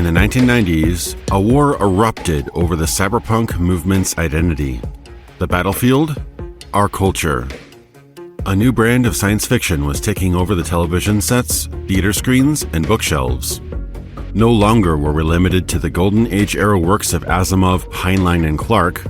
the 1990s, a war erupted over the cyberpunk movement's identity. The battlefield? Our culture. A new brand of science fiction was taking over the television sets, theater screens, and bookshelves. No longer were we limited to the Golden Age era works of Asimov, Heinlein, and Clarke.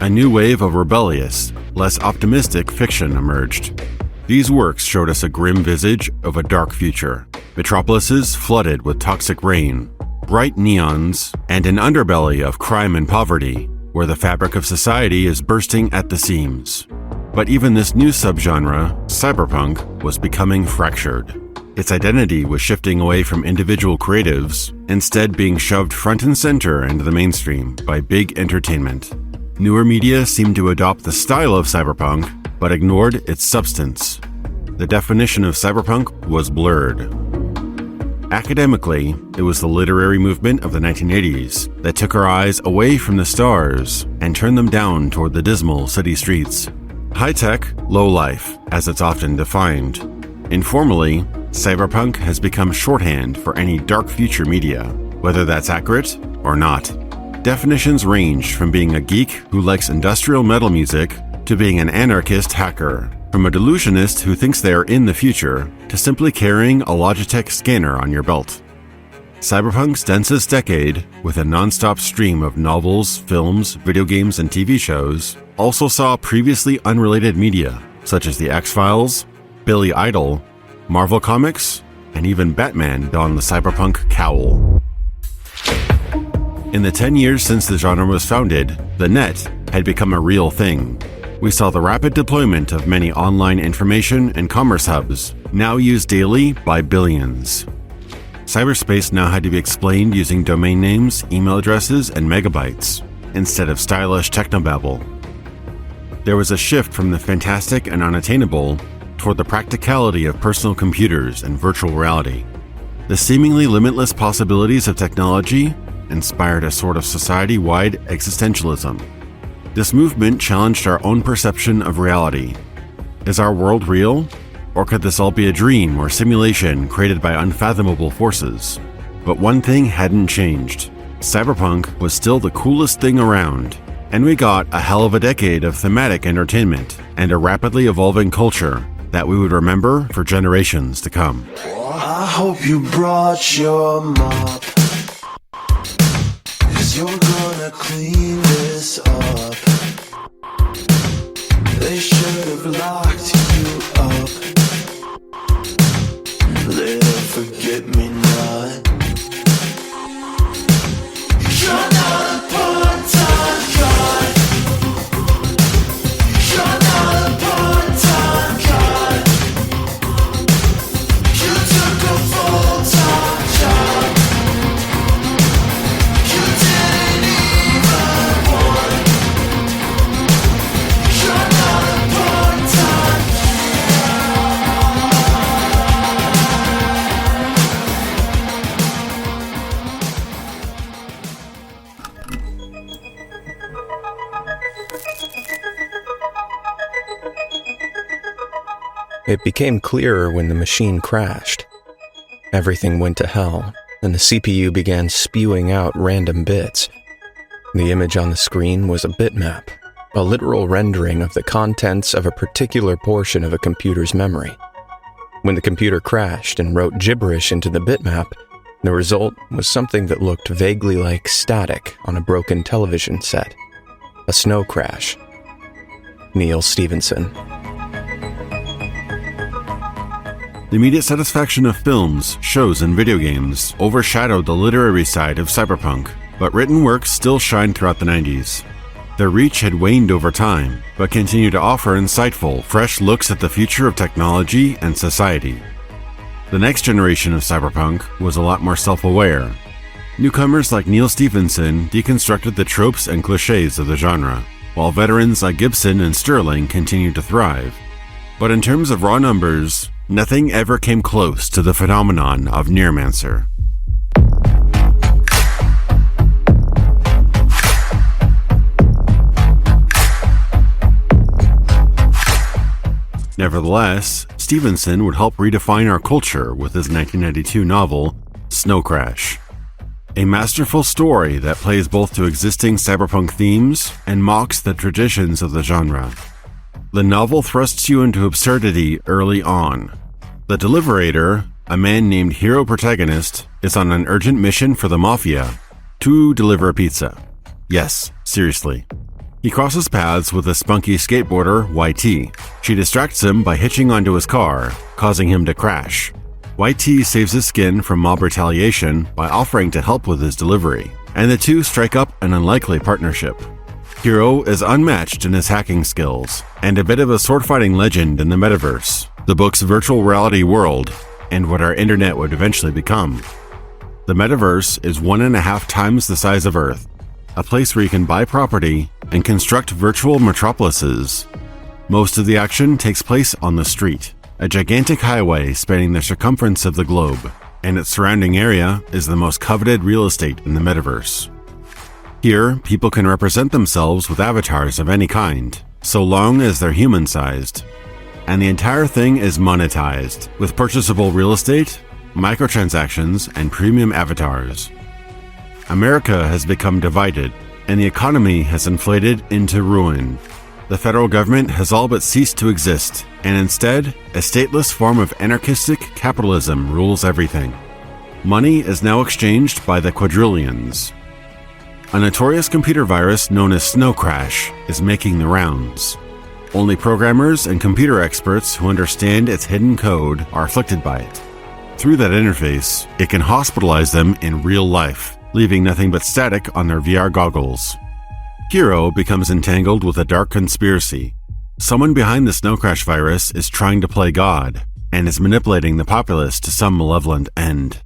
A new wave of rebellious, less optimistic fiction emerged. These works showed us a grim visage of a dark future. Metropolises flooded with toxic rain, bright neons, and an underbelly of crime and poverty, where the fabric of society is bursting at the seams. But even this new subgenre, cyberpunk, was becoming fractured. Its identity was shifting away from individual creatives, instead being shoved front and center into the mainstream by big entertainment. Newer media seemed to adopt the style of cyberpunk, but ignored its substance. The definition of cyberpunk was blurred. Academically, it was the literary movement of the 1980s that took our eyes away from the stars and turned them down toward the dismal city streets. High-tech, low-life, as it's often defined. Informally, cyberpunk has become shorthand for any dark future media, whether that's accurate or not. Definitions range from being a geek who likes industrial metal music to being an anarchist hacker, from a delusionist who thinks they are in the future to simply carrying a Logitech scanner on your belt. Cyberpunk's densest decade, with a non-stop stream of novels, films, video games, and TV shows, also saw previously unrelated media, such as The X-Files, Billy Idol, Marvel Comics, and even Batman don the cyberpunk cowl. In the 10 years since the genre was founded, the net had become a real thing. We saw the rapid deployment of many online information and commerce hubs, now used daily by billions. Cyberspace now had to be explained using domain names, email addresses, and megabytes, instead of stylish technobabble. There was a shift from the fantastic and unattainable toward the practicality of personal computers and virtual reality. The seemingly limitless possibilities of technology inspired a sort of society-wide existentialism. This movement challenged our own perception of reality. Is our world real? Or could this all be a dream or simulation created by unfathomable forces? But one thing hadn't changed. Cyberpunk was still the coolest thing around, and we got a hell of a decade of thematic entertainment and a rapidly evolving culture that we would remember for generations to come. I hope you brought your mop, 'cause you're gonna clean this up. They should have locked you up. Little forget-me-not. You're not a part-time god. You're not a part-time god. You took a full-time job. You didn't even want. You're not a part-time. It became clearer when the machine crashed. Everything went to hell, and the CPU began spewing out random bits. The image on the screen was a bitmap, a literal rendering of the contents of a particular portion of a computer's memory. When the computer crashed and wrote gibberish into the bitmap, the result was something that looked vaguely like static on a broken television set. A snow crash. Neil Stephenson. The immediate satisfaction of films, shows, and video games overshadowed the literary side of cyberpunk, but written works still shined throughout the 90s. Their reach had waned over time, but continued to offer insightful, fresh looks at the future of technology and society. The next generation of cyberpunk was a lot more self-aware. Newcomers like Neil Stephenson deconstructed the tropes and cliches of the genre, while veterans like Gibson and Sterling continued to thrive. But in terms of raw numbers, nothing ever came close to the phenomenon of Nearmancer. Nevertheless, Stevenson would help redefine our culture with his 1992 novel, Snow Crash. a masterful story that plays both to existing cyberpunk themes and mocks the traditions of the genre. The novel thrusts you into absurdity early on. The Deliverator, a man named hero protagonist, is on an urgent mission for the Mafia to deliver a pizza. Yes, seriously. He crosses paths with a spunky skateboarder, YT. She distracts him by hitching onto his car, causing him to crash. YT saves his skin from mob retaliation by offering to help with his delivery, and the two strike up an unlikely partnership. Hero is unmatched in his hacking skills, and a bit of a sword-fighting legend in the metaverse, the book's virtual reality world, and what our internet would eventually become. The metaverse is 1.5 times the size of Earth, a place where you can buy property and construct virtual metropolises. Most of the action takes place on the street, a gigantic highway spanning the circumference of the globe, and its surrounding area is the most coveted real estate in the metaverse. Here, people can represent themselves with avatars of any kind, so long as they're human-sized. And the entire thing is monetized, with purchasable real estate, microtransactions, and premium avatars. America has become divided, and the economy has inflated into ruin. The federal government has all but ceased to exist, and instead, a stateless form of anarchistic capitalism rules everything. Money is now exchanged by the quadrillions. A notorious computer virus known as Snow Crash is making the rounds. Only programmers and computer experts who understand its hidden code are afflicted by it. Through that interface, it can hospitalize them in real life, leaving nothing but static on their VR goggles. Hero becomes entangled with a dark conspiracy. Someone behind the Snow Crash virus is trying to play God and is manipulating the populace to some malevolent end.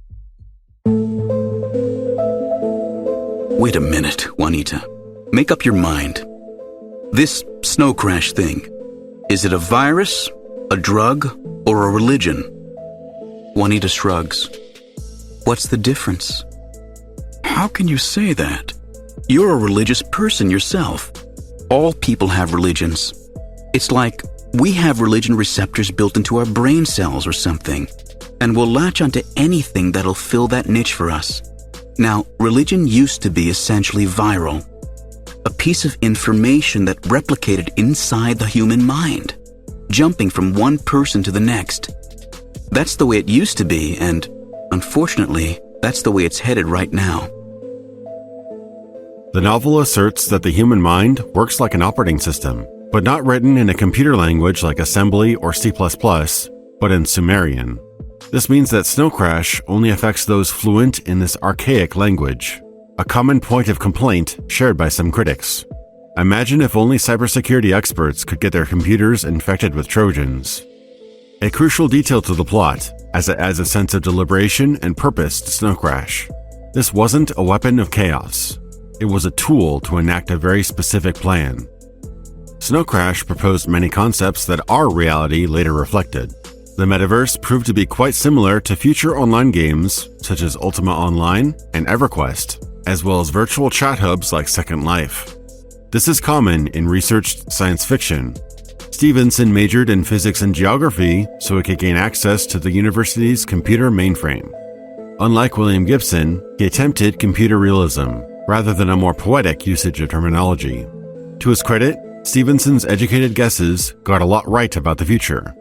Wait a minute, Juanita. Make up your mind. This Snow Crash thing, is it a virus, a drug, or a religion? Juanita shrugs. What's the difference? How can you say that? You're a religious person yourself. All people have religions. It's like we have religion receptors built into our brain cells or something, and we'll latch onto anything that'll fill that niche for us. Now, religion used to be essentially viral, a piece of information that replicated inside the human mind, jumping from one person to the next. That's the way it used to be, and unfortunately, that's the way it's headed right now. The novel asserts that the human mind works like an operating system, but not written in a computer language like assembly or C++, but in Sumerian. This means that Snow Crash only affects those fluent in this archaic language, a common point of complaint shared by some critics. Imagine if only cybersecurity experts could get their computers infected with Trojans. A crucial detail to the plot, as it adds a sense of deliberation and purpose to Snow Crash. This wasn't a weapon of chaos. It was a tool to enact a very specific plan. Snow Crash proposed many concepts that our reality later reflected. The metaverse proved to be quite similar to future online games such as Ultima Online and EverQuest, as well as virtual chat hubs like Second Life. This is common in researched science fiction. Stevenson majored in physics and geography so he could gain access to the university's computer mainframe. Unlike William Gibson, he attempted computer realism, rather than a more poetic usage of terminology. To his credit, Stevenson's educated guesses got a lot right about the future.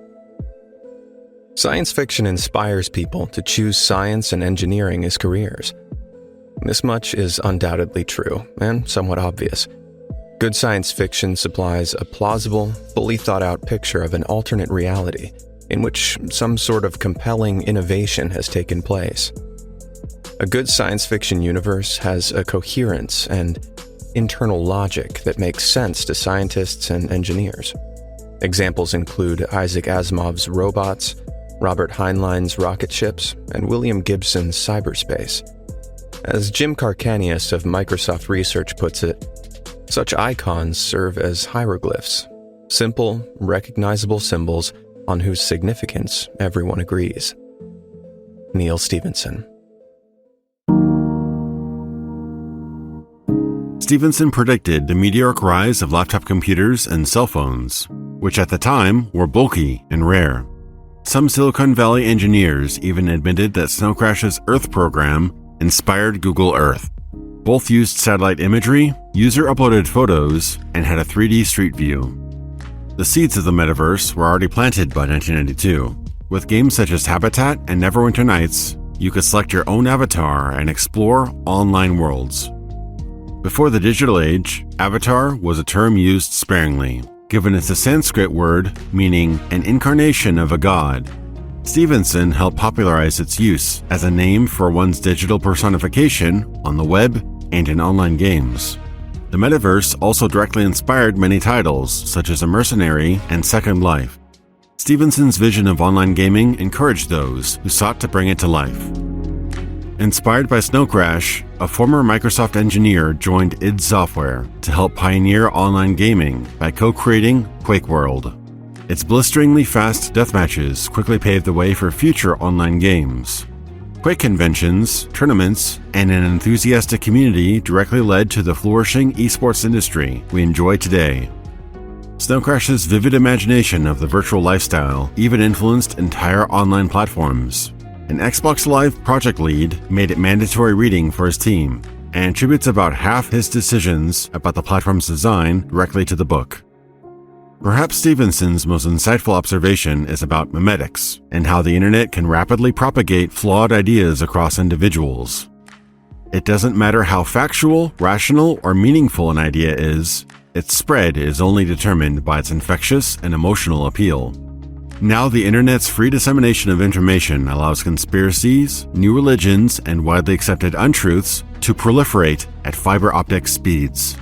Science fiction inspires people to choose science and engineering as careers. This much is undoubtedly true, and somewhat obvious. Good science fiction supplies a plausible, fully thought-out picture of an alternate reality in which some sort of compelling innovation has taken place. A good science fiction universe has a coherence and internal logic that makes sense to scientists and engineers. Examples include Isaac Asimov's robots, Robert Heinlein's rocket ships, and William Gibson's cyberspace. As Jim Carcanius of Microsoft Research puts it, such icons serve as hieroglyphs, simple, recognizable symbols on whose significance everyone agrees. Neil Stephenson. Stephenson predicted the meteoric rise of laptop computers and cell phones, which at the time were bulky and rare. Some Silicon Valley engineers even admitted that Snow Crash's Earth program inspired Google Earth. Both used satellite imagery, user-uploaded photos, and had a 3D street view. The seeds of the metaverse were already planted by 1992. With games such as Habitat and Neverwinter Nights, you could select your own avatar and explore online worlds. Before the digital age, avatar was a term used sparingly, given it's a Sanskrit word meaning an incarnation of a god. Stevenson helped popularize its use as a name for one's digital personification on the web and in online games. The metaverse also directly inspired many titles, such as A Mercenary and Second Life. Stevenson's vision of online gaming encouraged those who sought to bring it to life. Inspired by Snow Crash, a former Microsoft engineer joined id Software to help pioneer online gaming by co-creating Quake World. Its blisteringly fast deathmatches quickly paved the way for future online games. Quake conventions, tournaments, and an enthusiastic community directly led to the flourishing esports industry we enjoy today. Snow Crash's vivid imagination of the virtual lifestyle even influenced entire online platforms. An Xbox Live project lead made it mandatory reading for his team, and attributes about half his decisions about the platform's design directly to the book. Perhaps Stevenson's most insightful observation is about memetics and how the internet can rapidly propagate flawed ideas across individuals. It doesn't matter how factual, rational, or meaningful an idea is, its spread is only determined by its infectious and emotional appeal. Now the internet's free dissemination of information allows conspiracies, new religions, and widely accepted untruths to proliferate at fiber optic speeds.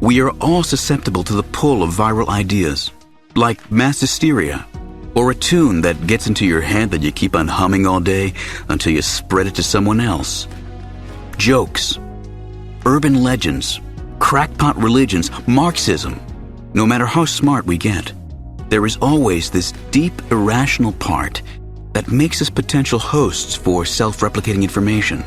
We are all susceptible to the pull of viral ideas, like mass hysteria, or a tune that gets into your head that you keep on humming all day until you spread it to someone else. Jokes, urban legends, crackpot religions, Marxism. No matter how smart we get, there is always this deep, irrational part that makes us potential hosts for self-replicating information.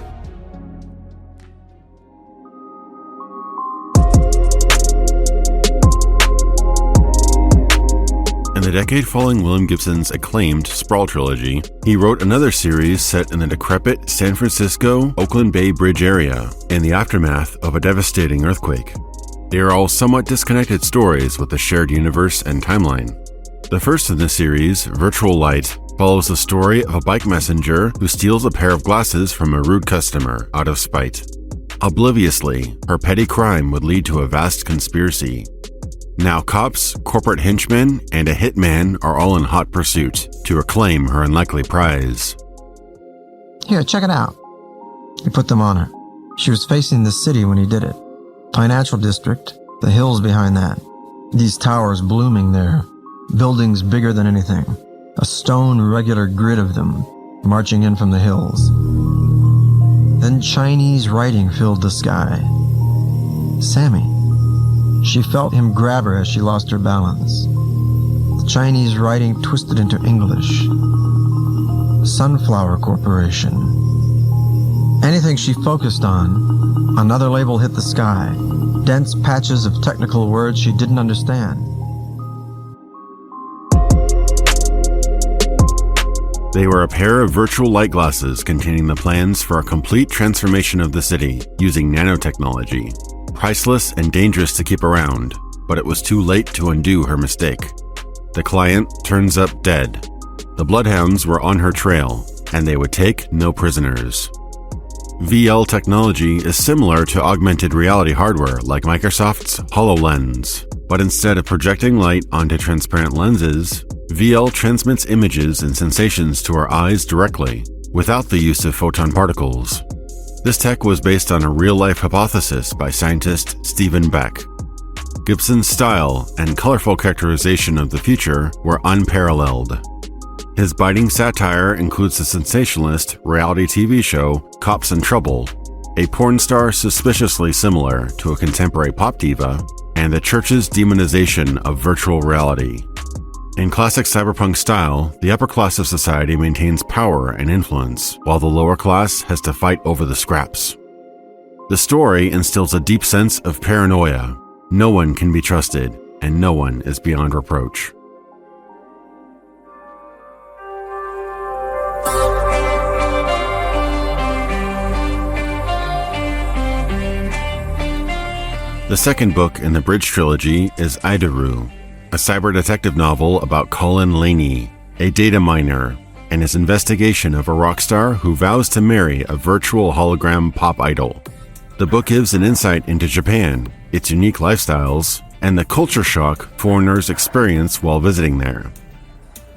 In the decade following William Gibson's acclaimed Sprawl trilogy, he wrote another series set in the decrepit San Francisco-Oakland Bay Bridge area in the aftermath of a devastating earthquake. They are all somewhat disconnected stories with a shared universe and timeline. The first in the series, Virtual Light, follows the story of a bike messenger who steals a pair of glasses from a rude customer out of spite. Obliviously, her petty crime would lead to a vast conspiracy. Now cops, corporate henchmen, and a hitman are all in hot pursuit to reclaim her unlikely prize. Here, check it out. He put them on her. She was facing the city when he did it. Financial district, the hills behind that. These towers blooming there. Buildings bigger than anything. A stone regular grid of them, marching in from the hills. Then Chinese writing filled the sky. Sammy. She felt him grab her as she lost her balance. The Chinese writing twisted into English. Sunflower Corporation. Anything she focused on, another label hit the sky. Dense patches of technical words she didn't understand. They were a pair of virtual light glasses containing the plans for a complete transformation of the city using nanotechnology. Priceless and dangerous to keep around, but it was too late to undo her mistake. The client turns up dead. The bloodhounds were on her trail, and they would take no prisoners. VL technology is similar to augmented reality hardware like Microsoft's HoloLens, but instead of projecting light onto transparent lenses, VL transmits images and sensations to our eyes directly, without the use of photon particles. This tech was based on a real-life hypothesis by scientist Stephen Beck. Gibson's style and colorful characterization of the future were unparalleled. His biting satire includes the sensationalist reality TV show Cops in Trouble, a porn star suspiciously similar to a contemporary pop diva, and the church's demonization of virtual reality. In classic cyberpunk style, the upper class of society maintains power and influence, while the lower class has to fight over the scraps. The story instills a deep sense of paranoia. No one can be trusted, and no one is beyond reproach. The second book in the Bridge trilogy is Idaru, a cyber detective novel about Colin Laney, a data miner, and his investigation of a rock star who vows to marry a virtual hologram pop idol. The book gives an insight into Japan, its unique lifestyles, and the culture shock foreigners experience while visiting there.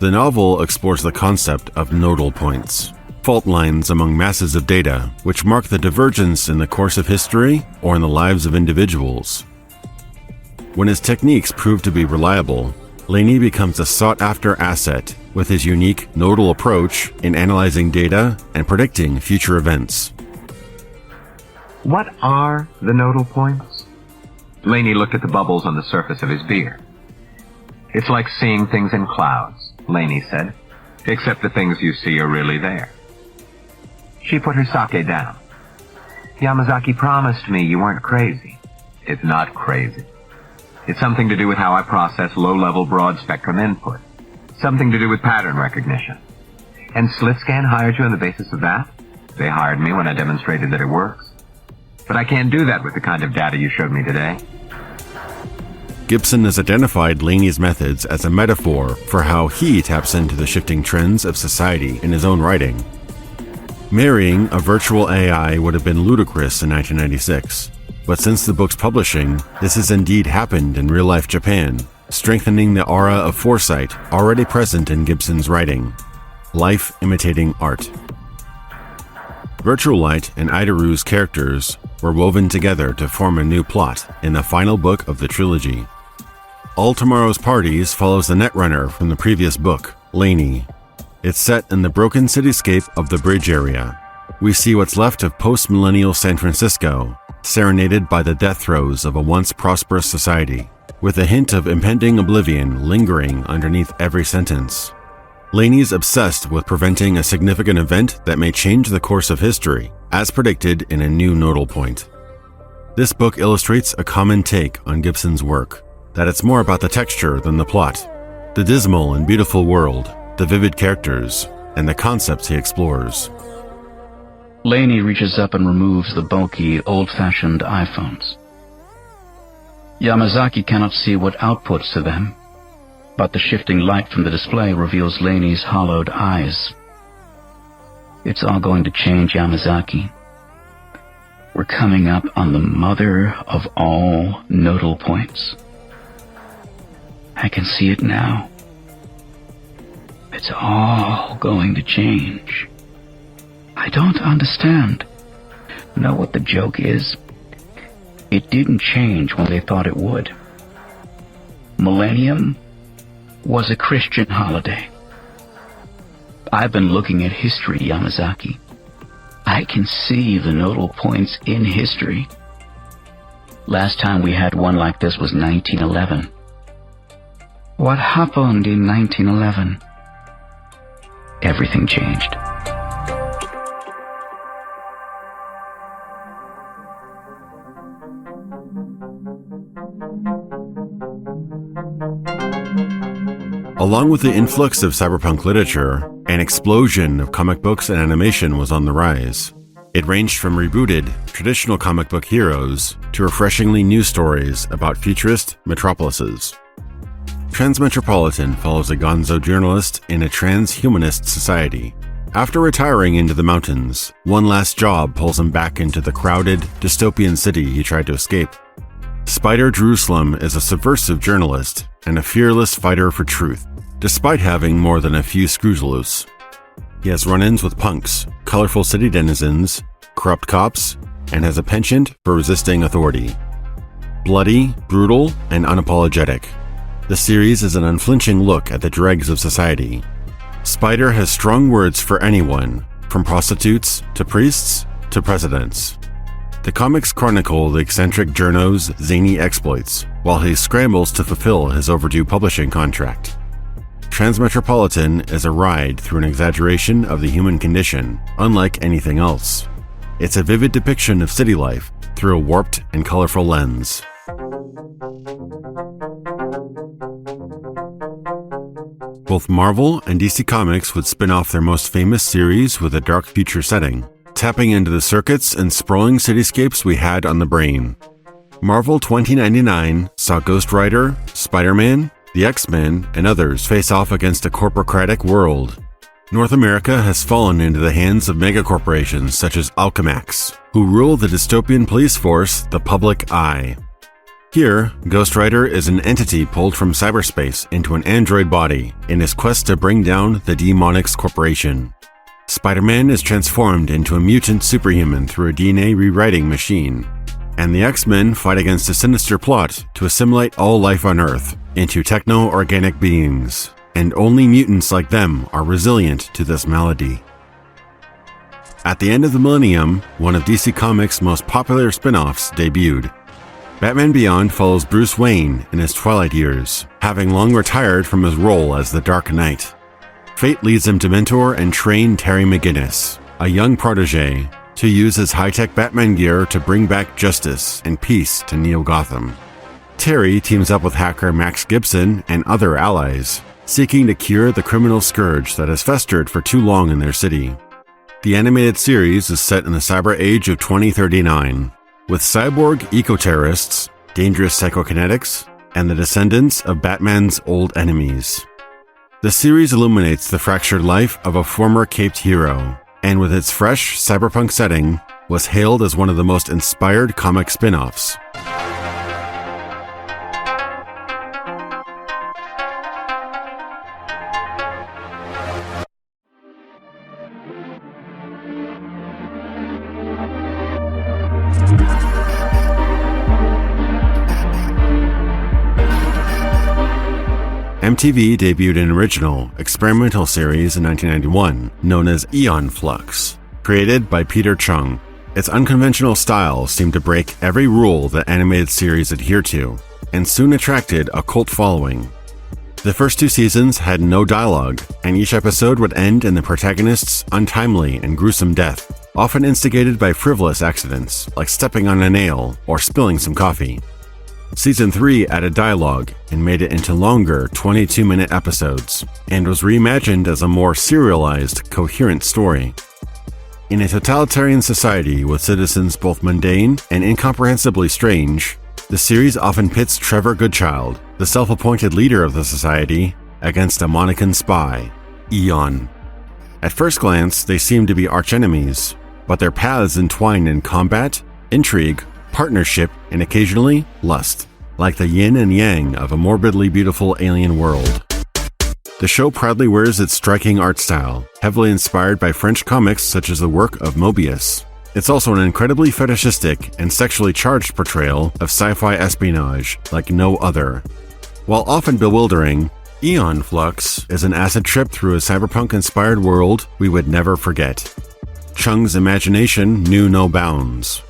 The novel explores the concept of nodal points, fault lines among masses of data which mark the divergence in the course of history or in the lives of individuals. When his techniques prove to be reliable, Laney becomes a sought-after asset with his unique nodal approach in analyzing data and predicting future events. What are the nodal points? Laney looked at the bubbles on the surface of his beer. It's like seeing things in clouds, Laney said, except the things you see are really there. She put her sake down. Yamazaki promised me you weren't crazy. It's not crazy. It's something to do with how I process low-level broad-spectrum input. Something to do with pattern recognition. And SlithScan hired you on the basis of that? They hired me when I demonstrated that it works. But I can't do that with the kind of data you showed me today. Gibson has identified Laney's methods as a metaphor for how he taps into the shifting trends of society in his own writing. Marrying a virtual AI would have been ludicrous in 1996, but since the book's publishing, this has indeed happened in real-life Japan, strengthening the aura of foresight already present in Gibson's writing. Life imitating art. Virtual Light and Idaru's characters were woven together to form a new plot in the final book of the trilogy. All Tomorrow's Parties follows the Netrunner from the previous book, Laney. It's set in the broken cityscape of the Bridge area. We see what's left of post-millennial San Francisco, serenaded by the death throes of a once prosperous society, with a hint of impending oblivion lingering underneath every sentence. Laney's obsessed with preventing a significant event that may change the course of history, as predicted in a new nodal point. This book illustrates a common take on Gibson's work, that it's more about the texture than the plot, the dismal and beautiful world, the vivid characters, and the concepts he explores. Laney reaches up and removes the bulky, old-fashioned iPhones. Yamazaki cannot see what outputs to them, but the shifting light from the display reveals Laney's hollowed eyes. It's all going to change, Yamazaki. We're coming up on the mother of all nodal points. I can see it now. It's all going to change. I don't understand. Know what the joke is? It didn't change when they thought it would. Millennium was a Christian holiday. I've been looking at history, Yamazaki. I can see the nodal points in history. Last time we had one like this was 1911. What happened in 1911? Everything changed. Along with the influx of cyberpunk literature, an explosion of comic books and animation was on the rise. It ranged from rebooted, traditional comic book heroes to refreshingly new stories about futurist metropolises. Transmetropolitan follows a gonzo journalist in a transhumanist society. After retiring into the mountains, one last job pulls him back into the crowded, dystopian city he tried to escape. Spider Jerusalem is a subversive journalist and a fearless fighter for truth, despite having more than a few screws loose. He has run-ins with punks, colorful city denizens, corrupt cops, and has a penchant for resisting authority. Bloody, brutal, and unapologetic, the series is an unflinching look at the dregs of society. Spider has strong words for anyone, from prostitutes to priests to presidents. The comics chronicle the eccentric journo's zany exploits, while he scrambles to fulfill his overdue publishing contract. Transmetropolitan is a ride through an exaggeration of the human condition, unlike anything else. It's a vivid depiction of city life through a warped and colorful lens. Both Marvel and DC Comics would spin off their most famous series with a dark future setting, tapping into the circuits and sprawling cityscapes we had on the brain. Marvel 2099 saw Ghost Rider, Spider-Man, the X-Men, and others face off against a corporocratic world. North America has fallen into the hands of megacorporations such as Alchemax, who rule the dystopian police force, the Public Eye. Here, Ghost Rider is an entity pulled from cyberspace into an android body in his quest to bring down the Demonix Corporation. Spider-Man is transformed into a mutant superhuman through a DNA rewriting machine. And the X-Men fight against a sinister plot to assimilate all life on Earth into techno-organic beings, and only mutants like them are resilient to this malady. At the end of the millennium, one of DC Comics' most popular spin-offs debuted. Batman Beyond follows Bruce Wayne in his twilight years, having long retired from his role as the Dark Knight. Fate leads him to mentor and train Terry McGinnis, a young protege, to use his high-tech Batman gear to bring back justice and peace to Neo Gotham. Terry teams up with hacker Max Gibson and other allies, seeking to cure the criminal scourge that has festered for too long in their city. The animated series is set in the cyber age of 2039, with cyborg eco-terrorists, dangerous psychokinetics, and the descendants of Batman's old enemies. The series illuminates the fractured life of a former caped hero, and with its fresh cyberpunk setting, was hailed as one of the most inspired comic spin-offs. MTV debuted an original, experimental series in 1991 known as Aeon Flux, created by Peter Chung. Its unconventional style seemed to break every rule that animated series adhere to, and soon attracted a cult following. The first 2 seasons had no dialogue, and each episode would end in the protagonist's untimely and gruesome death, often instigated by frivolous accidents, like stepping on a nail or spilling some coffee. Season 3 added dialogue and made it into longer 22-minute episodes, and was reimagined as a more serialized, coherent story. In a totalitarian society with citizens both mundane and incomprehensibly strange, the series often pits Trevor Goodchild, the self-appointed leader of the society, against a Monacan spy, Eon. At first glance, they seem to be archenemies, but their paths entwine in combat, intrigue, partnership, and occasionally lust, like the yin and yang of a morbidly beautiful alien world. The show proudly wears its striking art style, heavily inspired by French comics such as the work of Mobius. It's also an incredibly fetishistic and sexually charged portrayal of sci-fi espionage like no other. While often bewildering, Aeon Flux is an acid trip through a cyberpunk-inspired world we would never forget. Chung's imagination knew no bounds.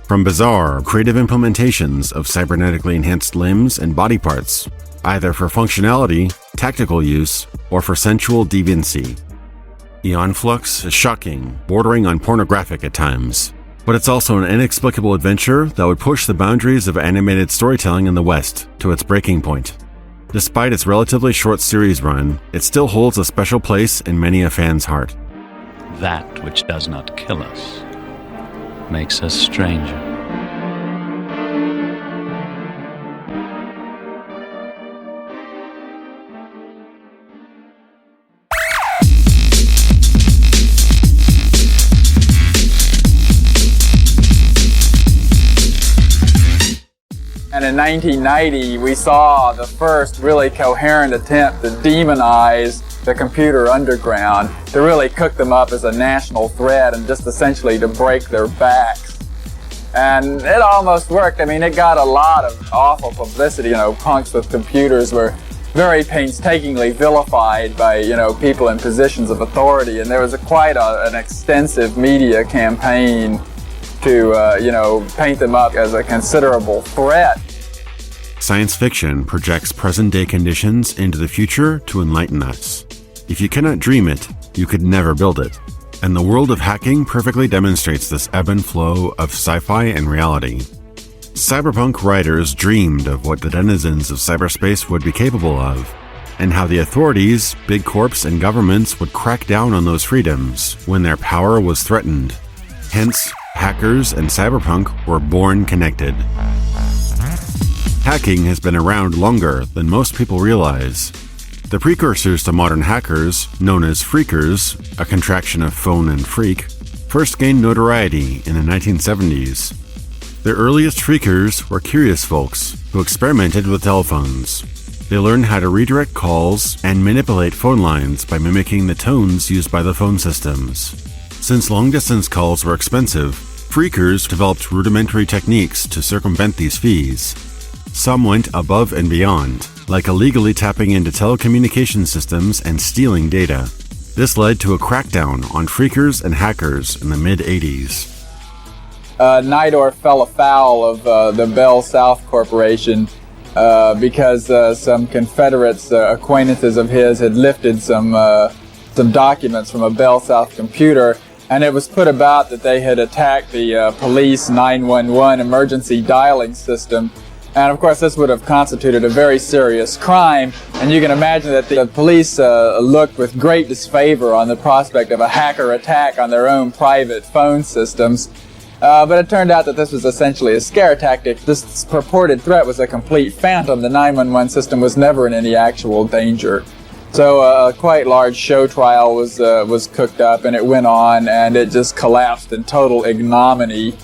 From bizarre, creative implementations of cybernetically enhanced limbs and body parts, either for functionality, tactical use, or for sensual deviancy. Aeon Flux is shocking, bordering on pornographic at times, but it's also an inexplicable adventure that would push the boundaries of animated storytelling in the West to its breaking point. Despite its relatively short series run, it still holds a special place in many a fan's heart. That which does not kill us makes us stranger. And in 1990, we saw the first really coherent attempt to demonize the computer underground, to really cook them up as a national threat and just essentially to break their backs. And it almost worked. I mean, it got a lot of awful publicity. You know, punks with computers were very painstakingly vilified by, people in positions of authority. And there was quite an extensive media campaign to, paint them up as a considerable threat. Science fiction projects present-day conditions into the future to enlighten us. If you cannot dream it, you could never build it. And the world of hacking perfectly demonstrates this ebb and flow of sci-fi and reality. Cyberpunk writers dreamed of what the denizens of cyberspace would be capable of, and how the authorities, big corps, and governments would crack down on those freedoms when their power was threatened. Hence, hackers and cyberpunk were born connected. Hacking has been around longer than most people realize. The precursors to modern hackers, known as phreakers, a contraction of phone and freak, first gained notoriety in the 1970s. The earliest phreakers were curious folks who experimented with telephones. They learned how to redirect calls and manipulate phone lines by mimicking the tones used by the phone systems. Since long-distance calls were expensive, phreakers developed rudimentary techniques to circumvent these fees. Some went above and beyond, like illegally tapping into telecommunication systems and stealing data. This led to a crackdown on phreakers and hackers in the mid-80s. Nidor fell afoul of the Bell South Corporation because some Confederates, acquaintances of his, had lifted some documents from a Bell South computer, and it was put about that they had attacked the police 911 emergency dialing system. And of course, this would have constituted a very serious crime, and you can imagine that the police looked with great disfavor on the prospect of a hacker attack on their own private phone systems. But it turned out that this was essentially a scare tactic. This purported threat was a complete phantom. The 911 system was never in any actual danger. So a quite large show trial was cooked up, and it went on, and it just collapsed in total ignominy.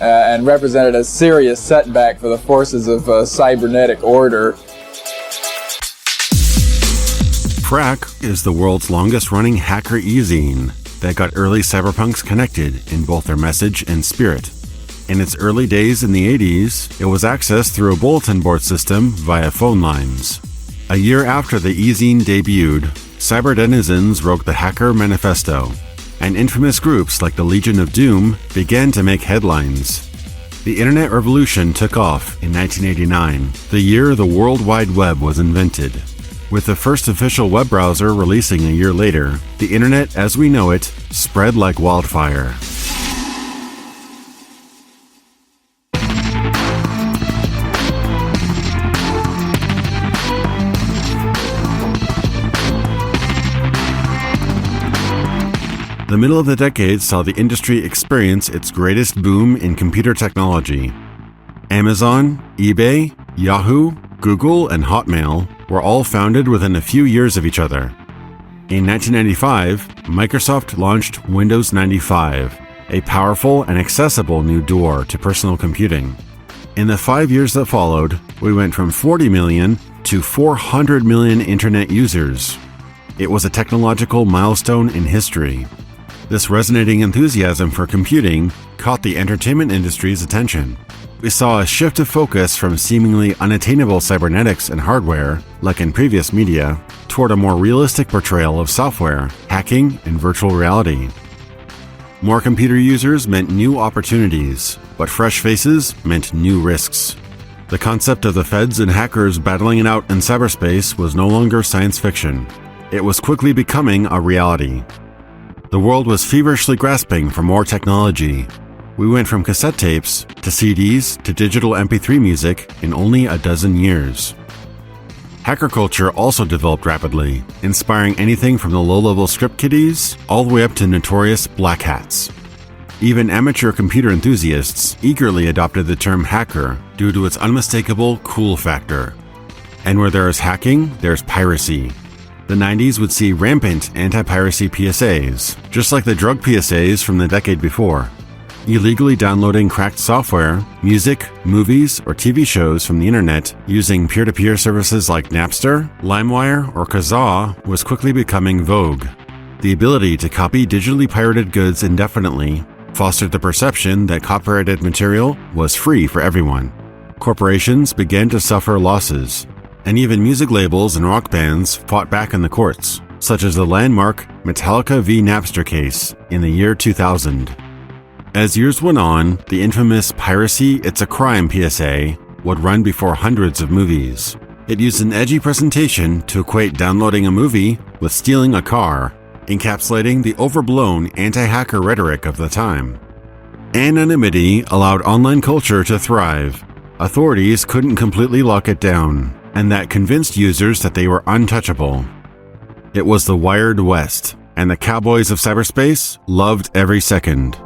And represented a serious setback for the forces of cybernetic order. Phrack is the world's longest-running hacker e-zine that got early cyberpunks connected in both their message and spirit. In its early days in the 80s, it was accessed through a bulletin board system via phone lines. A year after the e-zine debuted, cyber denizens wrote the Hacker Manifesto, and infamous groups like the Legion of Doom began to make headlines. The Internet revolution took off in 1989, the year the World Wide Web was invented. With the first official web browser releasing a year later, the Internet as we know it spread like wildfire. The middle of the decade saw the industry experience its greatest boom in computer technology. Amazon, eBay, Yahoo, Google, and Hotmail were all founded within a few years of each other. In 1995, Microsoft launched Windows 95, a powerful and accessible new door to personal computing. In the 5 years that followed, we went from 40 million to 400 million internet users. It was a technological milestone in history. This resonating enthusiasm for computing caught the entertainment industry's attention. We saw a shift of focus from seemingly unattainable cybernetics and hardware, like in previous media, toward a more realistic portrayal of software, hacking, and virtual reality. More computer users meant new opportunities, but fresh faces meant new risks. The concept of the feds and hackers battling it out in cyberspace was no longer science fiction. It was quickly becoming a reality. The world was feverishly grasping for more technology. We went from cassette tapes to CDs to digital MP3 music in only a dozen years. Hacker culture also developed rapidly, inspiring anything from the low-level script kiddies all the way up to notorious black hats. Even amateur computer enthusiasts eagerly adopted the term hacker due to its unmistakable cool factor. And where there is hacking, there's piracy. The 90s would see rampant anti-piracy PSAs, just like the drug PSAs from the decade before. Illegally downloading cracked software, music, movies, or TV shows from the internet using peer-to-peer services like Napster, LimeWire, or Kazaa was quickly becoming vogue. The ability to copy digitally pirated goods indefinitely fostered the perception that copyrighted material was free for everyone. Corporations began to suffer losses, and even music labels and rock bands fought back in the courts, such as the landmark Metallica v. Napster case in the year 2000. As years went on, the infamous Piracy It's a Crime PSA would run before hundreds of movies. It used an edgy presentation to equate downloading a movie with stealing a car, encapsulating the overblown anti-hacker rhetoric of the time. Anonymity allowed online culture to thrive. Authorities couldn't completely lock it down, and that convinced users that they were untouchable. It was the Wired West, and the cowboys of cyberspace loved every second.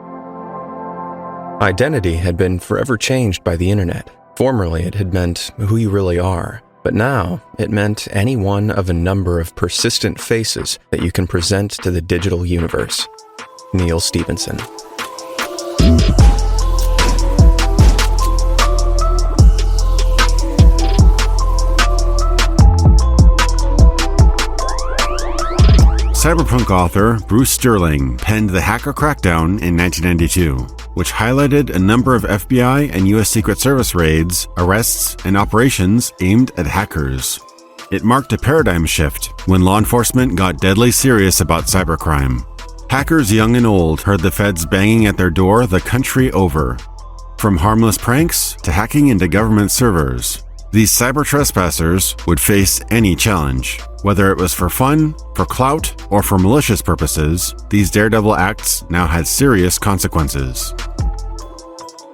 Identity had been forever changed by the internet, Formerly, it had meant who you really are, but now it meant any one of a number of persistent faces that you can present to the digital universe. Neil Stephenson. Cyberpunk author Bruce Sterling penned The Hacker Crackdown in 1992, which highlighted a number of FBI and US Secret Service raids, arrests, and operations aimed at hackers. It marked a paradigm shift when law enforcement got deadly serious about cybercrime. Hackers young and old heard the feds banging at their door the country over. From harmless pranks to hacking into government servers, these cyber trespassers would face any challenge. Whether it was for fun, for clout, or for malicious purposes, these daredevil acts now had serious consequences.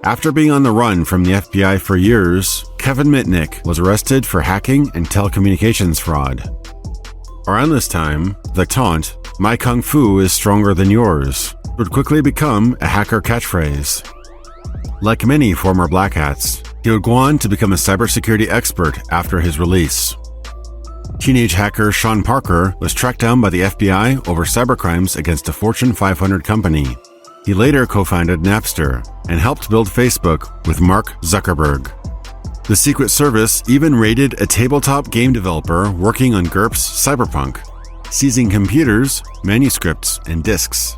After being on the run from the FBI for years, Kevin Mitnick was arrested for hacking and telecommunications fraud. Around this time, the taunt, "My kung fu is stronger than yours," would quickly become a hacker catchphrase. Like many former black hats, he would go on to become a cybersecurity expert after his release. Teenage hacker Sean Parker was tracked down by the FBI over cybercrimes against a Fortune 500 company. He later co-founded Napster and helped build Facebook with Mark Zuckerberg. The Secret Service even raided a tabletop game developer working on GURPS Cyberpunk, seizing computers, manuscripts, and discs.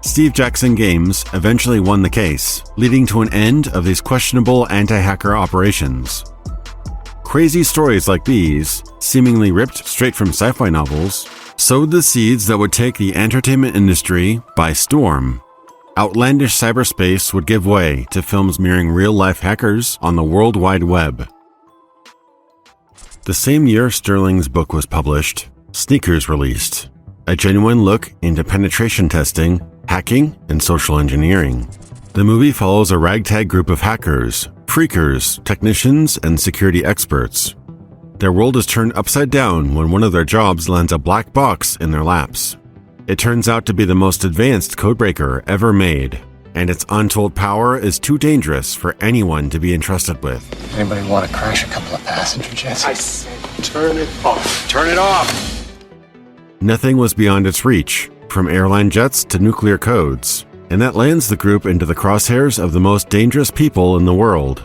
Steve Jackson Games eventually won the case, leading to an end of these questionable anti-hacker operations. Crazy stories like these, seemingly ripped straight from sci-fi novels, sowed the seeds that would take the entertainment industry by storm. Outlandish cyberspace would give way to films mirroring real-life hackers on the World Wide Web. The same year Sterling's book was published, Sneakers released, a genuine look into penetration testing, hacking, and social engineering. The movie follows a ragtag group of hackers, freakers, technicians, and security experts. Their world is turned upside down when one of their jobs lands a black box in their laps. It turns out to be the most advanced codebreaker ever made, and its untold power is too dangerous for anyone to be entrusted with. Anybody want to crash a couple of passenger jets? I said, turn it off. Turn it off! Nothing was beyond its reach, from airline jets to nuclear codes, and that lands the group into the crosshairs of the most dangerous people in the world.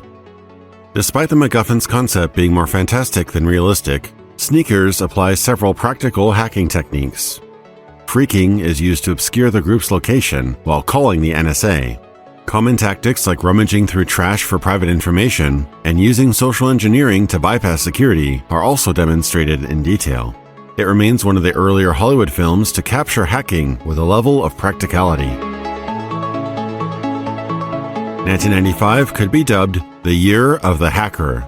Despite the MacGuffin's concept being more fantastic than realistic, Sneakers applies several practical hacking techniques. Phreaking is used to obscure the group's location while calling the NSA. Common tactics like rummaging through trash for private information and using social engineering to bypass security are also demonstrated in detail. It remains one of the earlier Hollywood films to capture hacking with a level of practicality. 1995 could be dubbed the year of the hacker.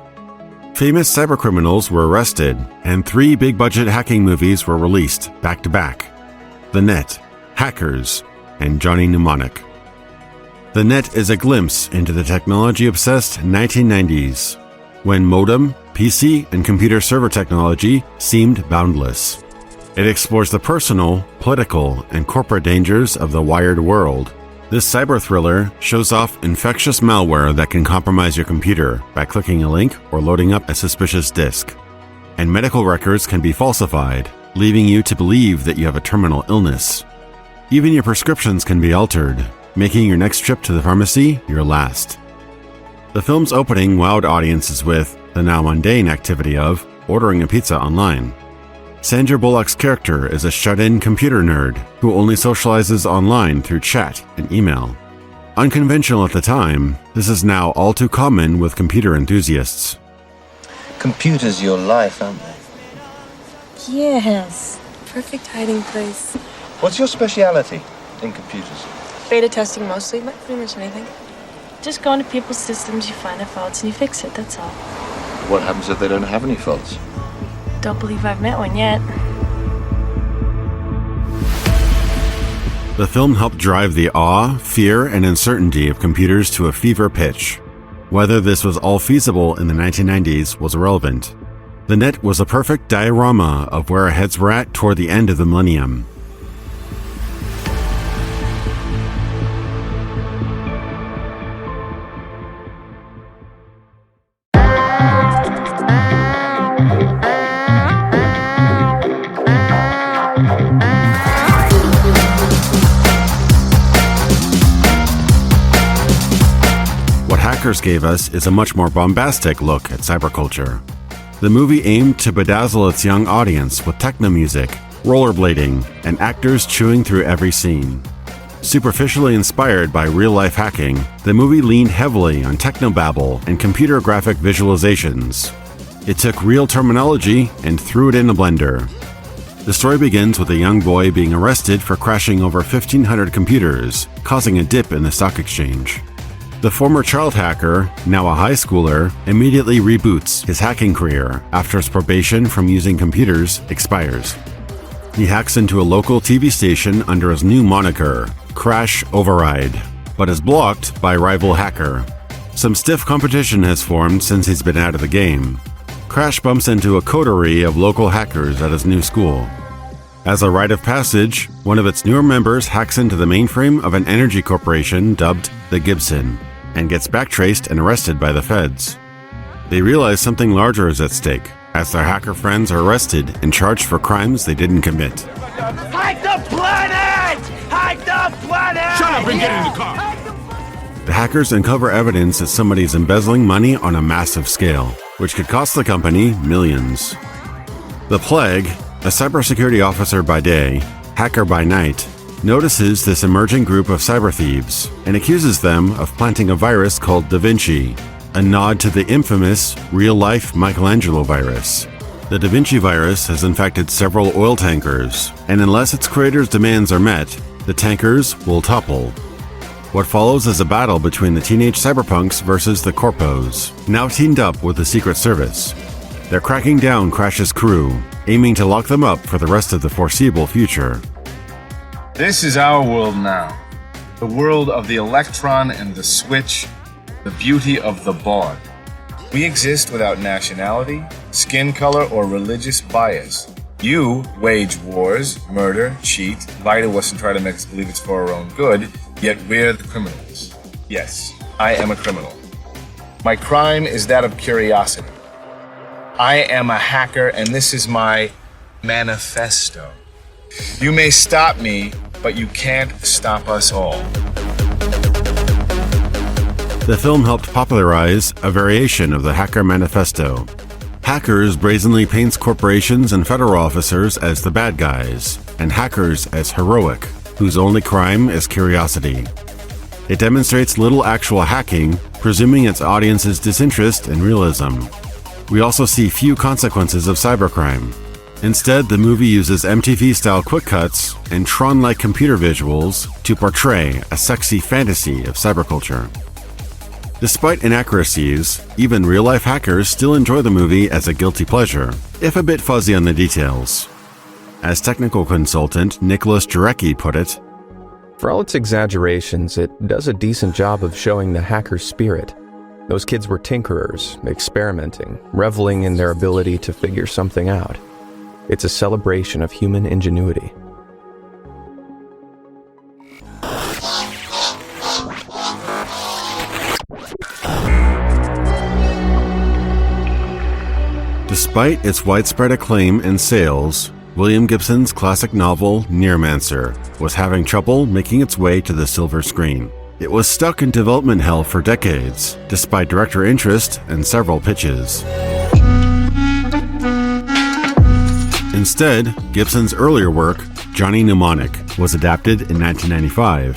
Famous cybercriminals were arrested, and 3 big-budget hacking movies were released back-to-back: The Net, Hackers, and Johnny Mnemonic. The Net is a glimpse into the technology-obsessed 1990s, when modem, PC, and computer server technology seemed boundless. It explores the personal, political, and corporate dangers of the wired world. This cyber thriller shows off infectious malware that can compromise your computer by clicking a link or loading up a suspicious disk. And medical records can be falsified, leaving you to believe that you have a terminal illness. Even your prescriptions can be altered, making your next trip to the pharmacy your last. The film's opening wowed audiences with the now mundane activity of ordering a pizza online. Sandra Bullock's character is a shut-in computer nerd who only socializes online through chat and email. Unconventional at the time, this is now all too common with computer enthusiasts. Computers your life, aren't they? Yes. Perfect hiding place. What's your speciality in computers? Beta testing mostly, but pretty much anything. Just go into people's systems, you find their faults, and you fix it, that's all. What happens if they don't have any faults? Don't believe I've met one yet. The film helped drive the awe, fear, and uncertainty of computers to a fever pitch. Whether this was all feasible in the 1990s was irrelevant. The Net was a perfect diorama of where our heads were at toward the end of the millennium. Hackers gave us is a much more bombastic look at cyberculture. The movie aimed to bedazzle its young audience with techno music, rollerblading, and actors chewing through every scene. Superficially inspired by real-life hacking, the movie leaned heavily on technobabble and computer graphic visualizations. It took real terminology and threw it in a blender. The story begins with a young boy being arrested for crashing over 1,500 computers, causing a dip in the stock exchange. The former child hacker, now a high schooler, immediately reboots his hacking career after his probation from using computers expires. He hacks into a local TV station under his new moniker, Crash Override, but is blocked by a rival hacker. Some stiff competition has formed since he's been out of the game. Crash bumps into a coterie of local hackers at his new school. As a rite of passage, one of its newer members hacks into the mainframe of an energy corporation dubbed the Gibson, and gets backtraced and arrested by the feds. They realize something larger is at stake, as their hacker friends are arrested and charged for crimes they didn't commit. Hack the planet! Hack the planet! Shut up and get in the car! The hackers uncover evidence that somebody's embezzling money on a massive scale, which could cost the company millions. The Plague, a cybersecurity officer by day, hacker by night, notices this emerging group of cyber thieves and accuses them of planting a virus called Da Vinci, a nod to the infamous, real-life Michelangelo virus. The Da Vinci virus has infected several oil tankers, and unless its creator's demands are met, the tankers will topple. What follows is a battle between the teenage cyberpunks versus the corpos, now teamed up with the Secret Service. They're cracking down Crash's crew, aiming to lock them up for the rest of the foreseeable future. This is our world now. The world of the electron and the switch, the beauty of the bond. We exist without nationality, skin color, or religious bias. You wage wars, murder, cheat, lie to us and try to make us believe it's for our own good, yet we're the criminals. Yes, I am a criminal. My crime is that of curiosity. I am a hacker, and this is my manifesto. You may stop me, but you can't stop us all. The film helped popularize a variation of the Hacker Manifesto. Hackers brazenly paints corporations and federal officers as the bad guys, and hackers as heroic, whose only crime is curiosity. It demonstrates little actual hacking, presuming its audience's disinterest in realism. We also see few consequences of cybercrime. Instead, the movie uses MTV-style quick cuts and Tron-like computer visuals to portray a sexy fantasy of cyberculture. Despite inaccuracies, even real-life hackers still enjoy the movie as a guilty pleasure, if a bit fuzzy on the details. As technical consultant Nicholas Jarecki put it, "For all its exaggerations, it does a decent job of showing the hacker spirit. Those kids were tinkerers, experimenting, reveling in their ability to figure something out. It's a celebration of human ingenuity." Despite its widespread acclaim and sales, William Gibson's classic novel Neuromancer was having trouble making its way to the silver screen. It was stuck in development hell for decades, despite director interest and several pitches. Instead, Gibson's earlier work, Johnny Mnemonic, was adapted in 1995.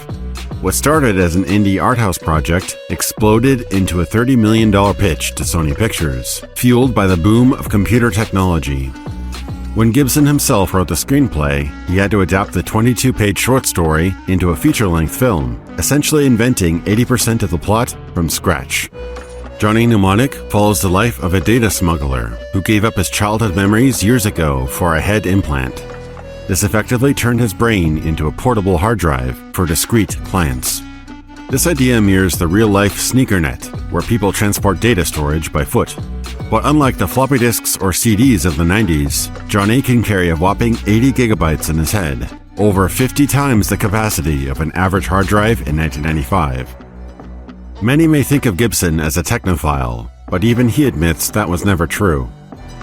What started as an indie art house project exploded into a $30 million pitch to Sony Pictures, fueled by the boom of computer technology. When Gibson himself wrote the screenplay, he had to adapt the 22-page short story into a feature-length film, essentially inventing 80% of the plot from scratch. Johnny Mnemonic follows the life of a data smuggler who gave up his childhood memories years ago for a head implant. This effectively turned his brain into a portable hard drive for discrete clients. This idea mirrors the real-life sneakernet, where people transport data storage by foot. But unlike the floppy disks or CDs of the 90s, Johnny can carry a whopping 80 gigabytes in his head, over 50 times the capacity of an average hard drive in 1995. Many may think of Gibson as a technophile, but even he admits that was never true.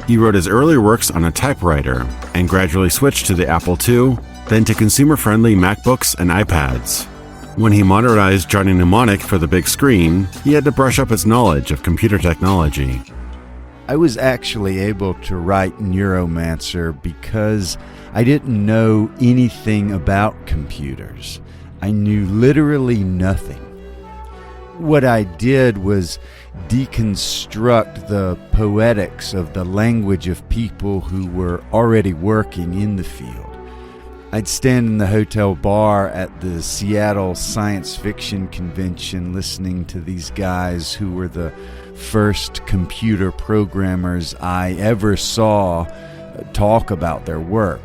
He wrote his earlier works on a typewriter and gradually switched to the Apple II, then to consumer-friendly MacBooks and iPads. When he modernized Johnny Mnemonic for the big screen, he had to brush up his knowledge of computer technology. I was actually able to write Neuromancer because I didn't know anything about computers. I knew literally nothing. What I did was deconstruct the poetics of the language of people who were already working in the field. I'd stand in the hotel bar at the Seattle Science Fiction Convention listening to these guys who were the first computer programmers I ever saw talk about their work.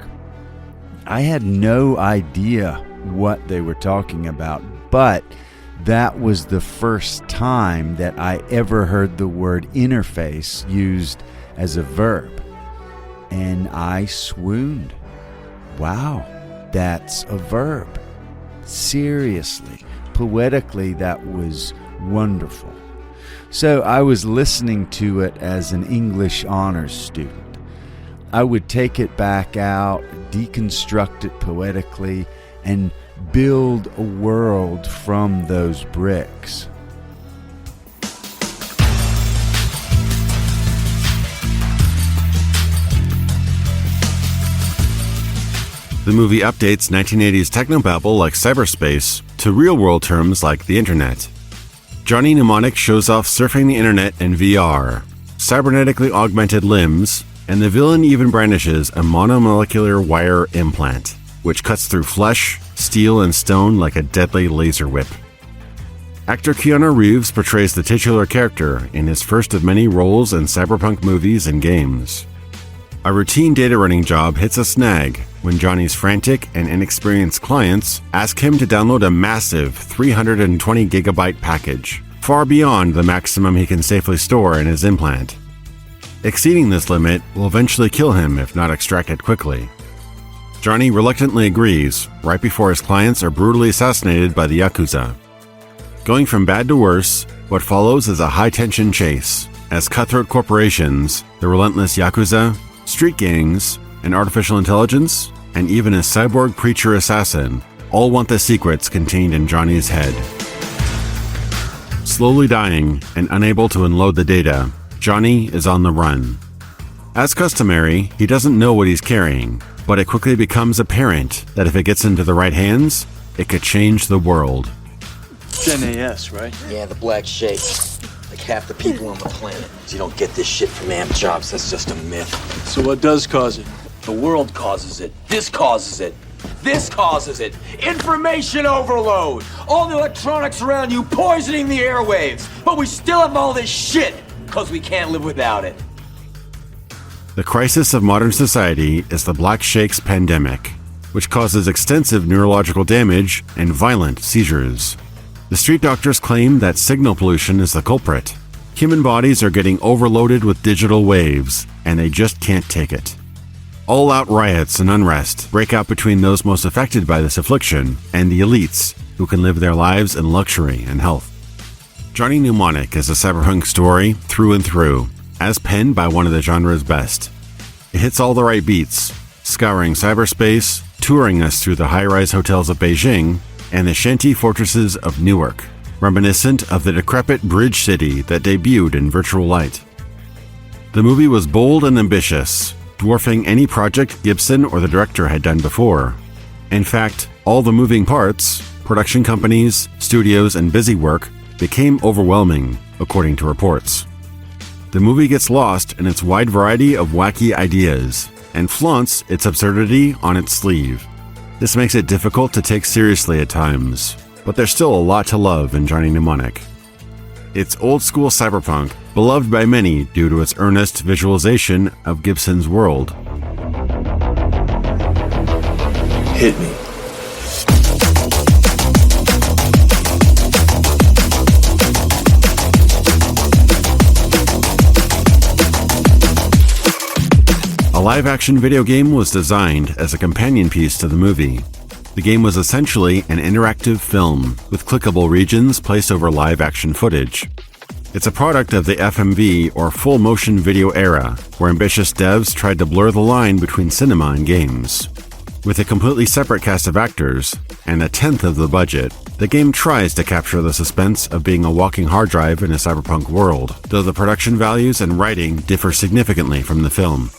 I had no idea what they were talking about, but that was the first time that I ever heard the word interface used as a verb. And I swooned. Wow, that's a verb. Seriously, poetically, that was wonderful. So I was listening to it as an English honors student. I would take it back out, deconstruct it poetically, and build a world from those bricks. The movie updates 1980s technobabble like cyberspace to real-world terms like the internet. Johnny Mnemonic shows off surfing the internet in VR, cybernetically augmented limbs, and the villain even brandishes a monomolecular wire implant, which cuts through flesh, steel, and stone like a deadly laser whip. Actor Keanu Reeves portrays the titular character in his first of many roles in cyberpunk movies and games. A routine data running job hits a snag when Johnny's frantic and inexperienced clients ask him to download a massive 320 gigabyte package, far beyond the maximum he can safely store in his implant. Exceeding this limit will eventually kill him if not extracted quickly. Johnny reluctantly agrees, right before his clients are brutally assassinated by the Yakuza. Going from bad to worse, what follows is a high-tension chase, as cutthroat corporations, the relentless Yakuza, street gangs, and artificial intelligence, and even a cyborg preacher assassin, all want the secrets contained in Johnny's head. Slowly dying and unable to unload the data, Johnny is on the run. As customary, he doesn't know what he's carrying, but it quickly becomes apparent that if it gets into the right hands, it could change the world. NAS, right? Yeah, the black shake. Like half the people on the planet. You don't get this shit from amp jobs, that's just a myth. So what does cause it? The world causes it. This causes it. This causes it. Information overload. All the electronics around you poisoning the airwaves. But we still have all this shit, because we can't live without it. The crisis of modern society is the Black Shakes pandemic, which causes extensive neurological damage and violent seizures. The street doctors claim that signal pollution is the culprit. Human bodies are getting overloaded with digital waves, and they just can't take it. All-out riots and unrest break out between those most affected by this affliction and the elites, who can live their lives in luxury and health. Johnny Mnemonic is a cyberpunk story through and through, as penned by one of the genre's best. It hits all the right beats, scouring cyberspace, touring us through the high-rise hotels of Beijing, and the shanty fortresses of Newark, reminiscent of the decrepit bridge city that debuted in Virtual Light. The movie was bold and ambitious, dwarfing any project Gibson or the director had done before. In fact, all the moving parts, production companies, studios, and busy work became overwhelming, according to reports. The movie gets lost in its wide variety of wacky ideas and flaunts its absurdity on its sleeve. This makes it difficult to take seriously at times, but there's still a lot to love in Johnny Mnemonic. It's old-school cyberpunk, beloved by many due to its earnest visualization of Gibson's world. Hit me. A live-action video game was designed as a companion piece to the movie. The game was essentially an interactive film with clickable regions placed over live-action footage. It's a product of the FMV or full motion video era, where ambitious devs tried to blur the line between cinema and games. With a completely separate cast of actors and a tenth of the budget, the game tries to capture the suspense of being a walking hard drive in a cyberpunk world, though the production values and writing differ significantly from the film.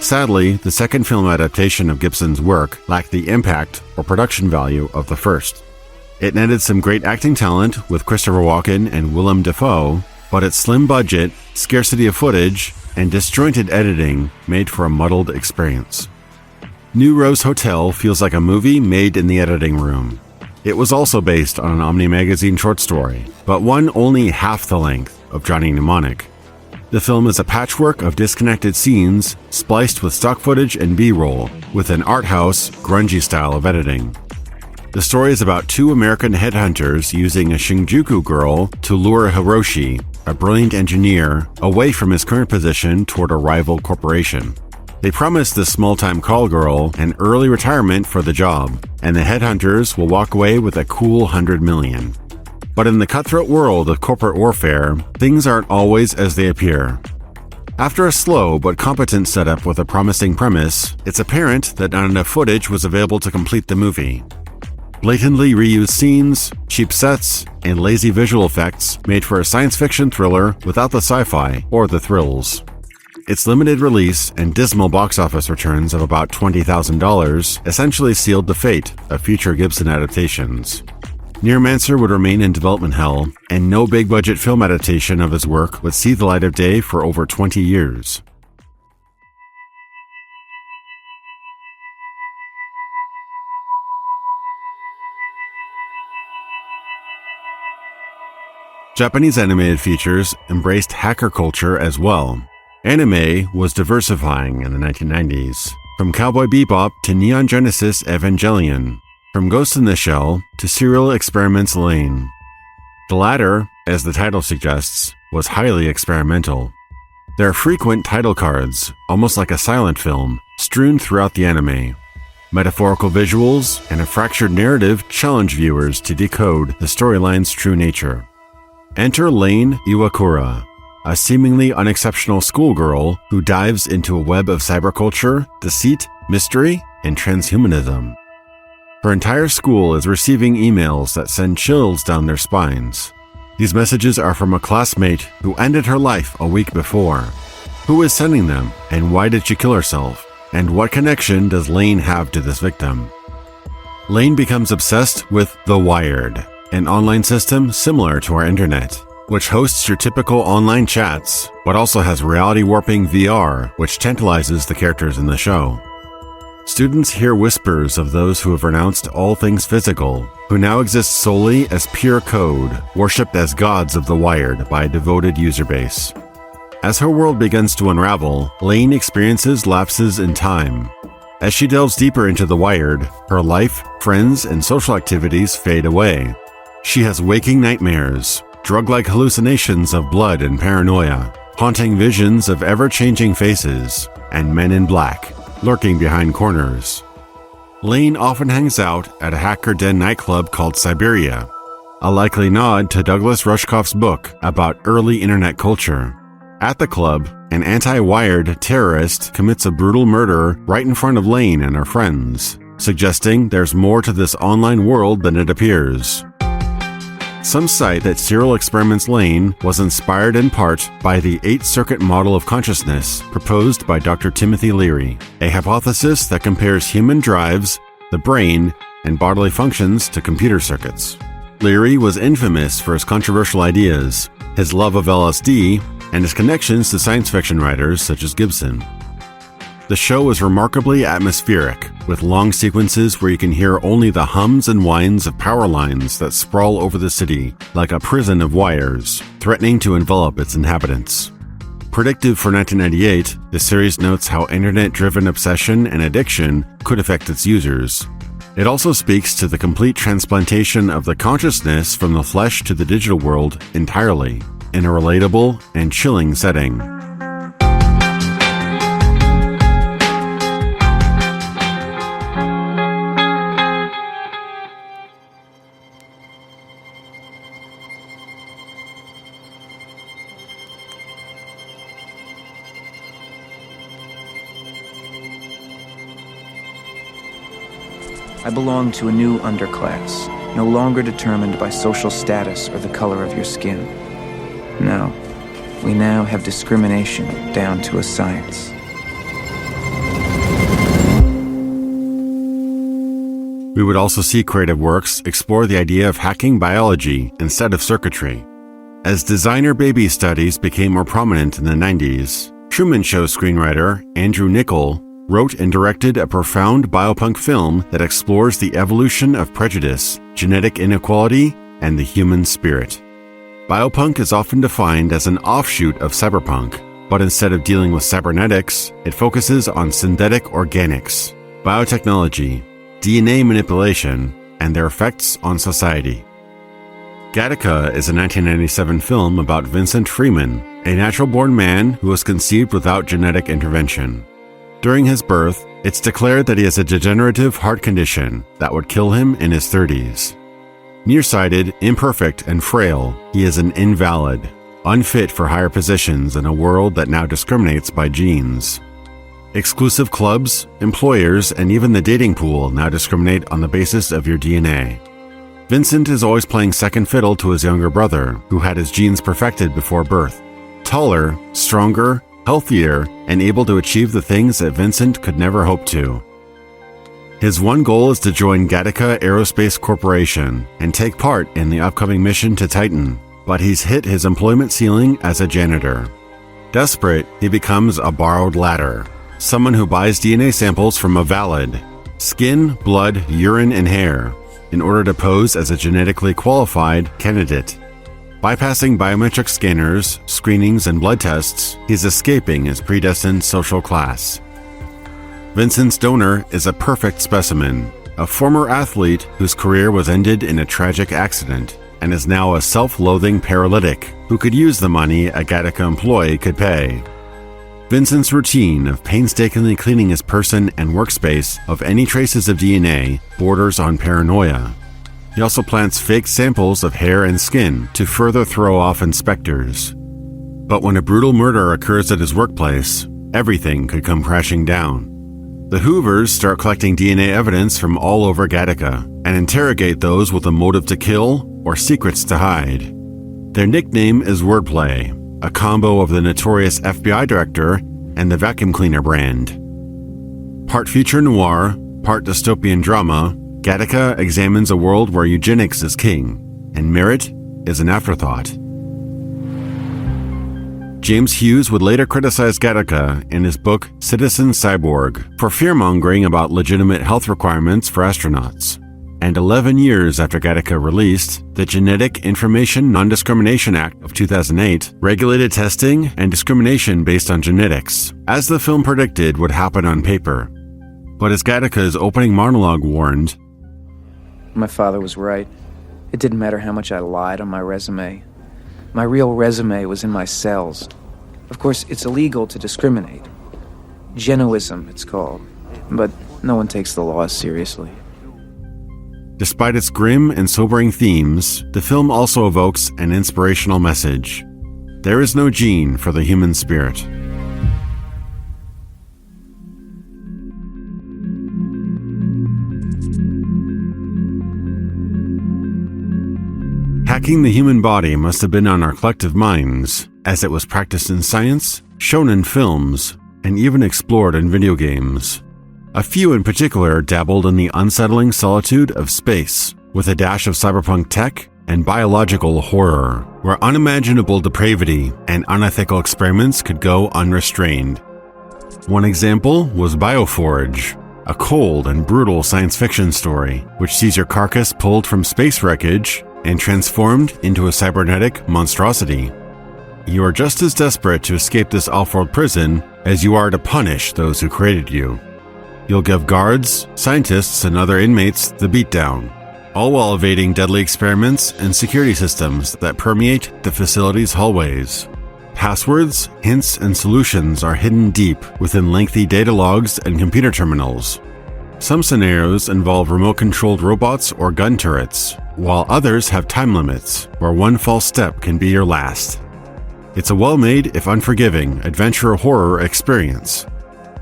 Sadly, the second film adaptation of Gibson's work lacked the impact or production value of the first. It netted some great acting talent with Christopher Walken and Willem Dafoe, but its slim budget, scarcity of footage, and disjointed editing made for a muddled experience. New Rose Hotel feels like a movie made in the editing room. It was also based on an Omni magazine short story, but one only half the length of Johnny Mnemonic. The film is a patchwork of disconnected scenes spliced with stock footage and B-roll, with an art house, grungy style of editing. The story is about two American headhunters using a Shinjuku girl to lure Hiroshi, a brilliant engineer, away from his current position toward a rival corporation. They promise this small-time call girl an early retirement for the job, and the headhunters will walk away with a cool $100 million. But in the cutthroat world of corporate warfare, things aren't always as they appear. After a slow but competent setup with a promising premise, it's apparent that not enough footage was available to complete the movie. Blatantly reused scenes, cheap sets, and lazy visual effects made for a science fiction thriller without the sci-fi or the thrills. Its limited release and dismal box office returns of about $20,000 essentially sealed the fate of future Gibson adaptations. Neuromancer would remain in development hell, and no big-budget film adaptation of his work would see the light of day for over 20 years. Japanese animated features embraced hacker culture as well. Anime was diversifying in the 1990s, from Cowboy Bebop to Neon Genesis Evangelion, from Ghost in the Shell to Serial Experiments Lain. The latter, as the title suggests, was highly experimental. There are frequent title cards, almost like a silent film, strewn throughout the anime. Metaphorical visuals and a fractured narrative challenge viewers to decode the storyline's true nature. Enter Lane Iwakura, a seemingly unexceptional schoolgirl who dives into a web of cyberculture, deceit, mystery, and transhumanism. Her entire school is receiving emails that send chills down their spines. These messages are from a classmate who ended her life a week before. Who is sending them, and why did she kill herself? And what connection does Lane have to this victim? Lane becomes obsessed with The Wired, an online system similar to our internet, which hosts your typical online chats, but also has reality warping VR, which tantalizes the characters in the show. Students hear whispers of those who have renounced all things physical, who now exist solely as pure code, worshipped as gods of the Wired by a devoted user base. As her world begins to unravel, Lane experiences lapses in time. As she delves deeper into the Wired, her life, friends, and social activities fade away. She has waking nightmares, drug-like hallucinations of blood and paranoia, haunting visions of ever-changing faces, and men in black, lurking behind corners. Lane often hangs out at a hacker den nightclub called Siberia, a likely nod to Douglas Rushkoff's book about early internet culture. At the club, an anti-Wired terrorist commits a brutal murder right in front of Lane and her friends, suggesting there's more to this online world than it appears. Some cite that Serial Experiments Lain was inspired in part by the 8-circuit model of consciousness proposed by Dr. Timothy Leary, a hypothesis that compares human drives, the brain, and bodily functions to computer circuits. Leary was infamous for his controversial ideas, his love of LSD, and his connections to science fiction writers such as Gibson. The show is remarkably atmospheric, with long sequences where you can hear only the hums and whines of power lines that sprawl over the city like a prison of wires, threatening to envelop its inhabitants. Predictive for 1998, the series notes how internet-driven obsession and addiction could affect its users. It also speaks to the complete transplantation of the consciousness from the flesh to the digital world entirely, in a relatable and chilling setting. I belong to a new underclass, no longer determined by social status or the color of your skin. No, we now have discrimination down to a science. We would also see creative works explore the idea of hacking biology instead of circuitry. As designer baby studies became more prominent in the 90s, Truman Show screenwriter Andrew Niccol wrote and directed a profound biopunk film that explores the evolution of prejudice, genetic inequality, and the human spirit. Biopunk is often defined as an offshoot of cyberpunk, but instead of dealing with cybernetics, it focuses on synthetic organics, biotechnology, DNA manipulation, and their effects on society. Gattaca is a 1997 film about Vincent Freeman, a natural-born man who was conceived without genetic intervention. During his birth, it's declared that he has a degenerative heart condition that would kill him in his 30s. Nearsighted, imperfect, and frail, he is an invalid, unfit for higher positions in a world that now discriminates by genes. Exclusive clubs, employers, and even the dating pool now discriminate on the basis of your DNA. Vincent is always playing second fiddle to his younger brother, who had his genes perfected before birth. Taller, stronger, healthier, and able to achieve the things that Vincent could never hope to. His one goal is to join Gattaca Aerospace Corporation and take part in the upcoming mission to Titan, but he's hit his employment ceiling as a janitor. Desperate, he becomes a borrowed ladder, someone who buys DNA samples from a valid, skin, blood, urine, and hair, in order to pose as a genetically qualified candidate. Bypassing biometric scanners, screenings, and blood tests, he's escaping his predestined social class. Vincent's donor is a perfect specimen, a former athlete whose career was ended in a tragic accident, and is now a self-loathing paralytic who could use the money a Gattaca employee could pay. Vincent's routine of painstakingly cleaning his person and workspace of any traces of DNA borders on paranoia. He also plants fake samples of hair and skin to further throw off inspectors. But when a brutal murder occurs at his workplace, everything could come crashing down. The Hoovers start collecting DNA evidence from all over Gattaca and interrogate those with a motive to kill or secrets to hide. Their nickname is Wordplay, a combo of the notorious FBI director and the vacuum cleaner brand. Part feature noir, part dystopian drama, Gattaca examines a world where eugenics is king, and merit is an afterthought. James Hughes would later criticize Gattaca in his book Citizen Cyborg for fear-mongering about legitimate health requirements for astronauts. And 11 years after Gattaca released, the Genetic Information Non-Discrimination Act of 2008 regulated testing and discrimination based on genetics, as the film predicted would happen on paper. But as Gattaca's opening monologue warned, My father was right. It didn't matter how much I lied on my resume. My real resume was in my cells. Of course, it's illegal to discriminate. Genoism, it's called. But no one takes the laws seriously. Despite its grim and sobering themes, the film also evokes an inspirational message. There is no gene for the human spirit. Hacking the human body must have been on our collective minds, as it was practiced in science, shown in films, and even explored in video games. A few in particular dabbled in the unsettling solitude of space, with a dash of cyberpunk tech and biological horror, where unimaginable depravity and unethical experiments could go unrestrained. One example was Bioforge, a cold and brutal science fiction story, which sees your carcass pulled from space wreckage and transformed into a cybernetic monstrosity. You are just as desperate to escape this off-world prison as you are to punish those who created you. You'll give guards, scientists, and other inmates the beatdown, all while evading deadly experiments and security systems that permeate the facility's hallways. Passwords, hints, and solutions are hidden deep within lengthy data logs and computer terminals. Some scenarios involve remote-controlled robots or gun turrets, while others have time limits, where one false step can be your last. It's a well-made, if unforgiving, adventure horror experience.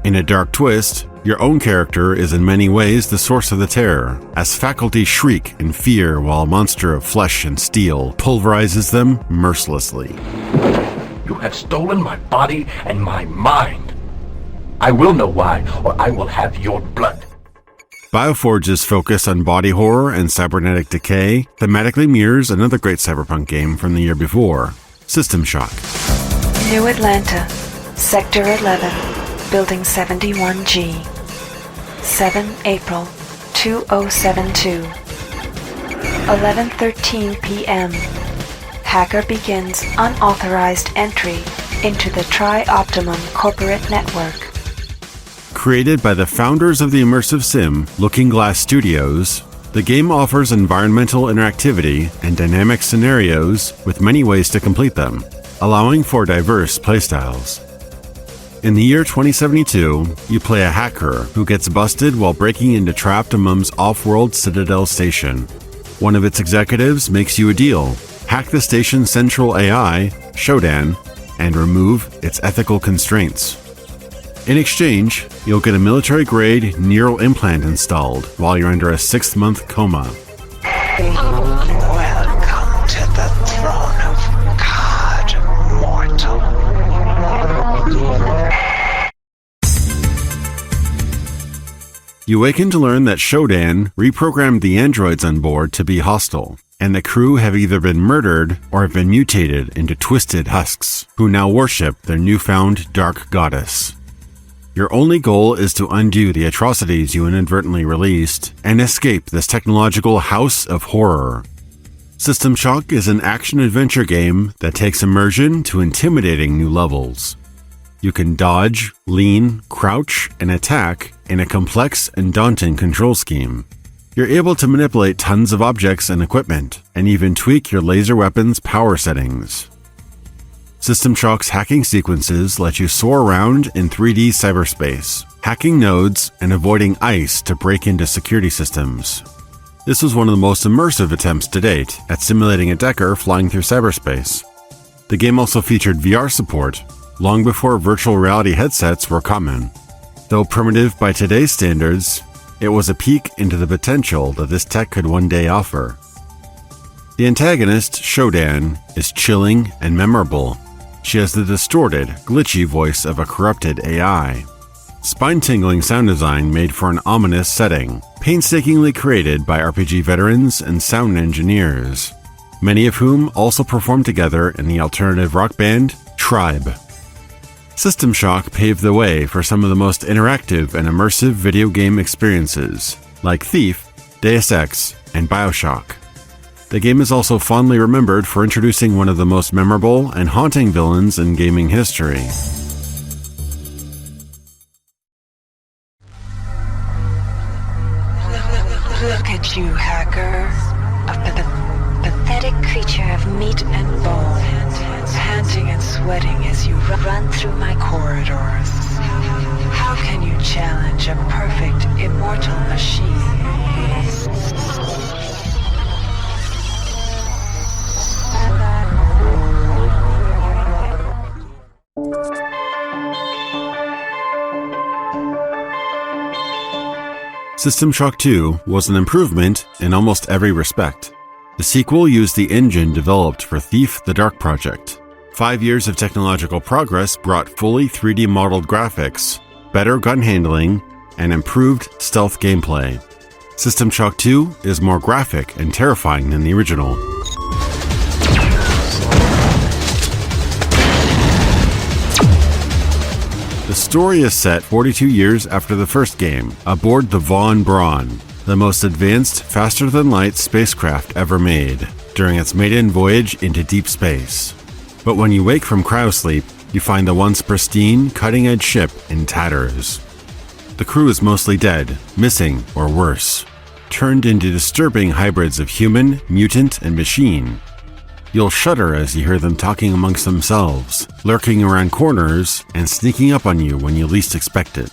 In a dark twist, Your own character is in many ways the source of the terror, as faculty shriek in fear while a monster of flesh and steel pulverizes them mercilessly. You have stolen my body and my mind. I will know why, or I will have your blood. BioForge's focus on body horror and cybernetic decay thematically mirrors another great cyberpunk game from the year before, System Shock. New Atlanta, Sector 11, Building 71G. 7 April 2072. 11:13 p.m. Hacker begins unauthorized entry into the Tri-Optimum corporate network. Created by the founders of the immersive sim, Looking Glass Studios, the game offers environmental interactivity and dynamic scenarios with many ways to complete them, allowing for diverse playstyles. In the year 2072, you play a hacker who gets busted while breaking into Tri-Optimum's off-world Citadel station. One of its executives makes you a deal: hack the station's central AI, Shodan, and remove its ethical constraints. In exchange, you'll get a military-grade neural implant installed while you're under a 6-month coma. Welcome to the throne of God, mortal. You awaken to learn that Shodan reprogrammed the androids on board to be hostile, and the crew have either been murdered or have been mutated into twisted husks, who now worship their newfound dark goddess. Your only goal is to undo the atrocities you inadvertently released and escape this technological house of horror. System Shock is an action-adventure game that takes immersion to intimidating new levels. You can dodge, lean, crouch, and attack in a complex and daunting control scheme. You're able to manipulate tons of objects and equipment, and even tweak your laser weapon's power settings. System Shock's hacking sequences let you soar around in 3D cyberspace, hacking nodes and avoiding ice to break into security systems. This was one of the most immersive attempts to date at simulating a Decker flying through cyberspace. The game also featured VR support, long before virtual reality headsets were common. Though primitive by today's standards, it was a peek into the potential that this tech could one day offer. The antagonist, Shodan, is chilling and memorable. She has the distorted, glitchy voice of a corrupted AI. Spine-tingling sound design made for an ominous setting, painstakingly created by RPG veterans and sound engineers, many of whom also performed together in the alternative rock band Tribe. System Shock paved the way for some of the most interactive and immersive video game experiences, like Thief, Deus Ex, and BioShock. The game is also fondly remembered for introducing one of the most memorable and haunting villains in gaming history. Look at you, hacker. A pathetic creature of meat and bone, panting and sweating as you run through my corridors. How can you challenge a perfect, immortal machine? System Shock 2 was an improvement in almost every respect. The sequel used the engine developed for Thief the Dark Project. 5 years of technological progress brought fully 3D modeled graphics, better gun handling, and improved stealth gameplay. System Shock 2 is more graphic and terrifying than the original. The story is set 42 years after the first game, aboard the Von Braun, the most advanced, faster-than-light spacecraft ever made, during its maiden voyage into deep space. But when you wake from cryosleep, you find the once pristine, cutting-edge ship in tatters. The crew is mostly dead, missing, or worse, turned into disturbing hybrids of human, mutant, and machine. You'll shudder as you hear them talking amongst themselves, lurking around corners, and sneaking up on you when you least expect it.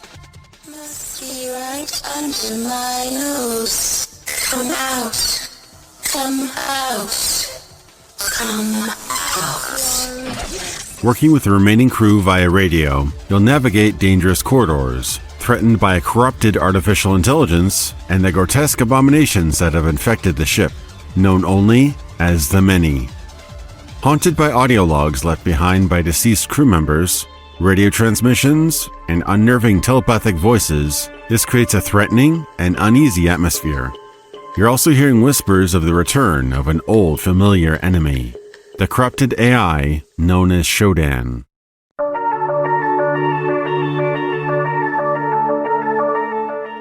Be right under my nose. Come out. Come out. Come out. Working with the remaining crew via radio, you'll navigate dangerous corridors, threatened by a corrupted artificial intelligence and the grotesque abominations that have infected the ship, known only as the Many. Haunted by audio logs left behind by deceased crew members, radio transmissions, and unnerving telepathic voices, this creates a threatening and uneasy atmosphere. You're also hearing whispers of the return of an old familiar enemy, the corrupted AI known as Shodan.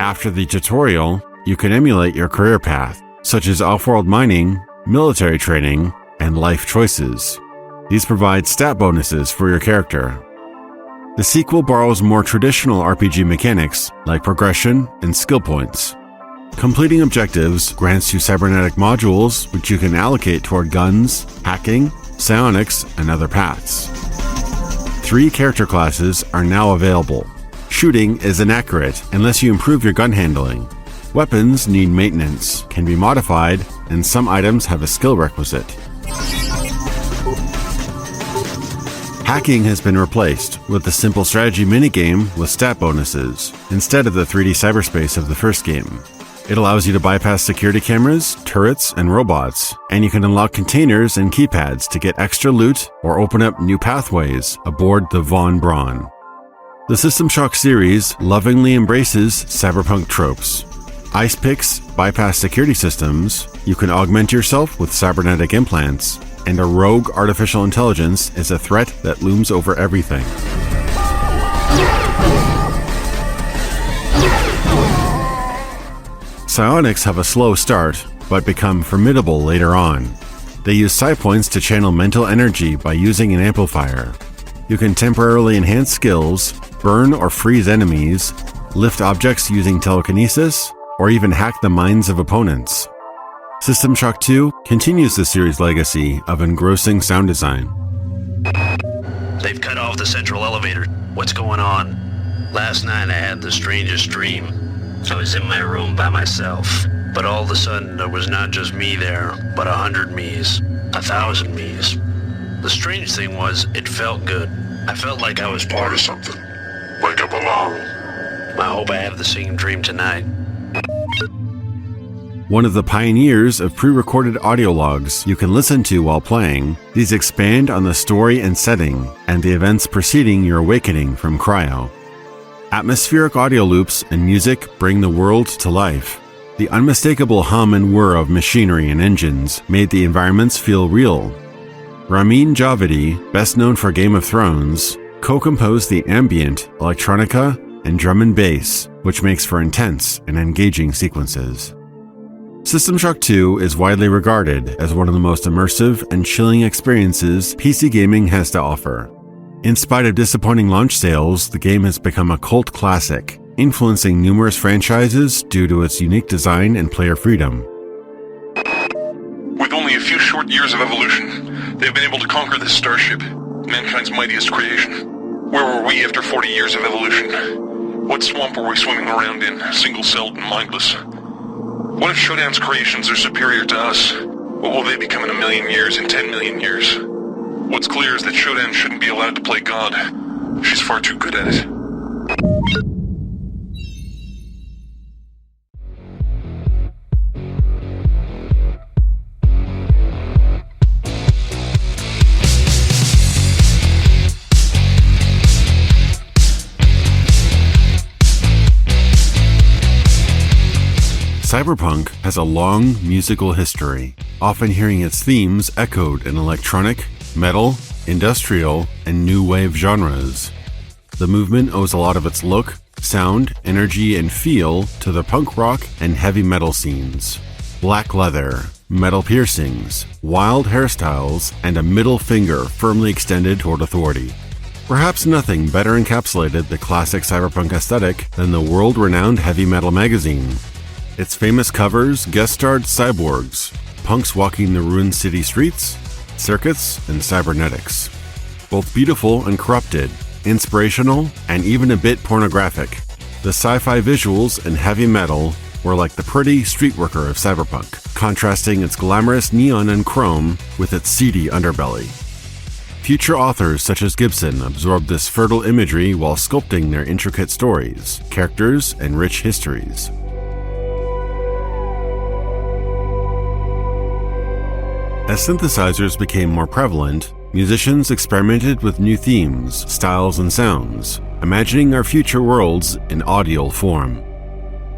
After the tutorial, you can emulate your career path, such as off-world mining, military training, and life choices. These provide stat bonuses for your character. The sequel borrows more traditional RPG mechanics like progression and skill points. Completing objectives grants you cybernetic modules which you can allocate toward guns, hacking, psionics, and other paths. 3 character classes are now available. Shooting is inaccurate unless you improve your gun handling. Weapons need maintenance, can be modified, and some items have a skill requisite. Hacking has been replaced with the simple strategy minigame with stat bonuses, instead of the 3D cyberspace of the first game. It allows you to bypass security cameras, turrets, and robots, and you can unlock containers and keypads to get extra loot or open up new pathways aboard the Von Braun. The System Shock series lovingly embraces cyberpunk tropes. Ice picks bypass security systems, you can augment yourself with cybernetic implants, and a rogue artificial intelligence is a threat that looms over everything. Psionics have a slow start, but become formidable later on. They use psi points to channel mental energy by using an amplifier. You can temporarily enhance skills, burn or freeze enemies, lift objects using telekinesis, or even hack the minds of opponents. System Shock 2 continues the series' legacy of engrossing sound design. They've cut off the central elevator. What's going on? Last night I had the strangest dream. I was in my room by myself, but all of a sudden there was not just me there, but 100 me's, 1,000 me's. The strange thing was, it felt good. I felt like I was part of something, like I belong. I hope I have the same dream tonight. One of the pioneers of pre-recorded audio logs you can listen to while playing, these expand on the story and setting, and the events preceding your awakening from cryo. Atmospheric audio loops and music bring the world to life. The unmistakable hum and whir of machinery and engines made the environments feel real. Ramin Djawadi, best known for Game of Thrones, co-composed the ambient, electronica, and drum and bass, which makes for intense and engaging sequences. System Shock 2 is widely regarded as one of the most immersive and chilling experiences PC gaming has to offer. In spite of disappointing launch sales, the game has become a cult classic, influencing numerous franchises due to its unique design and player freedom. With only a few short years of evolution, they've been able to conquer this starship, mankind's mightiest creation. Where were we after 40 years of evolution? What swamp were we swimming around in, single-celled and mindless? What if Shodan's creations are superior to us? What will they become in 1 million years, in 10 million years? What's clear is that Shodan shouldn't be allowed to play God. She's far too good at it. Cyberpunk has a long musical history, often hearing its themes echoed in electronic, metal, industrial, and new wave genres. The movement owes a lot of its look, sound, energy, and feel to the punk rock and heavy metal scenes. Black leather, metal piercings, wild hairstyles, and a middle finger firmly extended toward authority. Perhaps nothing better encapsulated the classic cyberpunk aesthetic than the world-renowned heavy metal magazine. Its famous covers guest-starred cyborgs, punks walking the ruined city streets, circuits, and cybernetics. Both beautiful and corrupted, inspirational, and even a bit pornographic, the sci-fi visuals in heavy metal were like the pretty streetworker of cyberpunk, contrasting its glamorous neon and chrome with its seedy underbelly. Future authors such as Gibson absorbed this fertile imagery while sculpting their intricate stories, characters, and rich histories. As synthesizers became more prevalent, musicians experimented with new themes, styles, and sounds, imagining our future worlds in audial form.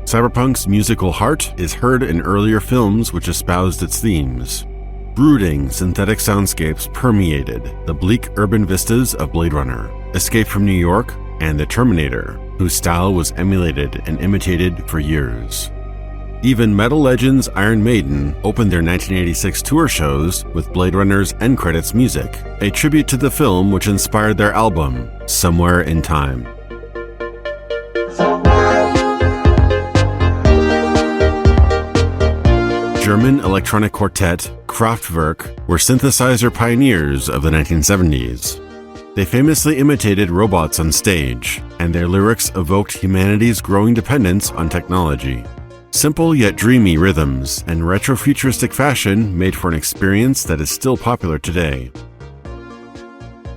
Cyberpunk's musical heart is heard in earlier films which espoused its themes. Brooding synthetic soundscapes permeated the bleak urban vistas of Blade Runner, Escape from New York, and The Terminator, whose style was emulated and imitated for years. Even metal legends Iron Maiden opened their 1986 tour shows with Blade Runner's end credits music, a tribute to the film which inspired their album, Somewhere in Time. German electronic quartet Kraftwerk were synthesizer pioneers of the 1970s. They famously imitated robots on stage, and their lyrics evoked humanity's growing dependence on technology. Simple yet dreamy rhythms and retro-futuristic fashion made for an experience that is still popular today.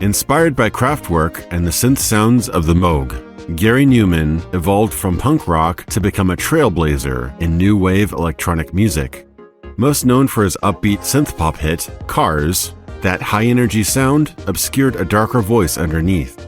Inspired by Kraftwerk and the synth sounds of the Moog, Gary Newman evolved from punk rock to become a trailblazer in new wave electronic music. Most known for his upbeat synth-pop hit, Cars, that high-energy sound obscured a darker voice underneath.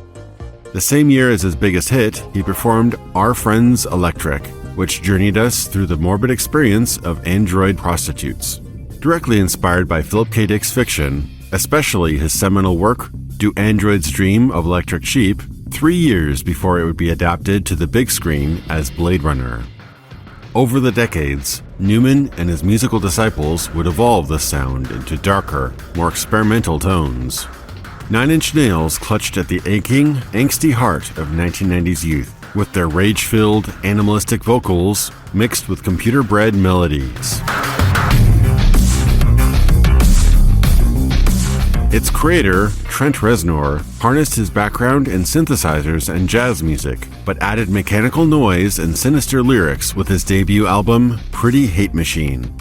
The same year as his biggest hit, he performed Our Friends Electric, which journeyed us through the morbid experience of android prostitutes. Directly inspired by Philip K. Dick's fiction, especially his seminal work, Do Androids Dream of Electric Sheep, 3 years before it would be adapted to the big screen as Blade Runner. Over the decades, Newman and his musical disciples would evolve the sound into darker, more experimental tones. 9 Inch Nails clutched at the aching, angsty heart of 1990s youth, with their rage-filled, animalistic vocals mixed with computer-bred melodies. Its creator, Trent Reznor, harnessed his background in synthesizers and jazz music, but added mechanical noise and sinister lyrics with his debut album, Pretty Hate Machine.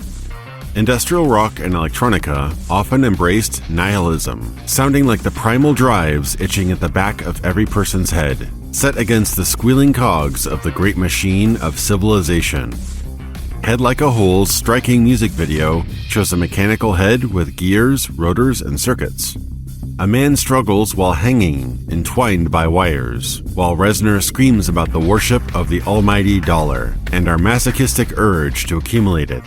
Industrial rock and electronica often embraced nihilism, sounding like the primal drives itching at the back of every person's head, set against the squealing cogs of the great machine of civilization. Head Like a Hole's striking music video shows a mechanical head with gears, rotors, and circuits. A man struggles while hanging, entwined by wires, while Reznor screams about the worship of the almighty dollar and our masochistic urge to accumulate it.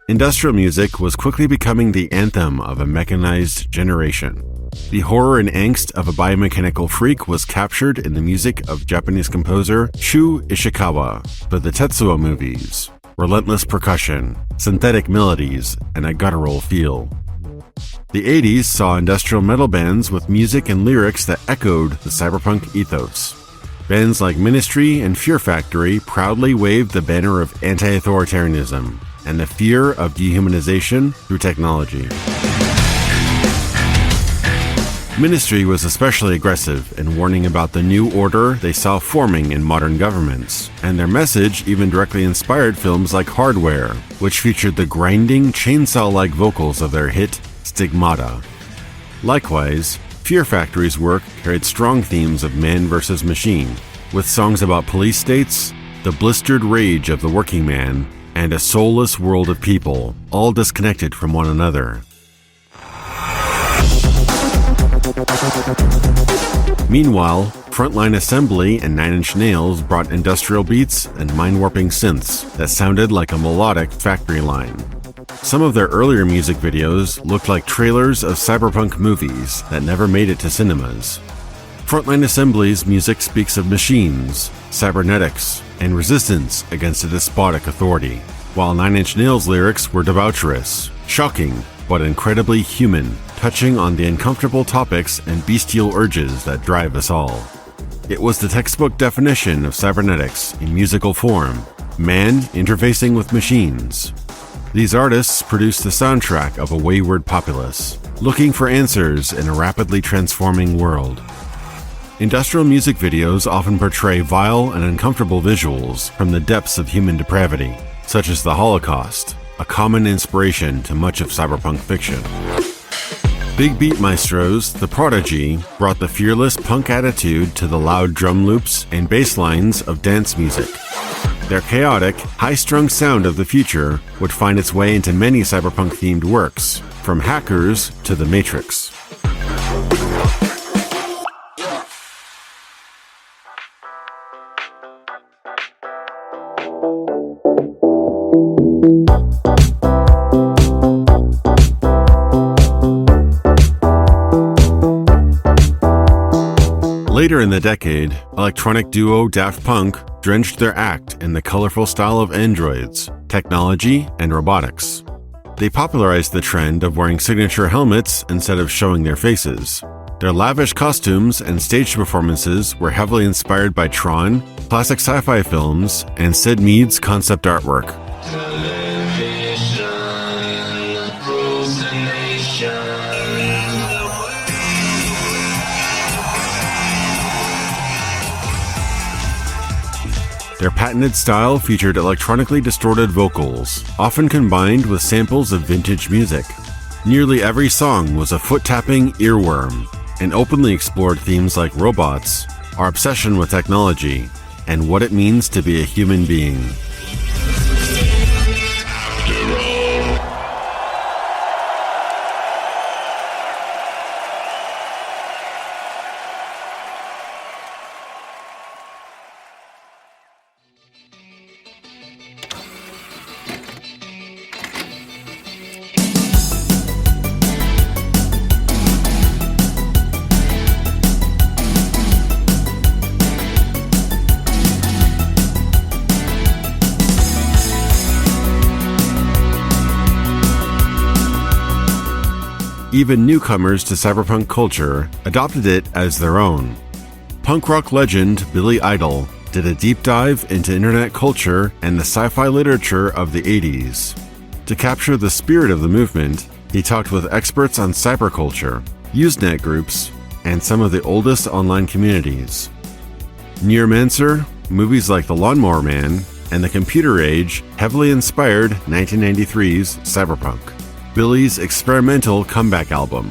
Industrial music was quickly becoming the anthem of a mechanized generation. The horror and angst of a biomechanical freak was captured in the music of Japanese composer Shu Ishikawa for the Tetsuo movies. Relentless percussion, synthetic melodies, and a guttural feel. The 80s saw industrial metal bands with music and lyrics that echoed the cyberpunk ethos. Bands like Ministry and Fear Factory proudly waved the banner of anti-authoritarianism and the fear of dehumanization through technology. Ministry was especially aggressive in warning about the new order they saw forming in modern governments, and their message even directly inspired films like Hardware, which featured the grinding, chainsaw-like vocals of their hit Stigmata. Likewise, Fear Factory's work carried strong themes of man versus machine, with songs about police states, the blistered rage of the working man, and a soulless world of people, all disconnected from one another. Meanwhile, Frontline Assembly and 9 Inch Nails brought industrial beats and mind-warping synths that sounded like a melodic factory line. Some of their earlier music videos looked like trailers of cyberpunk movies that never made it to cinemas. Frontline Assembly's music speaks of machines, cybernetics, and resistance against a despotic authority, while 9 Inch Nails' lyrics were debaucherous, shocking, but incredibly human, touching on the uncomfortable topics and bestial urges that drive us all. It was the textbook definition of cybernetics in musical form, man interfacing with machines. These artists produced the soundtrack of a wayward populace, looking for answers in a rapidly transforming world. Industrial music videos often portray vile and uncomfortable visuals from the depths of human depravity, such as the Holocaust, a common inspiration to much of cyberpunk fiction. Big beat maestros, The Prodigy, brought the fearless punk attitude to the loud drum loops and bass lines of dance music. Their chaotic, high-strung sound of the future would find its way into many cyberpunk-themed works, from Hackers to The Matrix. Later in the decade, electronic duo Daft Punk drenched their act in the colorful style of androids, technology, and robotics. They popularized the trend of wearing signature helmets instead of showing their faces. Their lavish costumes and stage performances were heavily inspired by Tron, classic sci-fi films, and Sid Mead's concept artwork. Their patented style featured electronically distorted vocals, often combined with samples of vintage music. Nearly every song was a foot-tapping earworm, and openly explored themes like robots, our obsession with technology, and what it means to be a human being. Even newcomers to cyberpunk culture adopted it as their own. Punk rock legend Billy Idol did a deep dive into internet culture and the sci-fi literature of the 80s. To capture the spirit of the movement, he talked with experts on cyberculture, Usenet groups, and some of the oldest online communities. Neuromancer, movies like The Lawnmower Man, and The Computer Age heavily inspired 1993's Cyberpunk, Billy's experimental comeback album.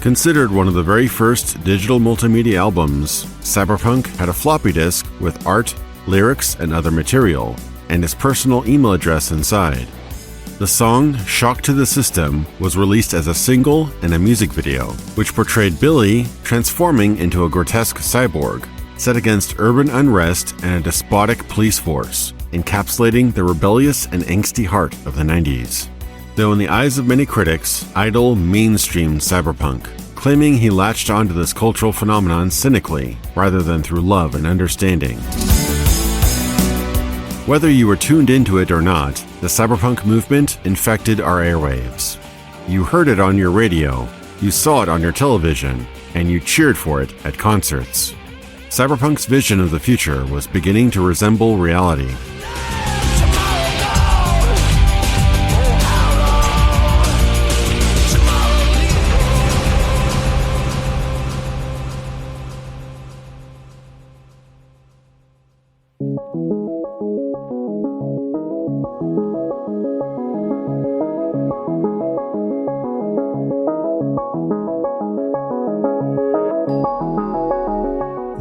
Considered one of the very first digital multimedia albums, Cyberpunk had a floppy disk with art, lyrics, and other material, and his personal email address inside. The song Shock to the System was released as a single and a music video, which portrayed Billy transforming into a grotesque cyborg, set against urban unrest and a despotic police force, encapsulating the rebellious and angsty heart of the 90s. Though in the eyes of many critics, Idol mainstreamed cyberpunk, claiming he latched onto this cultural phenomenon cynically, rather than through love and understanding. Whether you were tuned into it or not, the cyberpunk movement infected our airwaves. You heard it on your radio, you saw it on your television, and you cheered for it at concerts. Cyberpunk's vision of the future was beginning to resemble reality.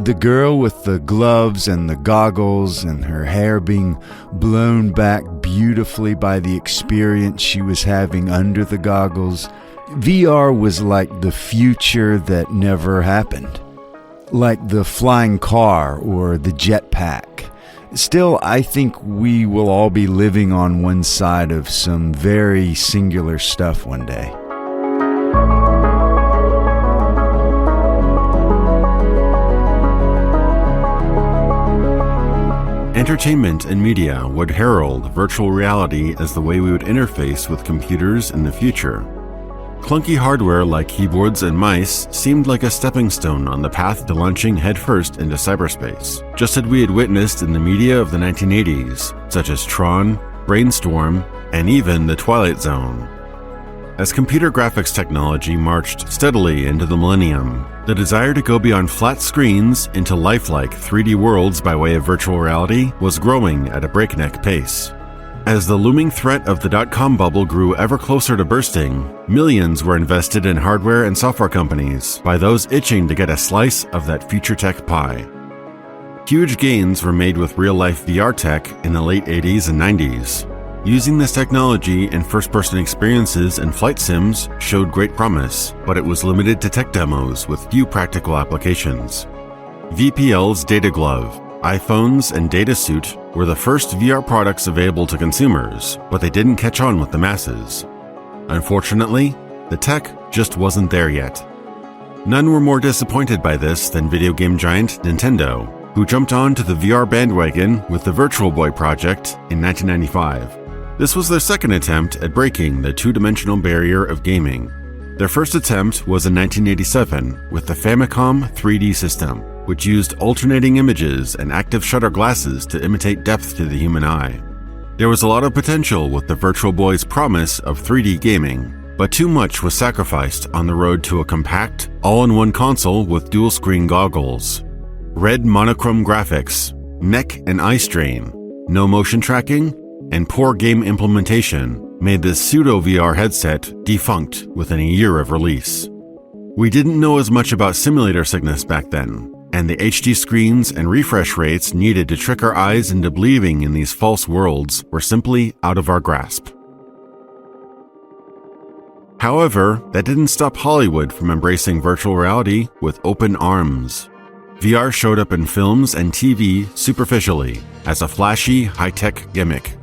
The girl with the gloves and the goggles and her hair being blown back beautifully by the experience she was having under the goggles. VR was like the future that never happened. Like the flying car or the jetpack. Still, I think we will all be living on one side of some very singular stuff one day. Entertainment and media would herald virtual reality as the way we would interface with computers in the future. Clunky hardware like keyboards and mice seemed like a stepping stone on the path to launching headfirst into cyberspace, just as we had witnessed in the media of the 1980s, such as Tron, Brainstorm, and even The Twilight Zone. As computer graphics technology marched steadily into the millennium, the desire to go beyond flat screens into lifelike 3D worlds by way of virtual reality was growing at a breakneck pace. As the looming threat of the dot-com bubble grew ever closer to bursting, millions were invested in hardware and software companies by those itching to get a slice of that future tech pie. Huge gains were made with real-life VR tech in the late 80s and 90s. Using this technology in first-person experiences and flight sims showed great promise, but it was limited to tech demos with few practical applications. VPL's Data Glove, iPhones, and Data Suit were the first VR products available to consumers, but they didn't catch on with the masses. Unfortunately, the tech just wasn't there yet. None were more disappointed by this than video game giant Nintendo, who jumped onto the VR bandwagon with the Virtual Boy project in 1995. This was their second attempt at breaking the two-dimensional barrier of gaming. Their first attempt was in 1987 with the Famicom 3D system, which used alternating images and active shutter glasses to imitate depth to the human eye. There was a lot of potential with the Virtual Boy's promise of 3D gaming, but too much was sacrificed on the road to a compact, all-in-one console with dual-screen goggles. Red monochrome graphics, neck and eye strain, no motion tracking, and poor game implementation made this pseudo-VR headset defunct within a year of release. We didn't know as much about simulator sickness back then, and the HD screens and refresh rates needed to trick our eyes into believing in these false worlds were simply out of our grasp. However, that didn't stop Hollywood from embracing virtual reality with open arms. VR showed up in films and TV superficially as a flashy, high-tech gimmick.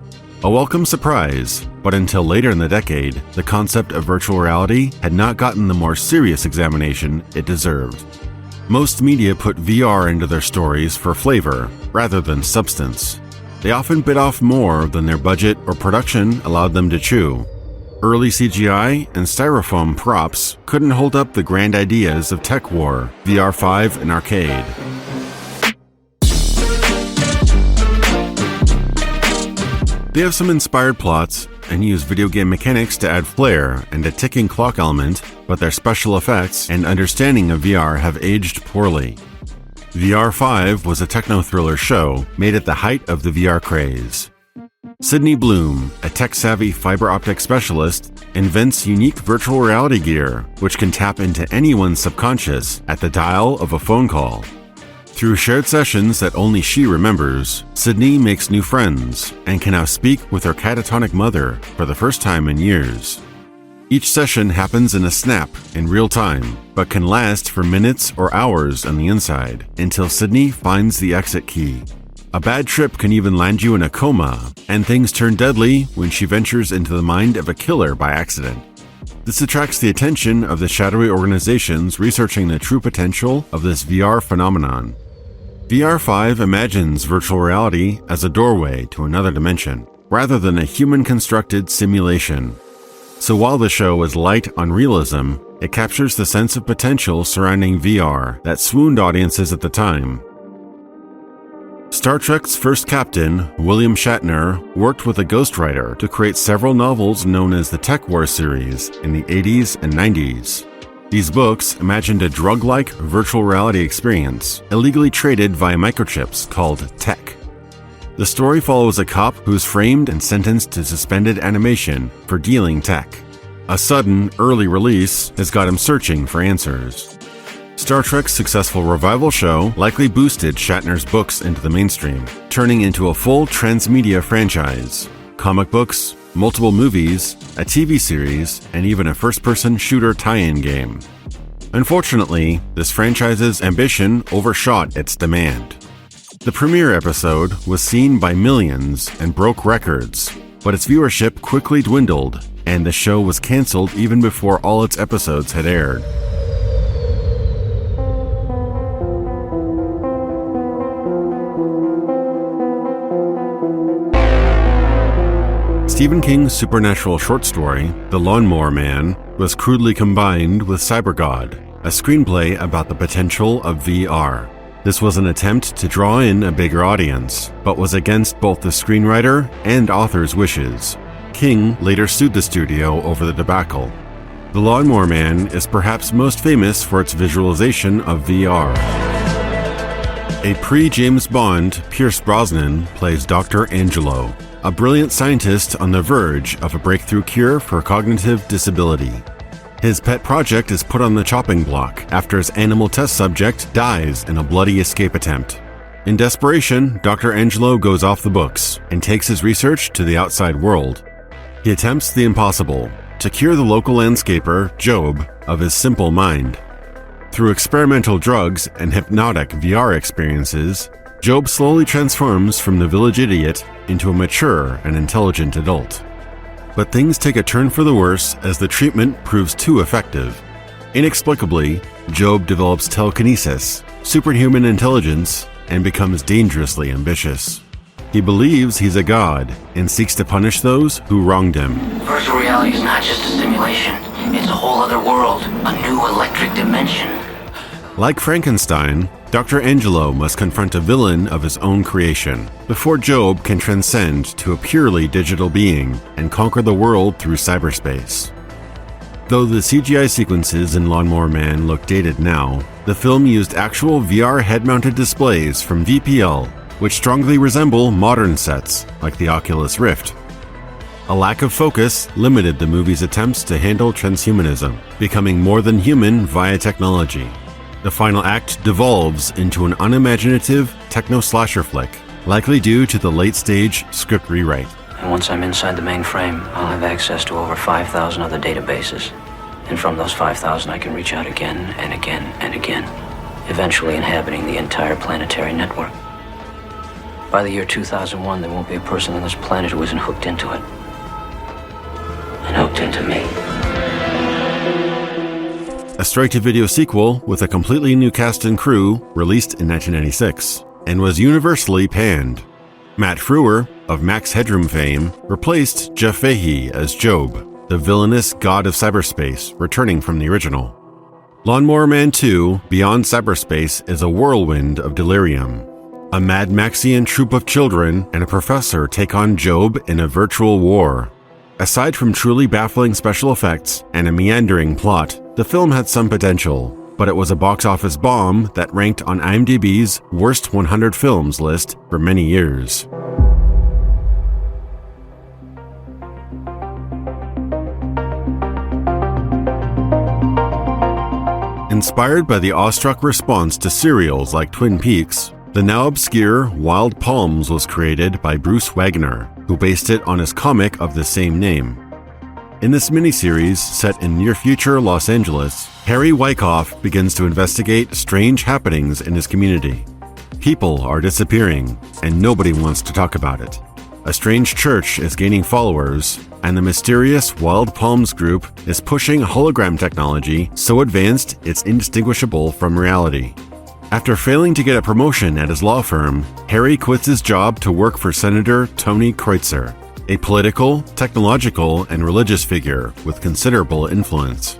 A welcome surprise, but until later in the decade, the concept of virtual reality had not gotten the more serious examination it deserved. Most media put VR into their stories for flavor rather than substance. They often bit off more than their budget or production allowed them to chew. Early CGI and styrofoam props couldn't hold up the grand ideas of Tech War, VR5, and arcade. They have some inspired plots and use video game mechanics to add flair and a ticking clock element, but their special effects and understanding of VR have aged poorly. VR5 was a techno-thriller show made at the height of the VR craze. Sydney Bloom, a tech-savvy fiber optic specialist, invents unique virtual reality gear which can tap into anyone's subconscious at the dial of a phone call. Through shared sessions that only she remembers, Sydney makes new friends and can now speak with her catatonic mother for the first time in years. Each session happens in a snap in real time, but can last for minutes or hours on the inside until Sydney finds the exit key. A bad trip can even land you in a coma, and things turn deadly when she ventures into the mind of a killer by accident. This attracts the attention of the shadowy organizations researching the true potential of this VR phenomenon. VR5 imagines virtual reality as a doorway to another dimension, rather than a human-constructed simulation. So while the show is light on realism, it captures the sense of potential surrounding VR that swooned audiences at the time. Star Trek's first captain, William Shatner, worked with a ghostwriter to create several novels known as the Tech War series in the 80s and 90s. These books imagined a drug-like virtual reality experience, illegally traded via microchips called tech. The story follows a cop who's framed and sentenced to suspended animation for dealing tech. A sudden, early release has got him searching for answers. Star Trek's successful revival show likely boosted Shatner's books into the mainstream, turning into a full transmedia franchise. Comic books, multiple movies, a TV series, and even a first-person shooter tie-in game. Unfortunately, this franchise's ambition overshot its demand. The premiere episode was seen by millions and broke records, but its viewership quickly dwindled, and the show was canceled even before all its episodes had aired. Stephen King's supernatural short story, The Lawnmower Man, was crudely combined with Cybergod, a screenplay about the potential of VR. This was an attempt to draw in a bigger audience, but was against both the screenwriter and author's wishes. King later sued the studio over the debacle. The Lawnmower Man is perhaps most famous for its visualization of VR. A pre-James Bond, Pierce Brosnan plays Dr. Angelo, a brilliant scientist on the verge of a breakthrough cure for cognitive disability. His pet project is put on the chopping block after his animal test subject dies in a bloody escape attempt. In desperation, Dr. Angelo goes off the books and takes his research to the outside world. He attempts the impossible, to cure the local landscaper, Job, of his simple mind. Through experimental drugs and hypnotic VR experiences, Job slowly transforms from the village idiot into a mature and intelligent adult. But things take a turn for the worse as the treatment proves too effective. Inexplicably, Job develops telekinesis, superhuman intelligence, and becomes dangerously ambitious. He believes he's a god and seeks to punish those who wronged him. Virtual reality is not just a simulation. It's a whole other world, a new electric dimension. Like Frankenstein, Dr. Angelo must confront a villain of his own creation before Job can transcend to a purely digital being and conquer the world through cyberspace. Though the CGI sequences in Lawnmower Man look dated now, the film used actual VR head-mounted displays from VPL, which strongly resemble modern sets like the Oculus Rift. A lack of focus limited the movie's attempts to handle transhumanism, becoming more than human via technology. The final act devolves into an unimaginative techno-slasher flick, likely due to the late-stage script rewrite. And once I'm inside the mainframe, I'll have access to over 5,000 other databases. And from those 5,000, I can reach out again and again and again, eventually inhabiting the entire planetary network. By the year 2001, there won't be a person on this planet who isn't hooked into it. And hooked into me. A straight-to-video sequel with a completely new cast and crew released in 1996 and was universally panned. Matt Frewer, of Max Headroom fame, replaced Jeff Fahey as Job, the villainous god of cyberspace returning from the original. Lawnmower Man 2 Beyond Cyberspace is a whirlwind of delirium. A Mad Maxian troop of children and a professor take on Job in a virtual war. Aside from truly baffling special effects and a meandering plot, the film had some potential, but it was a box office bomb that ranked on IMDb's Worst 100 Films list for many years. Inspired by the awestruck response to serials like Twin Peaks, the now obscure Wild Palms was created by Bruce Wagner, who based it on his comic of the same name. In this miniseries, set in near-future Los Angeles, Harry Wyckoff begins to investigate strange happenings in his community. People are disappearing, and nobody wants to talk about it. A strange church is gaining followers, and the mysterious Wild Palms group is pushing hologram technology so advanced it's indistinguishable from reality. After failing to get a promotion at his law firm, Harry quits his job to work for Senator Tony Kreutzer, a political, technological, and religious figure with considerable influence.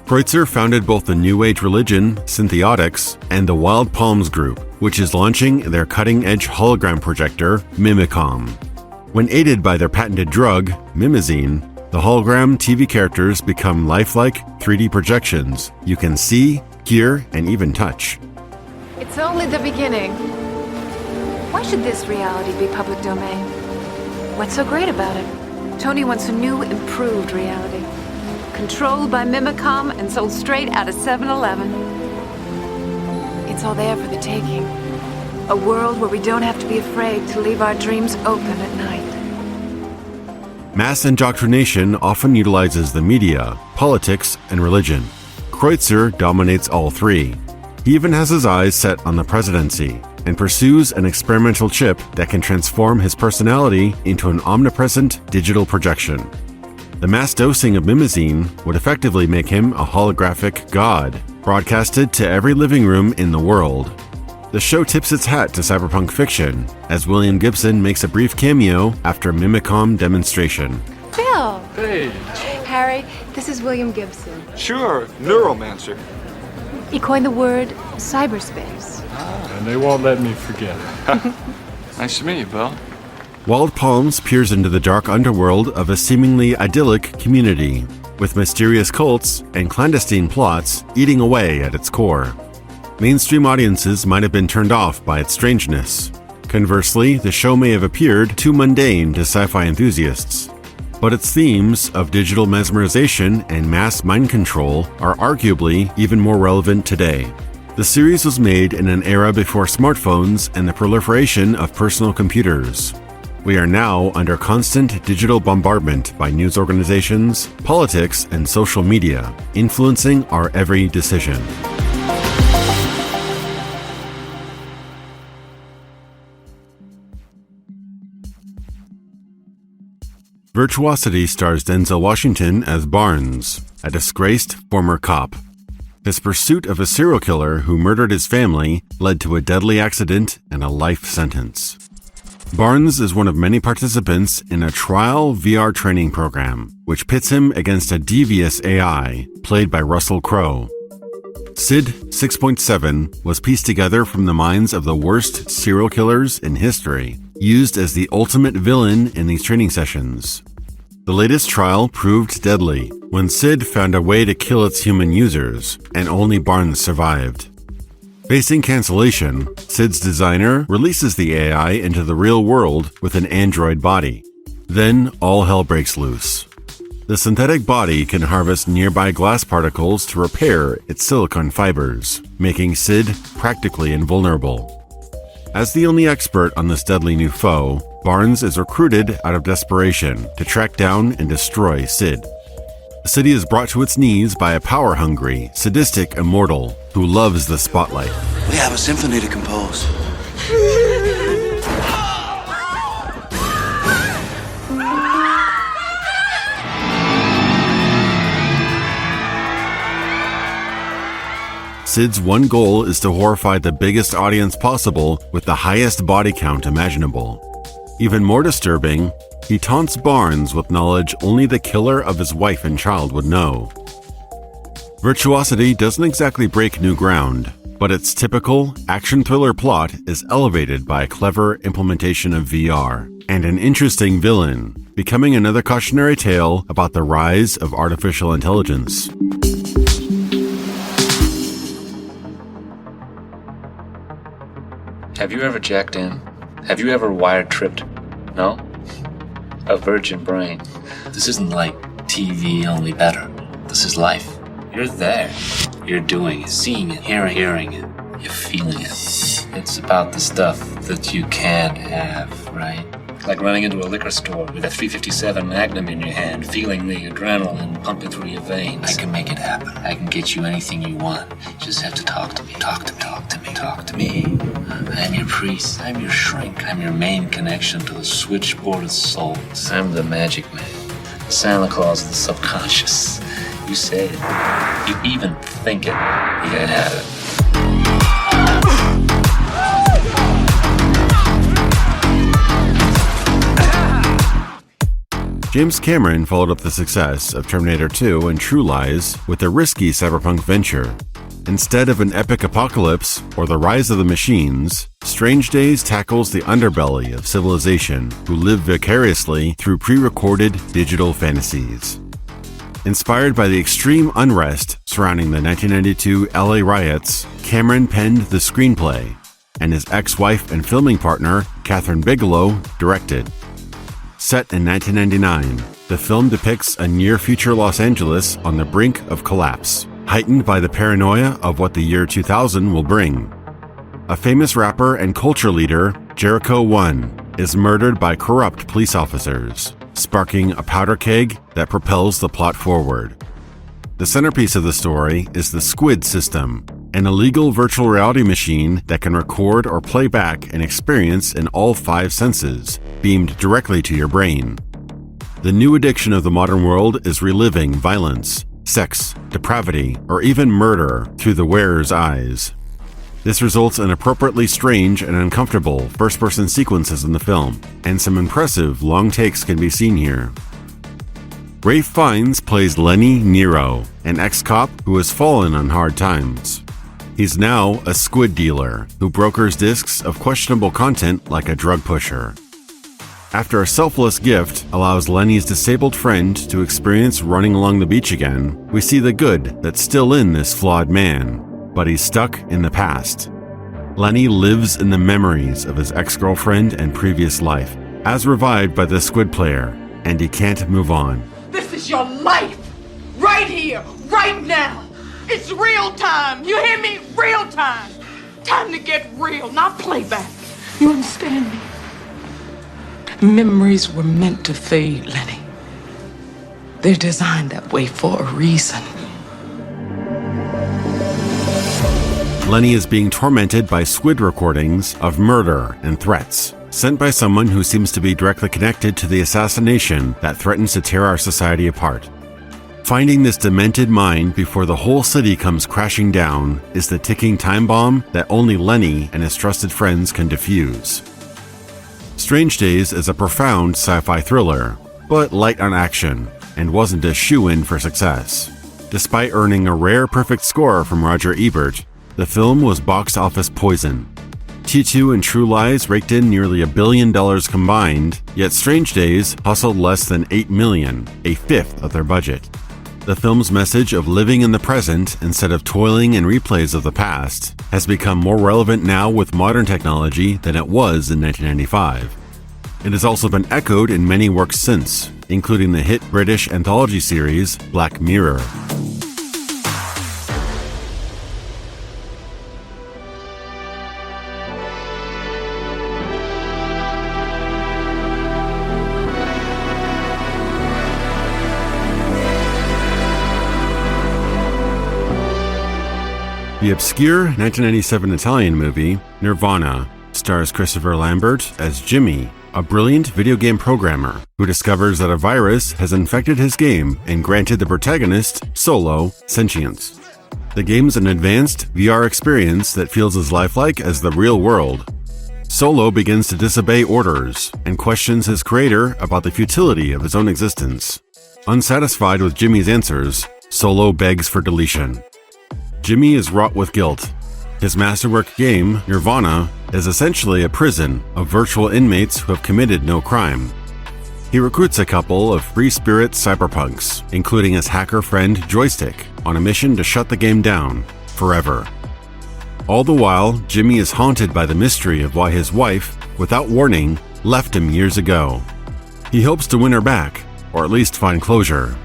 Kreutzer founded both the New Age religion, Syntheotics, and the Wild Palms Group, which is launching their cutting-edge hologram projector, Mimicom. When aided by their patented drug, Mimazine, the hologram TV characters become lifelike 3D projections you can see, hear, and even touch. It's only the beginning. Why should this reality be public domain? What's so great about it? Tony wants a new, improved reality. Controlled by Mimicom and sold straight out of 7-Eleven. It's all there for the taking. A world where we don't have to be afraid to leave our dreams open at night. Mass indoctrination often utilizes the media, politics, and religion. Kreutzer dominates all three. He even has his eyes set on the presidency and pursues an experimental chip that can transform his personality into an omnipresent digital projection. The mass dosing of Mimazine would effectively make him a holographic god, broadcasted to every living room in the world. The show tips its hat to cyberpunk fiction, as William Gibson makes a brief cameo after a Mimicom demonstration. Bill! Hey. Harry, this is William Gibson. Sure, neuromancer. He coined the word cyberspace. And they won't let me forget. Nice to meet you, Bill. Wild Palms peers into the dark underworld of a seemingly idyllic community. with mysterious cults and clandestine plots eating away at its core. Mainstream audiences might have been turned off by its strangeness. Conversely, the show may have appeared too mundane to sci-fi enthusiasts. But its themes of digital mesmerization and mass mind control are arguably even more relevant today. The series was made in an era before smartphones and the proliferation of personal computers. We are now under constant digital bombardment by news organizations, politics, and social media, influencing our every decision. Virtuosity stars Denzel Washington as Barnes, a disgraced former cop. His pursuit of a serial killer who murdered his family led to a deadly accident and a life sentence. Barnes is one of many participants in a trial VR training program, which pits him against a devious AI, played by Russell Crowe. SID 6.7 was pieced together from the minds of the worst serial killers in history, used as the ultimate villain in these training sessions. The latest trial proved deadly when SID found a way to kill its human users, and only Barnes survived. Facing cancellation, SID's designer releases the AI into the real world with an android body. Then all hell breaks loose. The synthetic body can harvest nearby glass particles to repair its silicon fibers, making SID practically invulnerable. As the only expert on this deadly new foe, Barnes is recruited out of desperation to track down and destroy SID. The city is brought to its knees by a power-hungry, sadistic immortal who loves the spotlight. We have a symphony to compose. Sid's one goal is to horrify the biggest audience possible with the highest body count imaginable. Even more disturbing, he taunts Barnes with knowledge only the killer of his wife and child would know. Virtuosity doesn't exactly break new ground, but its typical action thriller plot is elevated by a clever implementation of VR and an interesting villain, becoming another cautionary tale about the rise of artificial intelligence. Have you ever jacked in? Have you ever wired tripped? No? A virgin brain. This isn't like TV, only better. This is life. You're there. You're doing it, seeing it, hearing it. You're feeling it. It's about the stuff that you can't have, right? Like running into a liquor store with a 357 Magnum in your hand, feeling the adrenaline pumping through your veins. I can make it happen. I can get you anything you want. You just have to talk to me. Talk to me. Talk to me. Talk to me. I'm your priest. I'm your shrink. I'm your main connection to the switchboard of souls. I'm the magic man. The Santa Claus of the subconscious. You say it. You even think it. You can have it. James Cameron followed up the success of Terminator 2 and True Lies with a risky cyberpunk venture. Instead of an epic apocalypse or the rise of the machines, Strange Days tackles the underbelly of civilization who live vicariously through pre-recorded digital fantasies. Inspired by the extreme unrest surrounding the 1992 LA riots, Cameron penned the screenplay, and his ex-wife and filming partner, Catherine Bigelow, directed. Set in 1999, the film depicts a near-future Los Angeles on the brink of collapse, heightened by the paranoia of what the year 2000 will bring. A famous rapper and culture leader, Jericho 1, is murdered by corrupt police officers, sparking a powder keg that propels the plot forward. The centerpiece of the story is the Squid system, an illegal virtual reality machine that can record or play back an experience in all 5 senses, beamed directly to your brain. The new addiction of the modern world is reliving violence, sex, depravity, or even murder through the wearer's eyes. This results in appropriately strange and uncomfortable first-person sequences in the film, and some impressive long takes can be seen here. Ralph Fiennes plays Lenny Nero, an ex-cop who has fallen on hard times. He's now a squid dealer who brokers discs of questionable content like a drug pusher. After a selfless gift allows Lenny's disabled friend to experience running along the beach again, we see the good that's still in this flawed man, but he's stuck in the past. Lenny lives in the memories of his ex-girlfriend and previous life, as revived by the squid player, and he can't move on. This is your life! Right here, right now! It's real time! You hear me? Real time! Time to get real, not playback. You understand me? Memories were meant to fade, Lenny. They're designed that way for a reason. Lenny is being tormented by squid recordings of murder and threats, sent by someone who seems to be directly connected to the assassination that threatens to tear our society apart. Finding this demented mind before the whole city comes crashing down is the ticking time bomb that only Lenny and his trusted friends can defuse. Strange Days is a profound sci-fi thriller, but light on action, and wasn't a shoo-in for success. Despite earning a rare perfect score from Roger Ebert, the film was box office poison. T2 and True Lies raked in nearly $1 billion combined, yet Strange Days hustled less than $8 million, a fifth of their budget. The film's message of living in the present instead of toiling in replays of the past has become more relevant now with modern technology than it was in 1995. It has also been echoed in many works since, including the hit British anthology series Black Mirror. The obscure 1997 Italian movie, Nirvana, stars Christopher Lambert as Jimmy, a brilliant video game programmer who discovers that a virus has infected his game and granted the protagonist, Solo, sentience. The game's an advanced VR experience that feels as lifelike as the real world. Solo begins to disobey orders and questions his creator about the futility of his own existence. Unsatisfied with Jimmy's answers, Solo begs for deletion. Jimmy is wrought with guilt. His masterwork game, Nirvana, is essentially a prison of virtual inmates who have committed no crime. He recruits a couple of free-spirit cyberpunks, including his hacker friend Joystick, on a mission to shut the game down, forever. All the while, Jimmy is haunted by the mystery of why his wife, without warning, left him years ago. He hopes to win her back, or at least find closure.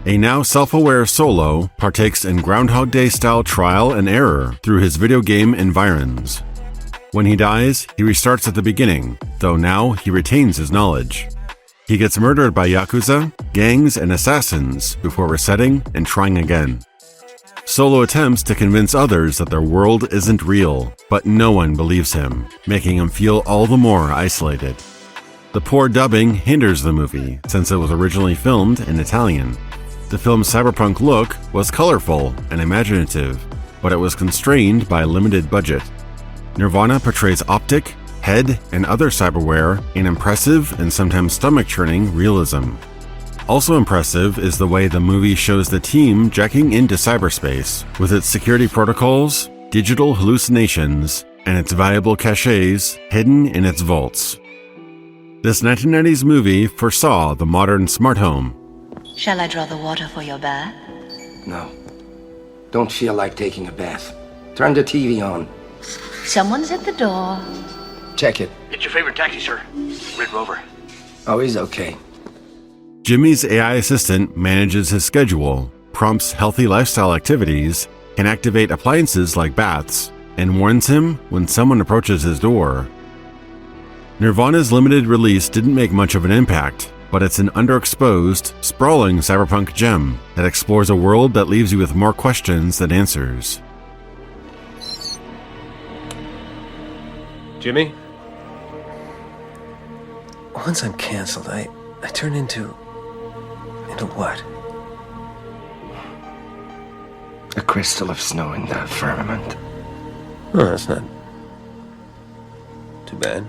A now self-aware Solo partakes in Groundhog Day-style trial and error through his video game environs. When he dies, he restarts at the beginning, though now he retains his knowledge. He gets murdered by Yakuza, gangs, and assassins before resetting and trying again. Solo attempts to convince others that their world isn't real, but no one believes him, making him feel all the more isolated. The poor dubbing hinders the movie, since it was originally filmed in Italian. The film's cyberpunk look was colorful and imaginative, but it was constrained by a limited budget. Nirvana portrays optic, head, and other cyberware in impressive and sometimes stomach-churning realism. Also impressive is the way the movie shows the team jacking into cyberspace, with its security protocols, digital hallucinations, and its valuable caches hidden in its vaults. This 1990s movie foresaw the modern smart home. Shall I draw the water for your bath? No. Don't feel like taking a bath. Turn the TV on. Someone's at the door. Check it. It's your favorite taxi, sir. Red Rover. Oh, he's okay. Jimmy's AI assistant manages his schedule, prompts healthy lifestyle activities, can activate appliances like baths, and warns him when someone approaches his door. Nirvana's limited release didn't make much of an impact, but it's an underexposed, sprawling cyberpunk gem that explores a world that leaves you with more questions than answers. Jimmy? Once I'm canceled, I turn into what? A crystal of snow in the firmament. Oh, that's not too bad.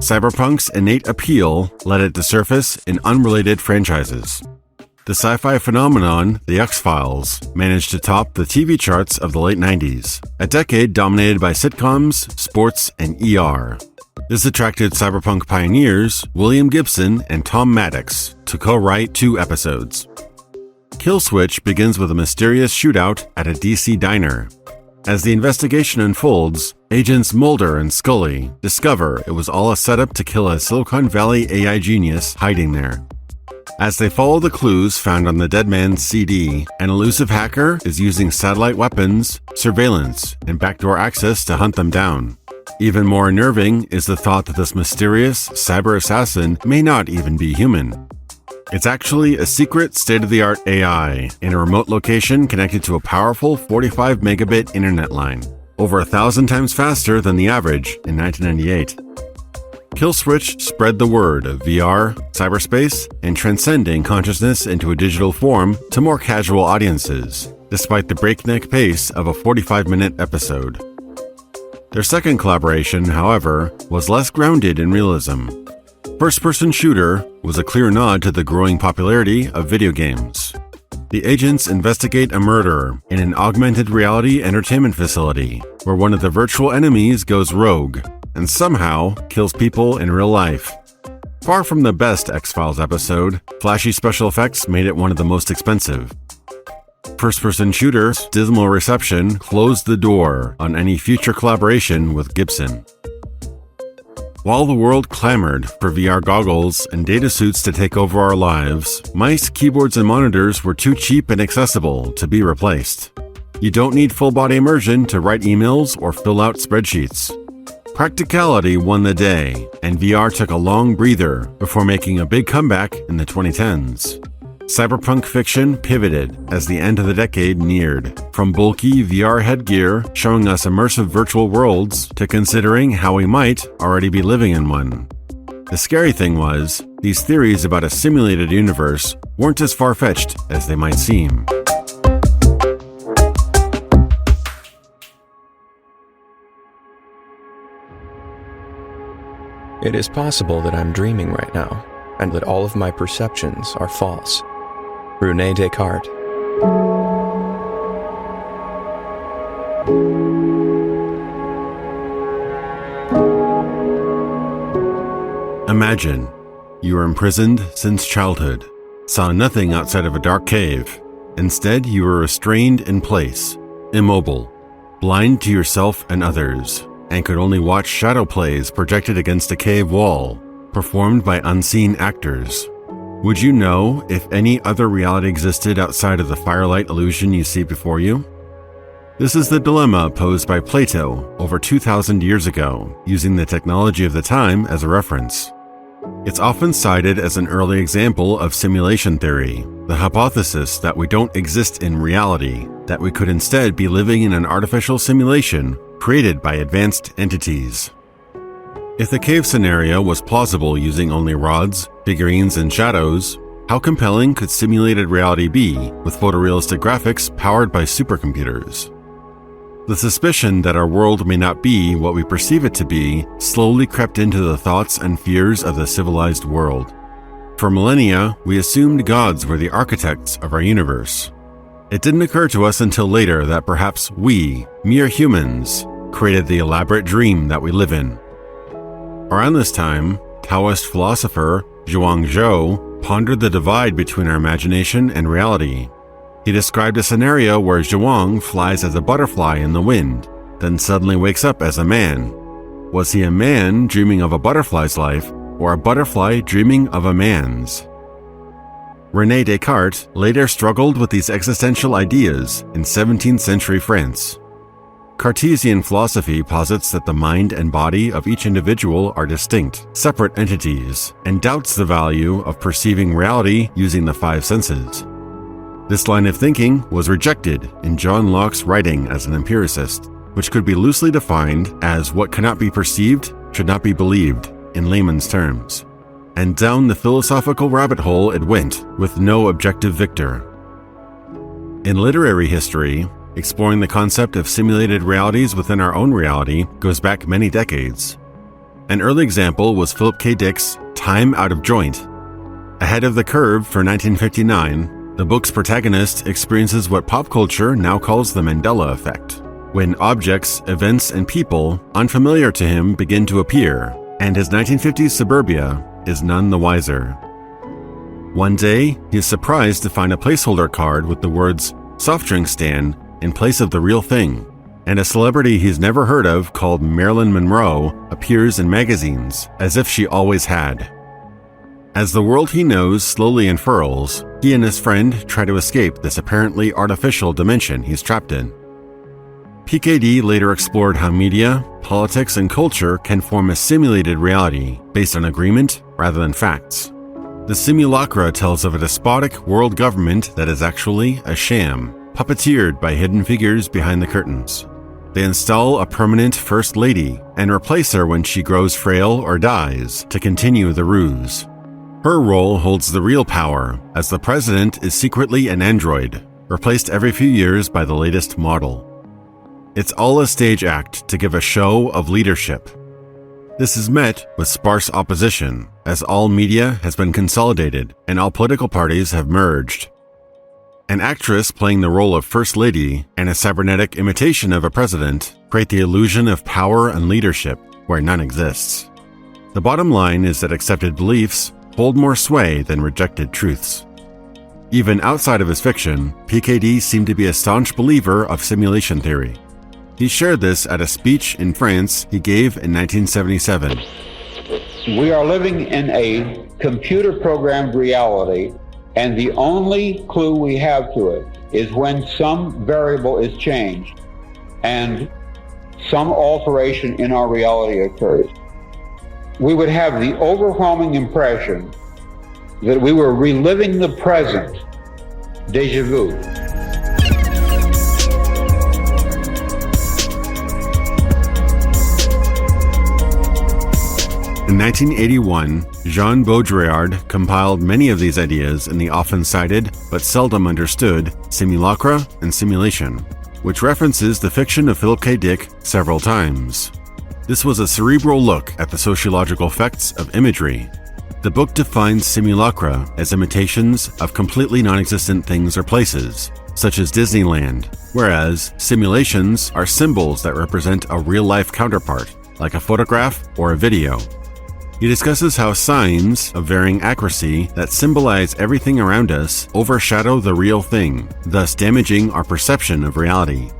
Cyberpunk's innate appeal led it to surface in unrelated franchises. The sci-fi phenomenon, The X-Files, managed to top the TV charts of the late 90s, a decade dominated by sitcoms, sports, and ER. This attracted cyberpunk pioneers William Gibson and Tom Maddox to co-write 2 episodes. Kill Switch begins with a mysterious shootout at a DC diner. As the investigation unfolds, agents Mulder and Scully discover it was all a setup to kill a Silicon Valley AI genius hiding there. As they follow the clues found on the dead man's CD, an elusive hacker is using satellite weapons, surveillance, and backdoor access to hunt them down. Even more unnerving is the thought that this mysterious cyber assassin may not even be human. It's actually a secret state-of-the-art AI in a remote location connected to a powerful 45 megabit internet line, over 1,000 times faster than the average in 1998. Kill Switch spread the word of VR, cyberspace, and transcending consciousness into a digital form to more casual audiences, despite the breakneck pace of a 45-minute episode. Their second collaboration, however, was less grounded in realism. First-person shooter was a clear nod to the growing popularity of video games. The agents investigate a murder in an augmented reality entertainment facility, where one of the virtual enemies goes rogue and somehow kills people in real life. Far from the best X-Files episode, flashy special effects made it one of the most expensive. First-person shooter's dismal reception closed the door on any future collaboration with Gibson. While the world clamored for VR goggles and data suits to take over our lives, mice, keyboards, and monitors were too cheap and accessible to be replaced. You don't need full-body immersion to write emails or fill out spreadsheets. Practicality won the day, and VR took a long breather before making a big comeback in the 2010s. Cyberpunk fiction pivoted as the end of the decade neared, from bulky VR headgear showing us immersive virtual worlds to considering how we might already be living in one. The scary thing was, these theories about a simulated universe weren't as far-fetched as they might seem. It is possible that I'm dreaming right now, and that all of my perceptions are false. René Descartes. Imagine you were imprisoned since childhood, saw nothing outside of a dark cave. Instead, you were restrained in place, immobile, blind to yourself and others, and could only watch shadow plays projected against a cave wall, performed by unseen actors. Would you know if any other reality existed outside of the firelight illusion you see before you? This is the dilemma posed by Plato over 2,000 years ago, using the technology of the time as a reference. It's often cited as an early example of simulation theory, the hypothesis that we don't exist in reality, that we could instead be living in an artificial simulation created by advanced entities. If the cave scenario was plausible using only rods, figurines, and shadows, how compelling could simulated reality be with photorealistic graphics powered by supercomputers? The suspicion that our world may not be what we perceive it to be slowly crept into the thoughts and fears of the civilized world. For millennia, we assumed gods were the architects of our universe. It didn't occur to us until later that perhaps we, mere humans, created the elaborate dream that we live in. Around this time, Taoist philosopher Zhuang Zhou pondered the divide between our imagination and reality. He described a scenario where Zhuang flies as a butterfly in the wind, then suddenly wakes up as a man. Was he a man dreaming of a butterfly's life, or a butterfly dreaming of a man's? René Descartes later struggled with these existential ideas in 17th century France. Cartesian philosophy posits that the mind and body of each individual are distinct, separate entities, and doubts the value of perceiving reality using the 5 senses. This line of thinking was rejected in John Locke's writing as an empiricist, which could be loosely defined as what cannot be perceived should not be believed, in layman's terms. And down the philosophical rabbit hole it went, with no objective victor. In literary history, exploring the concept of simulated realities within our own reality goes back many decades. An early example was Philip K. Dick's Time Out of Joint. Ahead of the curve for 1959, the book's protagonist experiences what pop culture now calls the Mandela effect, when objects, events, and people unfamiliar to him begin to appear, and his 1950s suburbia is none the wiser. One day, he is surprised to find a placeholder card with the words soft drink stand in place of the real thing, and a celebrity he's never heard of called Marilyn Monroe appears in magazines, as if she always had. As the world he knows slowly unfurls, he and his friend try to escape this apparently artificial dimension he's trapped in. PKD later explored how media, politics, and culture can form a simulated reality based on agreement rather than facts. The Simulacra tells of a despotic world government that is actually a sham, puppeteered by hidden figures behind the curtains. They install a permanent First Lady and replace her when she grows frail or dies to continue the ruse. Her role holds the real power, as the president is secretly an android, replaced every few years by the latest model. It's all a stage act to give a show of leadership. This is met with sparse opposition, as all media has been consolidated and all political parties have merged. An actress playing the role of First Lady and a cybernetic imitation of a president create the illusion of power and leadership where none exists. The bottom line is that accepted beliefs hold more sway than rejected truths. Even outside of his fiction, PKD seemed to be a staunch believer of simulation theory. He shared this at a speech in France he gave in 1977. We are living in a computer-programmed reality, and the only clue we have to it is when some variable is changed and some alteration in our reality occurs. We would have the overwhelming impression that we were reliving the present, déjà vu. In 1981, Jean Baudrillard compiled many of these ideas in the often cited but seldom understood Simulacra and Simulation, which references the fiction of Philip K. Dick several times. This was a cerebral look at the sociological effects of imagery. The book defines simulacra as imitations of completely non-existent things or places, such as Disneyland, whereas simulations are symbols that represent a real-life counterpart, like a photograph or a video. He discusses how signs of varying accuracy that symbolize everything around us overshadow the real thing, thus damaging our perception of reality.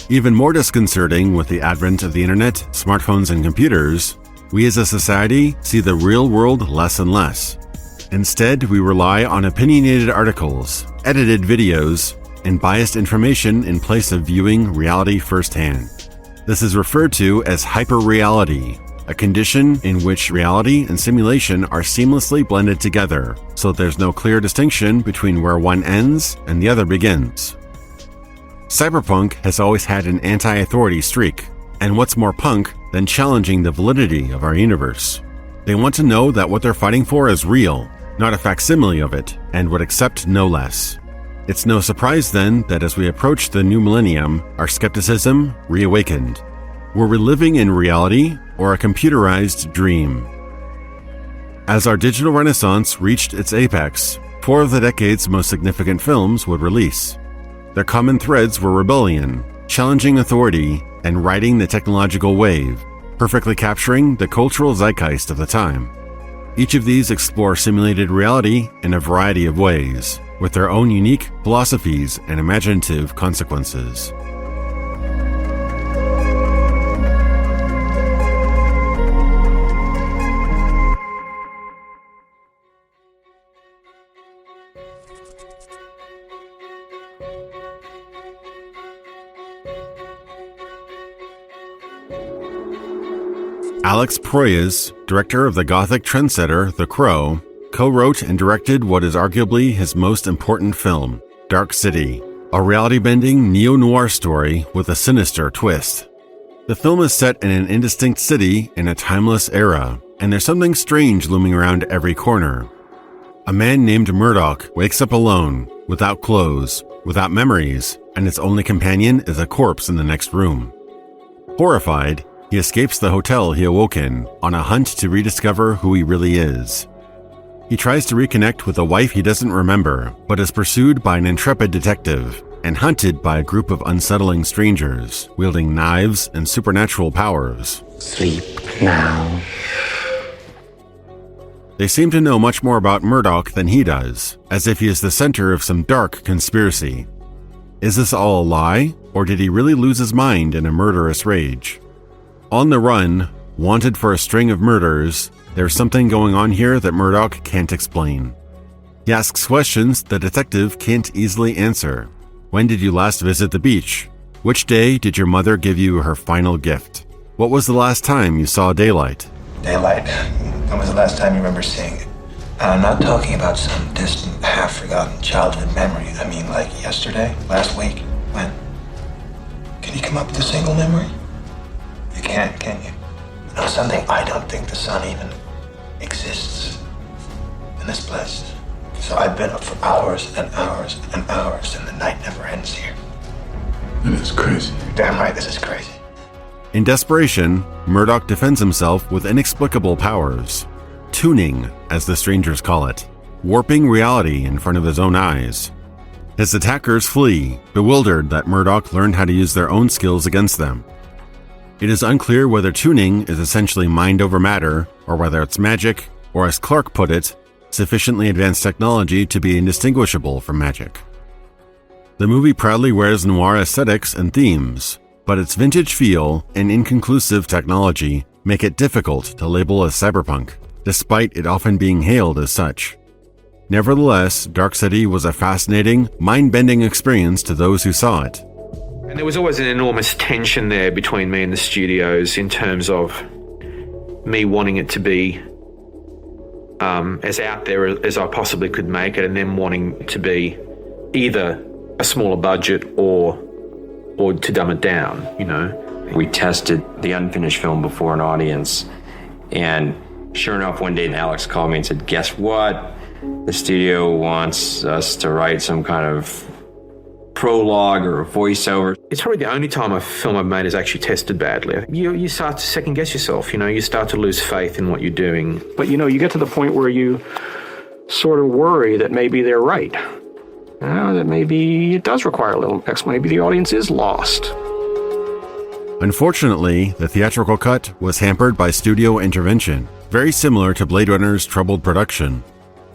Even more disconcerting with the advent of the internet, smartphones, and computers, we as a society see the real world less and less. Instead, we rely on opinionated articles, edited videos, and biased information in place of viewing reality firsthand. This is referred to as hyperreality, a condition in which reality and simulation are seamlessly blended together, so there's no clear distinction between where one ends and the other begins. Cyberpunk has always had an anti-authority streak, and what's more punk than challenging the validity of our universe? They want to know that what they're fighting for is real, not a facsimile of it, and would accept no less. It's no surprise then that as we approach the new millennium, our skepticism reawakened. Were we living in reality or a computerized dream? As our digital renaissance reached its apex, 4 of the decade's most significant films would release. Their common threads were rebellion, challenging authority, and riding the technological wave, perfectly capturing the cultural zeitgeist of the time. Each of these explore simulated reality in a variety of ways, with their own unique philosophies and imaginative consequences. Alex Proyas, director of the Gothic trendsetter The Crow, co-wrote and directed what is arguably his most important film, Dark City, a reality-bending neo-noir story with a sinister twist. The film is set in an indistinct city in a timeless era, and there's something strange looming around every corner. A man named Murdoch wakes up alone, without clothes, without memories, and his only companion is a corpse in the next room. Horrified, he escapes the hotel he awoke in, on a hunt to rediscover who he really is. He tries to reconnect with a wife he doesn't remember, but is pursued by an intrepid detective and hunted by a group of unsettling strangers wielding knives and supernatural powers. Sleep now. They seem to know much more about Murdoch than he does, as if he is the center of some dark conspiracy. Is this all a lie, or did he really lose his mind in a murderous rage? On the run, wanted for a string of murders, there's something going on here that Murdoch can't explain. He asks questions the detective can't easily answer. When did you last visit the beach? Which day did your mother give you her final gift? What was the last time you saw daylight? Daylight? When was the last time you remember seeing it? And I'm not talking about some distant, half-forgotten childhood memory. I mean, like yesterday? Last week? When? Can you come up with a single memory? You can't, can you? You know something? I don't think the sun even exists in this place. So I've been up for hours and hours and hours, and the night never ends here. This is crazy. You're damn right, this is crazy. In desperation, Murdoch defends himself with inexplicable powers. Tuning, as the strangers call it, warping reality in front of his own eyes. His attackers flee, bewildered that Murdoch learned how to use their own skills against them. It is unclear whether tuning is essentially mind over matter, or whether it's magic, or as Clark put it, sufficiently advanced technology to be indistinguishable from magic. The movie proudly wears noir aesthetics and themes, but its vintage feel and inconclusive technology make it difficult to label as cyberpunk, despite it often being hailed as such. Nevertheless, Dark City was a fascinating, mind-bending experience to those who saw it. And there was always an enormous tension there between me and the studios in terms of me wanting it to be as out there as I possibly could make it, and them wanting to be either a smaller budget or to dumb it down, you know. We tested the unfinished film before an audience, and sure enough, one day Alex called me and said, guess what? The studio wants us to write some kind of prologue or a voiceover. It's probably the only time a film I've made is actually tested badly. You start to second guess yourself, you know, you start to lose faith in what you're doing. But you know, you get to the point where you sort of worry that maybe they're right. That maybe it does require a little maybe the audience is lost. Unfortunately, the theatrical cut was hampered by studio intervention, very similar to Blade Runner's troubled production.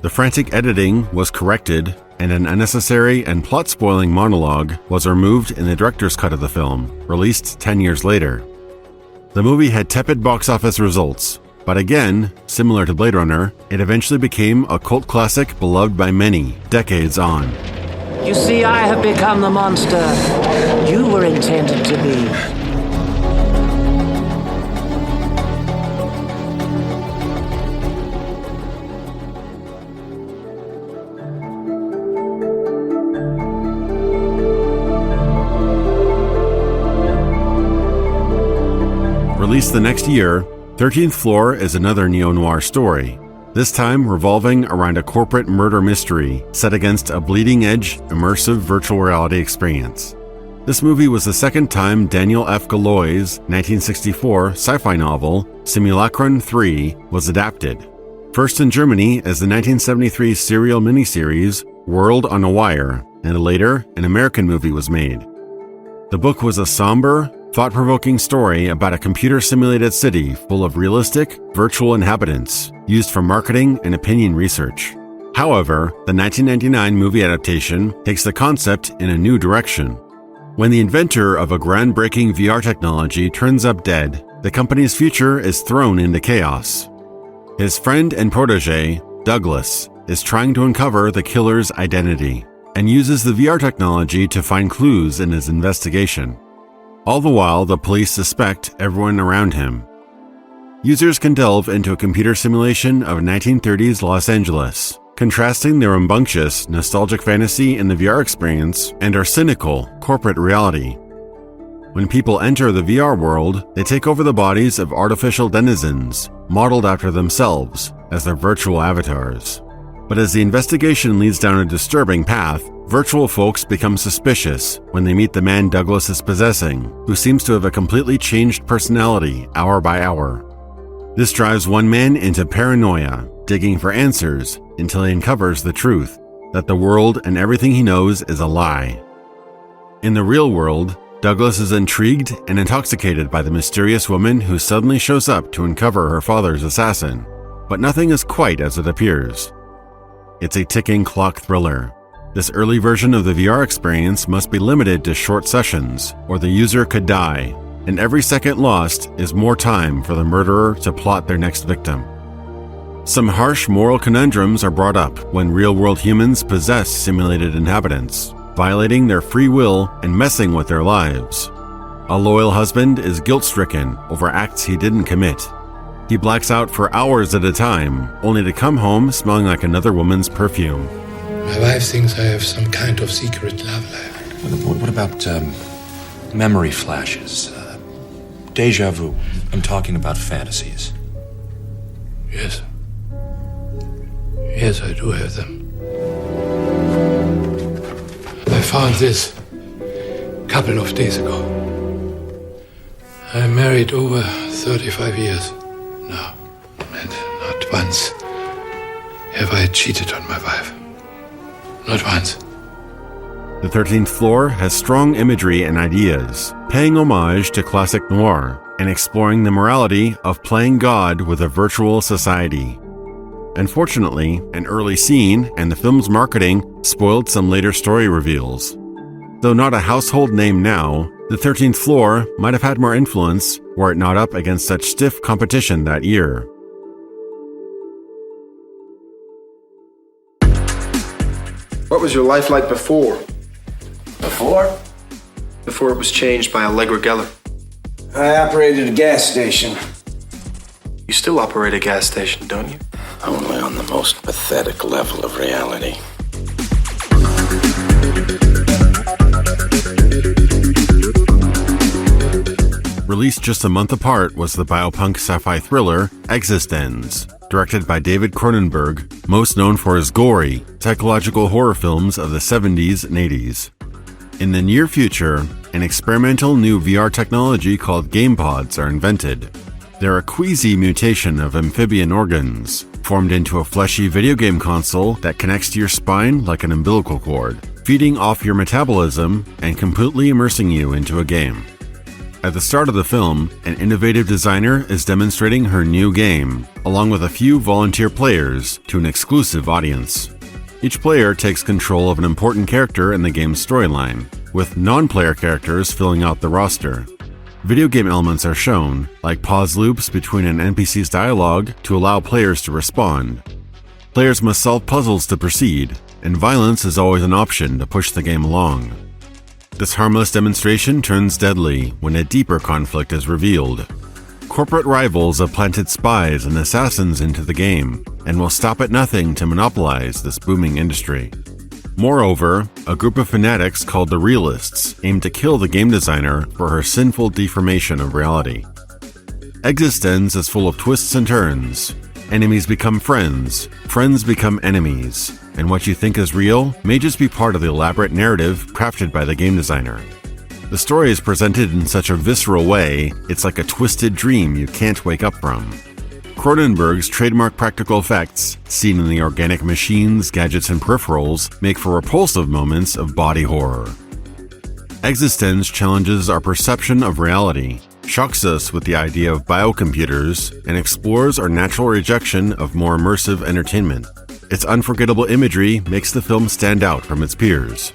The frantic editing was corrected, and an unnecessary and plot-spoiling monologue was removed in the director's cut of the film, released 10 years later. The movie had tepid box office results, but again, similar to Blade Runner, it eventually became a cult classic beloved by many, decades on. You see, I have become the monster you were intended to be. Released the next year, 13th Floor is another neo-noir story, this time revolving around a corporate murder mystery set against a bleeding-edge, immersive virtual reality experience. This movie was the second time Daniel F. Galloy's 1964 sci-fi novel, Simulacron 3, was adapted. First in Germany as the 1973 serial miniseries World on a Wire, and later an American movie was made. The book was a somber, thought-provoking story about a computer-simulated city full of realistic, virtual inhabitants used for marketing and opinion research. However, the 1999 movie adaptation takes the concept in a new direction. When the inventor of a groundbreaking VR technology turns up dead, the company's future is thrown into chaos. His friend and protege, Douglas, is trying to uncover the killer's identity and uses the VR technology to find clues in his investigation. All the while, the police suspect everyone around him. Users can delve into a computer simulation of 1930s Los Angeles, contrasting their rambunctious, nostalgic fantasy in the VR experience and our cynical, corporate reality. When people enter the VR world, they take over the bodies of artificial denizens, modeled after themselves, as their virtual avatars. But as the investigation leads down a disturbing path, virtual folks become suspicious when they meet the man Douglas is possessing, who seems to have a completely changed personality hour by hour. This drives one man into paranoia, digging for answers until he uncovers the truth, that the world and everything he knows is a lie. In the real world, Douglas is intrigued and intoxicated by the mysterious woman who suddenly shows up to uncover her father's assassin, but nothing is quite as it appears. It's a ticking clock thriller. This early version of the VR experience must be limited to short sessions, or the user could die, and every second lost is more time for the murderer to plot their next victim. Some harsh moral conundrums are brought up when real-world humans possess simulated inhabitants, violating their free will and messing with their lives. A loyal husband is guilt-stricken over acts he didn't commit. He blacks out for hours at a time, only to come home smelling like another woman's perfume. My wife thinks I have some kind of secret love life. What about memory flashes? Deja vu. I'm talking about fantasies. Yes. Yes, I do have them. I found this a couple of days ago. I'm married over 35 years now, and not once have I cheated on my wife. Not once. The 13th Floor has strong imagery and ideas, paying homage to classic noir and exploring the morality of playing God with a virtual society. Unfortunately, an early scene and the film's marketing spoiled some later story reveals. Though not a household name now, the 13th Floor might have had more influence were it not up against such stiff competition that year. What was your life like before? Before? Before it was changed by Allegra Geller. I operated a gas station. You still operate a gas station, don't you? Only on the most pathetic level of reality. Released just a month apart was the biopunk sci-fi thriller Existenz, directed by David Cronenberg, most known for his gory, psychological horror films of the 70s and 80s. In the near future, an experimental new VR technology called GamePods are invented. They're a queasy mutation of amphibian organs, formed into a fleshy video game console that connects to your spine like an umbilical cord, feeding off your metabolism and completely immersing you into a game. At the start of the film, an innovative designer is demonstrating her new game, along with a few volunteer players, to an exclusive audience. Each player takes control of an important character in the game's storyline, with non-player characters filling out the roster. Video game elements are shown, like pause loops between an NPC's dialogue to allow players to respond. Players must solve puzzles to proceed, and violence is always an option to push the game along. This harmless demonstration turns deadly when a deeper conflict is revealed. Corporate rivals have planted spies and assassins into the game, and will stop at nothing to monopolize this booming industry. Moreover, a group of fanatics called the Realists aim to kill the game designer for her sinful deformation of reality. Existenz is full of twists and turns. Enemies become friends, friends become enemies, and what you think is real may just be part of the elaborate narrative crafted by the game designer. The story is presented in such a visceral way, it's like a twisted dream you can't wake up from. Cronenberg's trademark practical effects, seen in the organic machines, gadgets, and peripherals, make for repulsive moments of body horror. Existenz challenges our perception of reality, shocks us with the idea of biocomputers, and explores our natural rejection of more immersive entertainment. Its unforgettable imagery makes the film stand out from its peers.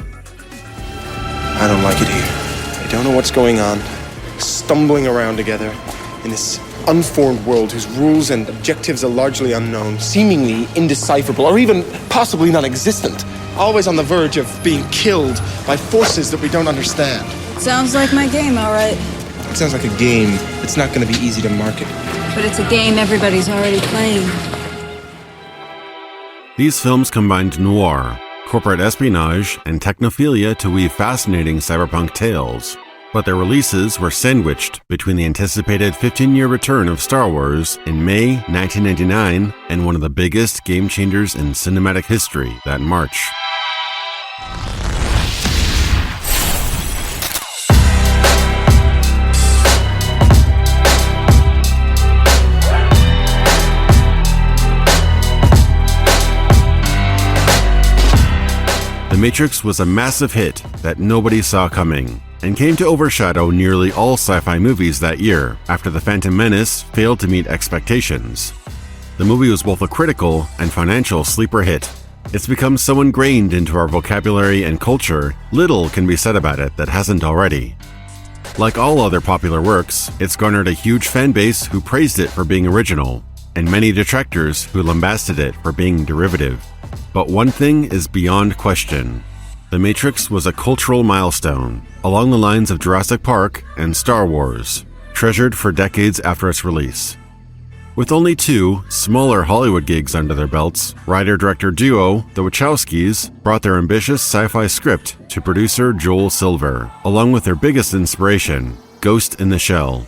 I don't like it here. I don't know what's going on. Stumbling around together in this unformed world whose rules and objectives are largely unknown, seemingly indecipherable, or even possibly non-existent. Always on the verge of being killed by forces that we don't understand. Sounds like my game, all right. It sounds like a game that's not going to be easy to market. But it's a game everybody's already playing. These films combined noir, corporate espionage, and technophilia to weave fascinating cyberpunk tales, but their releases were sandwiched between the anticipated 15-year return of Star Wars in May 1999 and one of the biggest game changers in cinematic history that March. Matrix was a massive hit that nobody saw coming, and came to overshadow nearly all sci-fi movies that year after The Phantom Menace failed to meet expectations. The movie was both a critical and financial sleeper hit. It's become so ingrained into our vocabulary and culture, little can be said about it that hasn't already. Like all other popular works, it's garnered a huge fan base who praised it for being original, and many detractors who lambasted it for being derivative. But one thing is beyond question. The Matrix was a cultural milestone, along the lines of Jurassic Park and Star Wars, treasured for decades after its release. With only 2 smaller Hollywood gigs under their belts, writer-director duo the Wachowskis brought their ambitious sci-fi script to producer Joel Silver, along with their biggest inspiration, Ghost in the Shell.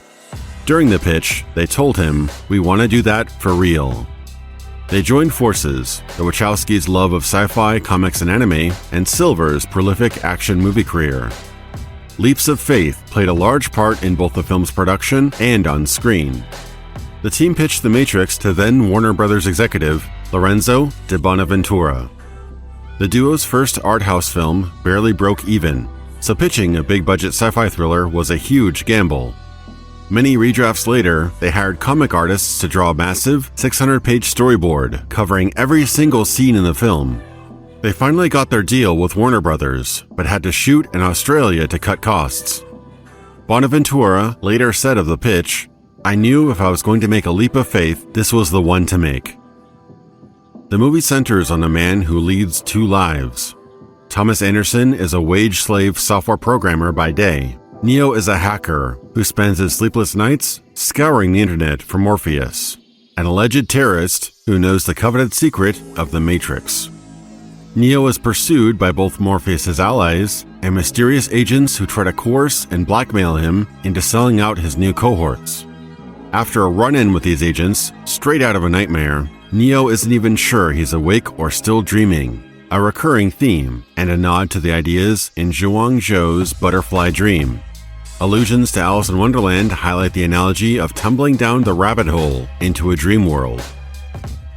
During the pitch, they told him, "We want to do that for real." They joined forces, the Wachowskis' love of sci-fi, comics, and anime, and Silver's prolific action movie career. Leaps of faith played a large part in both the film's production and on screen. The team pitched The Matrix to then Warner Brothers executive Lorenzo de Bonaventura. The duo's first art house film barely broke even, so pitching a big-budget sci-fi thriller was a huge gamble. Many redrafts later, they hired comic artists to draw a massive 600-page storyboard covering every single scene in the film. They finally got their deal with Warner Brothers, but had to shoot in Australia to cut costs. Bonaventura later said of the pitch, "I knew if I was going to make a leap of faith, this was the one to make." The movie centers on a man who leads 2 lives. Thomas Anderson is a wage slave software programmer by day. Neo is a hacker who spends his sleepless nights scouring the internet for Morpheus, an alleged terrorist who knows the coveted secret of the Matrix. Neo is pursued by both Morpheus' allies and mysterious agents who try to coerce and blackmail him into selling out his new cohorts. After a run-in with these agents, straight out of a nightmare, Neo isn't even sure he's awake or still dreaming, a recurring theme and a nod to the ideas in Zhuang Zhou's Butterfly Dream. Allusions to Alice in Wonderland highlight the analogy of tumbling down the rabbit hole into a dream world.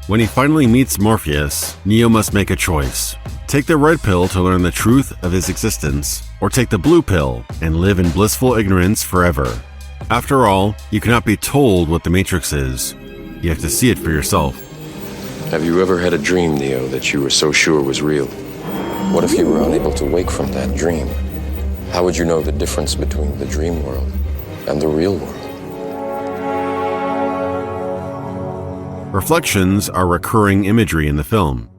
When he finally meets Morpheus, Neo must make a choice. Take the red pill to learn the truth of his existence, or take the blue pill and live in blissful ignorance forever. After all, you cannot be told what the Matrix is. You have to see it for yourself. Have you ever had a dream, Neo, that you were so sure was real? What if you were unable to wake from that dream? How would you know the difference between the dream world and the real world? Reflections are recurring imagery in the film.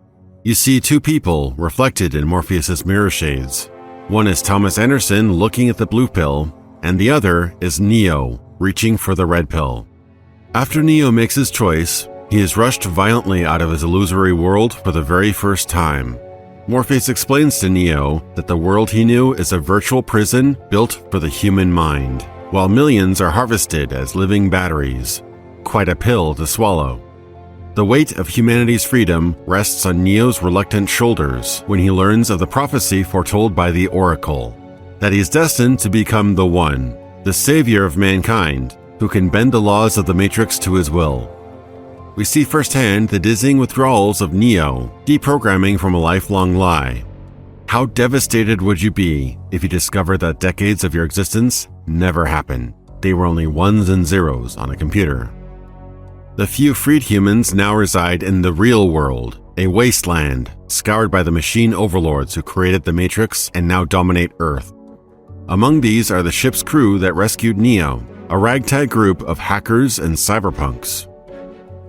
You see 2 people reflected in Morpheus' mirror shades. One is Thomas Anderson looking at the blue pill, and the other is Neo reaching for the red pill. After Neo makes his choice, he is rushed violently out of his illusory world for the very first time. Morpheus explains to Neo that the world he knew is a virtual prison built for the human mind, while millions are harvested as living batteries. Quite a pill to swallow. The weight of humanity's freedom rests on Neo's reluctant shoulders when he learns of the prophecy foretold by the Oracle, that he is destined to become the One, the savior of mankind, who can bend the laws of the Matrix to his will. We see firsthand the dizzying withdrawals of Neo, deprogramming from a lifelong lie. How devastated would you be if you discovered that decades of your existence never happened? They were only ones and zeros on a computer. The few freed humans now reside in the real world, a wasteland scoured by the machine overlords who created the Matrix and now dominate Earth. Among these are the ship's crew that rescued Neo, a ragtag group of hackers and cyberpunks.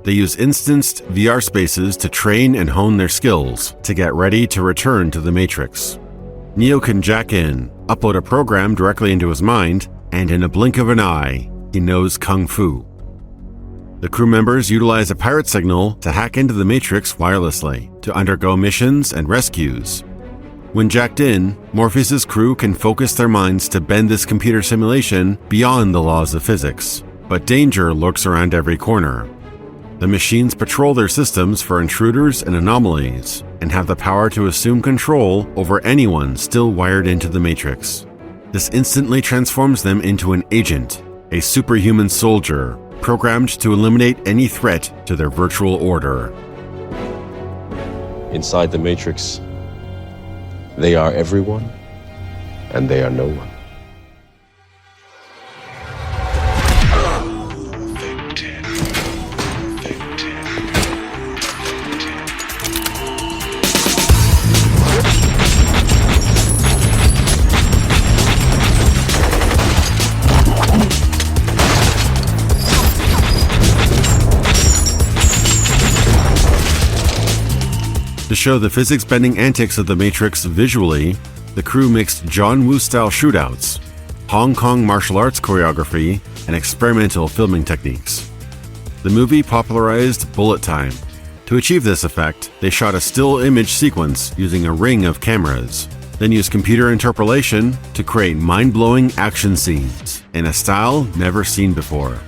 They use instanced VR spaces to train and hone their skills to get ready to return to the Matrix. Neo can jack in, upload a program directly into his mind, and in a blink of an eye, he knows Kung Fu. The crew members utilize a pirate signal to hack into the Matrix wirelessly to undergo missions and rescues. When jacked in, Morpheus' crew can focus their minds to bend this computer simulation beyond the laws of physics, but danger lurks around every corner. The machines patrol their systems for intruders and anomalies, and have the power to assume control over anyone still wired into the Matrix. This instantly transforms them into an agent, a superhuman soldier, programmed to eliminate any threat to their virtual order. Inside the Matrix, They are everyone, and they are no one. To show the physics-bending antics of the Matrix visually, the crew mixed John Woo-style shootouts, Hong Kong martial arts choreography, and experimental filming techniques. The movie popularized bullet time. To achieve this effect, they shot a still image sequence using a ring of cameras, then used computer interpolation to create mind-blowing action scenes in a style never seen before.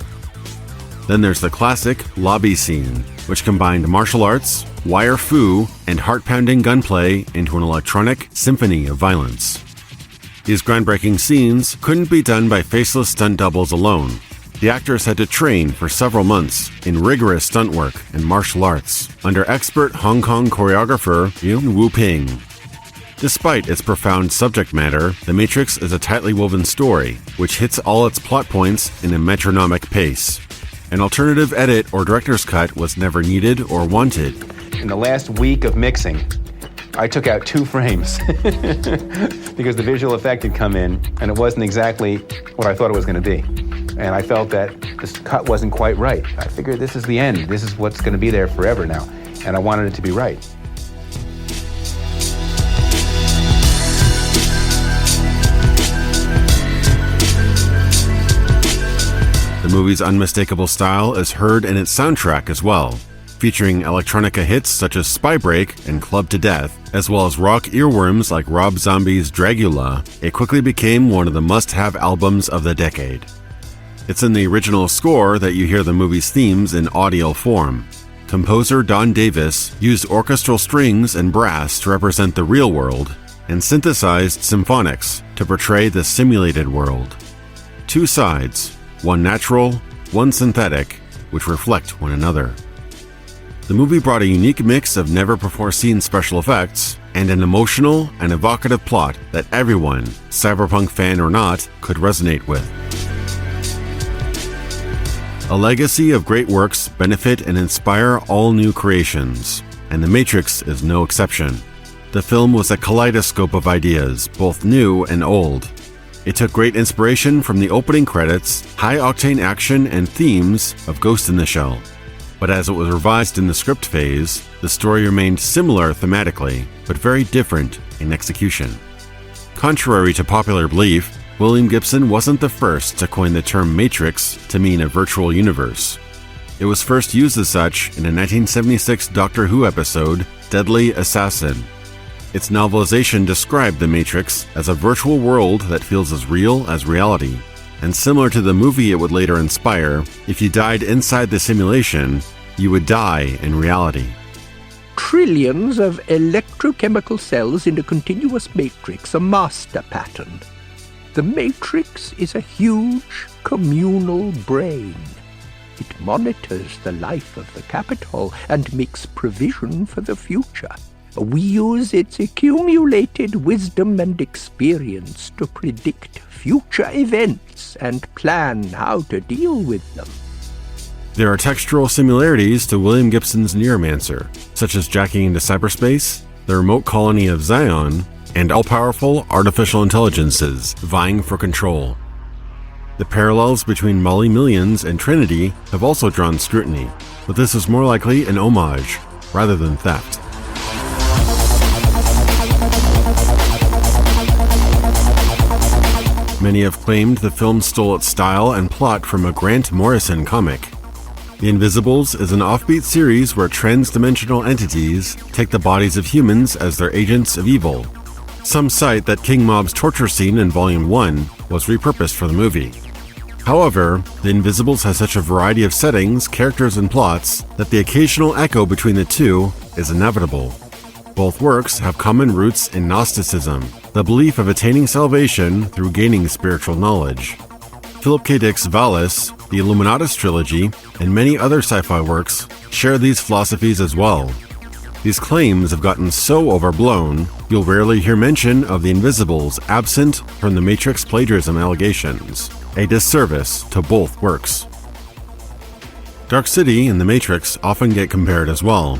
Then there's the classic lobby scene, which combined martial arts, wire fu, and heart-pounding gunplay into an electronic symphony of violence. These groundbreaking scenes couldn't be done by faceless stunt doubles alone. The actors had to train for several months in rigorous stunt work and martial arts under expert Hong Kong choreographer Yuen Wu-ping. Despite its profound subject matter, The Matrix is a tightly woven story, which hits all its plot points in a metronomic pace. An alternative edit or director's cut was never needed or wanted. In the last week of mixing, I took out 2 frames because the visual effect had come in and it wasn't exactly what I thought it was going to be. And I felt that this cut wasn't quite right. I figured this is the end. This is what's going to be there forever now. And I wanted it to be right. The movie's unmistakable style is heard in its soundtrack as well, featuring electronica hits such as Spy Break and Club to Death, as well as rock earworms like Rob Zombie's Dragula. It quickly became one of the must-have albums of the decade. It's in the original score that you hear the movie's themes in audio form. Composer Don Davis used orchestral strings and brass to represent the real world, and synthesized symphonics to portray the simulated world. 2 sides, one natural, one synthetic, which reflect one another. The movie brought a unique mix of never-before-seen special effects and an emotional and evocative plot that everyone, Cyberpunk fan or not, could resonate with. A legacy of great works benefit and inspire all new creations, and The Matrix is no exception. The film was a kaleidoscope of ideas, both new and old. It took great inspiration from the opening credits, high-octane action, and themes of Ghost in the Shell. But as it was revised in the script phase, the story remained similar thematically, but very different in execution. Contrary to popular belief, William Gibson wasn't the first to coin the term Matrix to mean a virtual universe. It was first used as such in a 1976 Doctor Who episode, Deadly Assassin. Its novelization described The Matrix as a virtual world that feels as real as reality. And similar to the movie it would later inspire, if you died inside the simulation, you would die in reality. Trillions of electrochemical cells in a continuous matrix, a master pattern. The matrix is a huge communal brain. It monitors the life of the capital and makes provision for the future. We use its accumulated wisdom and experience to predict future events and plan how to deal with them. There are textural similarities to William Gibson's Neuromancer, such as jacking into cyberspace, the remote colony of Zion, and all-powerful artificial intelligences vying for control. The parallels between Molly Millions and Trinity have also drawn scrutiny, but this is more likely an homage rather than theft. Many have claimed the film stole its style and plot from a Grant Morrison comic. The Invisibles is an offbeat series where trans-dimensional entities take the bodies of humans as their agents of evil. Some cite that King Mob's torture scene in Volume 1 was repurposed for the movie. However, The Invisibles has such a variety of settings, characters, and plots that the occasional echo between the two is inevitable. Both works have common roots in Gnosticism, the belief of attaining salvation through gaining spiritual knowledge. Philip K. Dick's Valis, the Illuminatus trilogy, and many other sci-fi works share these philosophies as well. These claims have gotten so overblown, you'll rarely hear mention of the Invisibles absent from the Matrix plagiarism allegations, a disservice to both works. Dark City and The Matrix often get compared as well.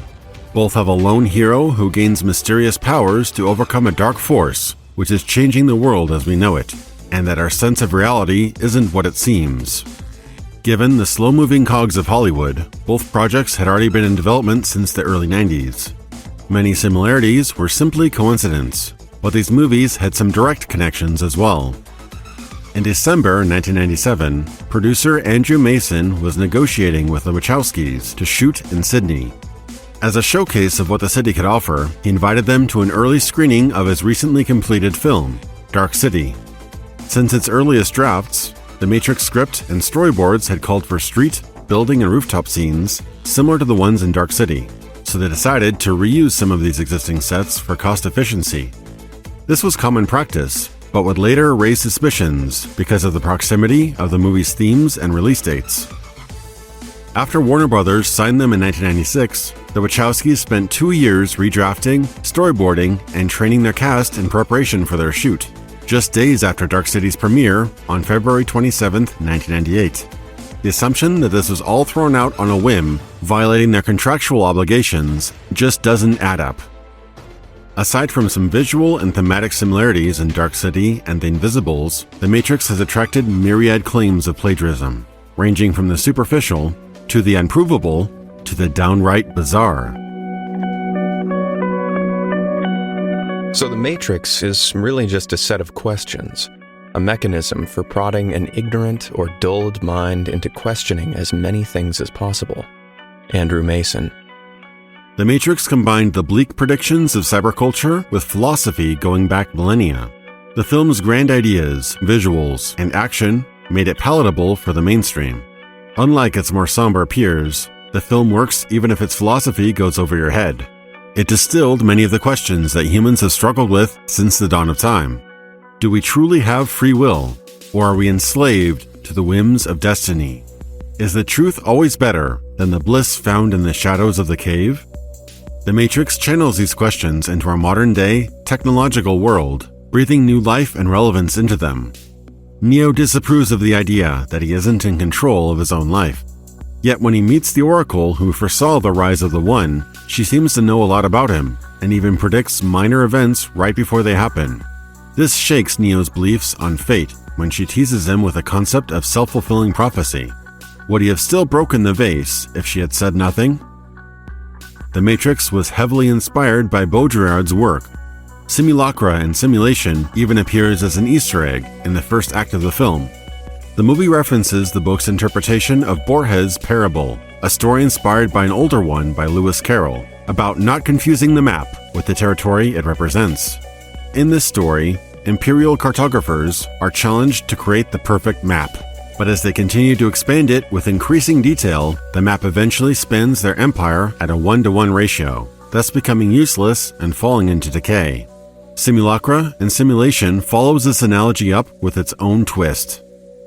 Both have a lone hero who gains mysterious powers to overcome a dark force, which is changing the world as we know it, and that our sense of reality isn't what it seems. Given the slow-moving cogs of Hollywood, both projects had already been in development since the early 90s. Many similarities were simply coincidence, but these movies had some direct connections as well. In December 1997, producer Andrew Mason was negotiating with the Wachowskis to shoot in Sydney. As a showcase of what the city could offer, he invited them to an early screening of his recently completed film, Dark City. Since its earliest drafts, the Matrix script and storyboards had called for street, building, and rooftop scenes similar to the ones in Dark City, so they decided to reuse some of these existing sets for cost efficiency. This was common practice, but would later raise suspicions because of the proximity of the movie's themes and release dates. After Warner Brothers signed them in 1996, the Wachowskis spent 2 years redrafting, storyboarding, and training their cast in preparation for their shoot, just days after Dark City's premiere on February 27, 1998. The assumption that this was all thrown out on a whim, violating their contractual obligations, just doesn't add up. Aside from some visual and thematic similarities in Dark City and The Invisibles, The Matrix has attracted myriad claims of plagiarism, ranging from the superficial to the unprovable to the downright bizarre. So The Matrix is really just a set of questions, a mechanism for prodding an ignorant or dulled mind into questioning as many things as possible. Andrew Mason. The Matrix combined the bleak predictions of cyberculture with philosophy going back millennia. The film's grand ideas, visuals, and action made it palatable for the mainstream. Unlike its more somber peers, the film works even if its philosophy goes over your head. It distilled many of the questions that humans have struggled with since the dawn of time. Do we truly have free will, or are we enslaved to the whims of destiny? Is the truth always better than the bliss found in the shadows of the cave? The Matrix channels these questions into our modern-day, technological world, breathing new life and relevance into them. Neo disapproves of the idea that he isn't in control of his own life. Yet when he meets the Oracle who foresaw the rise of the One, she seems to know a lot about him, and even predicts minor events right before they happen. This shakes Neo's beliefs on fate when she teases him with a concept of self-fulfilling prophecy. Would he have still broken the vase if she had said nothing? The Matrix was heavily inspired by Baudrillard's work. Simulacra and simulation even appears as an Easter egg in the first act of the film. The movie references the book's interpretation of Borges' Parable, a story inspired by an older one by Lewis Carroll, about not confusing the map with the territory it represents. In this story, imperial cartographers are challenged to create the perfect map. But as they continue to expand it with increasing detail, the map eventually spans their empire at a 1-to-1 ratio, thus becoming useless and falling into decay. Simulacra and simulation follows this analogy up with its own twist.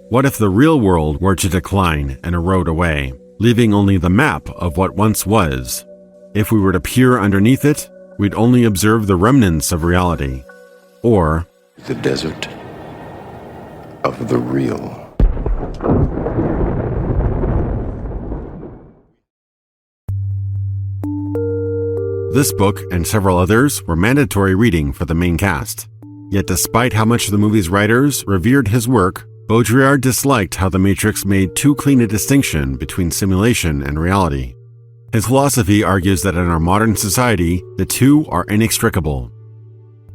What if the real world were to decline and erode away, leaving only the map of what once was? If we were to peer underneath it, we'd only observe the remnants of reality. Or the desert of the real. This book and several others were mandatory reading for the main cast. Yet despite how much the movie's writers revered his work, Baudrillard disliked how The Matrix made too clean a distinction between simulation and reality. His philosophy argues that in our modern society, the two are inextricable.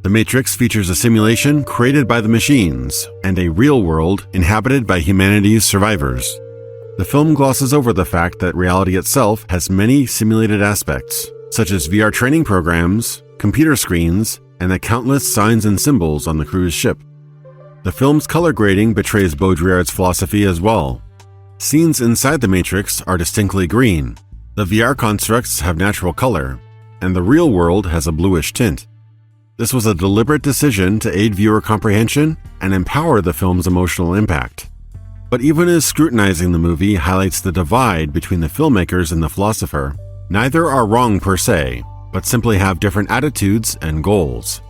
The Matrix features a simulation created by the machines and a real world inhabited by humanity's survivors. The film glosses over the fact that reality itself has many simulated aspects, such as VR training programs, computer screens, and the countless signs and symbols on the crew's ship. The film's color grading betrays Baudrillard's philosophy as well. Scenes inside the Matrix are distinctly green, the VR constructs have natural color, and the real world has a bluish tint. This was a deliberate decision to aid viewer comprehension and empower the film's emotional impact. But even as scrutinizing the movie highlights the divide between the filmmakers and the philosopher, neither are wrong per se. but simply have different attitudes and goals.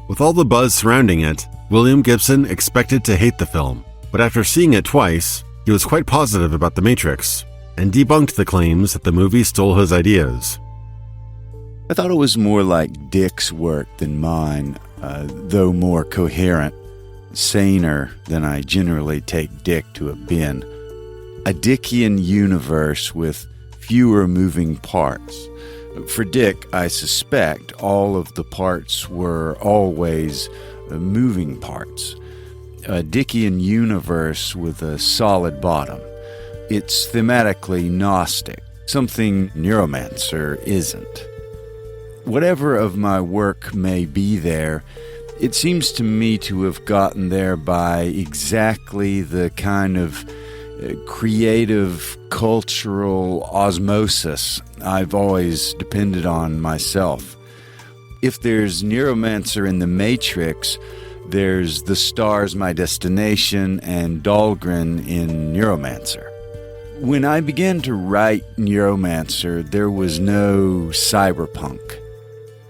With all the buzz surrounding it, William Gibson expected to hate the film, but after seeing it twice, he was quite positive about The Matrix and debunked the claims that the movie stole his ideas. I thought it was more like Dick's work than mine, though more coherent, saner than I generally take Dick to have been. A Dickian universe with fewer moving parts. For Dick, I suspect all of the parts were always moving parts. A Dickian universe with a solid bottom. It's thematically Gnostic, something Neuromancer isn't. Whatever of my work may be there, it seems to me to have gotten there by exactly the kind of creative, cultural osmosis I've always depended on myself. If there's Neuromancer in The Matrix, there's The Star's My Destination and Dahlgren in Neuromancer. When I began to write Neuromancer, there was no cyberpunk.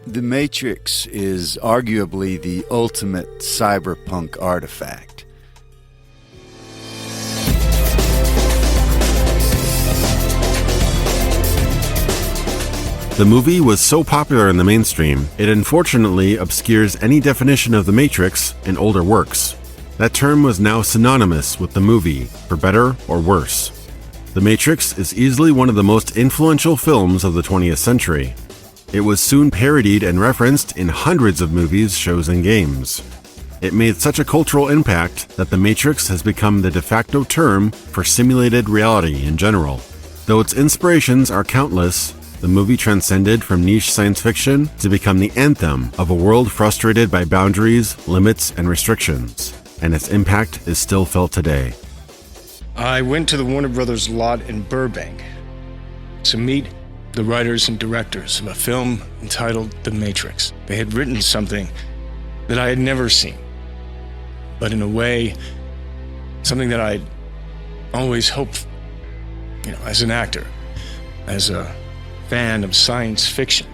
The Matrix is arguably the ultimate cyberpunk artifact. The movie was so popular in the mainstream, it unfortunately obscures any definition of the Matrix in older works. That term was now synonymous with the movie, for better or worse. The Matrix is easily one of the most influential films of the 20th century. It was soon parodied and referenced in hundreds of movies, shows, and games. It made such a cultural impact that The Matrix has become the de facto term for simulated reality in general. Though its inspirations are countless, the movie transcended from niche science fiction to become the anthem of a world frustrated by boundaries, limits, and restrictions, and its impact is still felt today. I went to the Warner Brothers lot in Burbank to meet the writers and directors of a film entitled The Matrix. They had written something that I had never seen, but in a way, something that I'd always hoped, as an actor, as a fan of science fiction.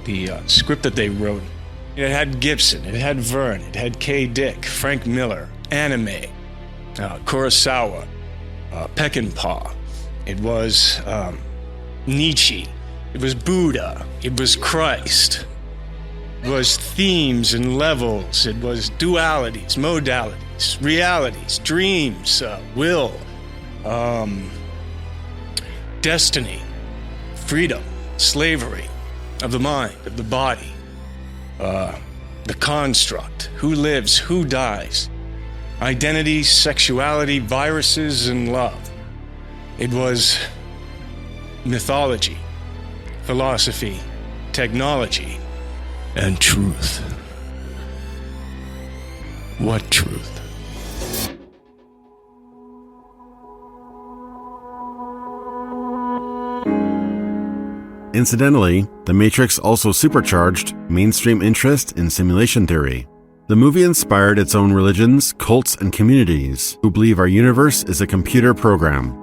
The script that they wrote, it had Gibson, it had Verne, it had K. Dick, Frank Miller, anime, Kurosawa, Peckinpah. It was Nietzsche. It was Buddha. It was Christ. It was themes and levels. It was dualities, modalities, realities, dreams, will, destiny, freedom, slavery of the mind, of the body, the construct, who lives, who dies, identity, sexuality, viruses, and love. It was mythology, philosophy, technology, and truth. What truth? Incidentally, The Matrix also supercharged mainstream interest in simulation theory. The movie inspired its own religions, cults, and communities who believe our universe is a computer program.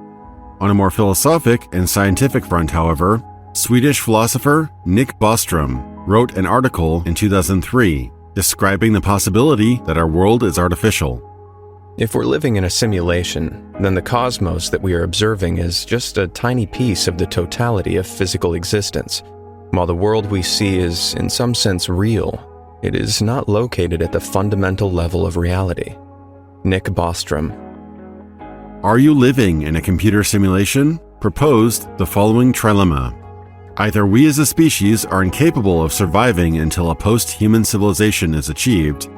On a more philosophic and scientific front, however, Swedish philosopher Nick Bostrom wrote an article in 2003 describing the possibility that our world is artificial. If we're living in a simulation, then the cosmos that we are observing is just a tiny piece of the totality of physical existence. While the world we see is, in some sense, real, it is not located at the fundamental level of reality. Nick Bostrom. Are you living in a computer simulation? Proposed the following trilemma. Either we as a species are incapable of surviving until a post-human civilization is achieved.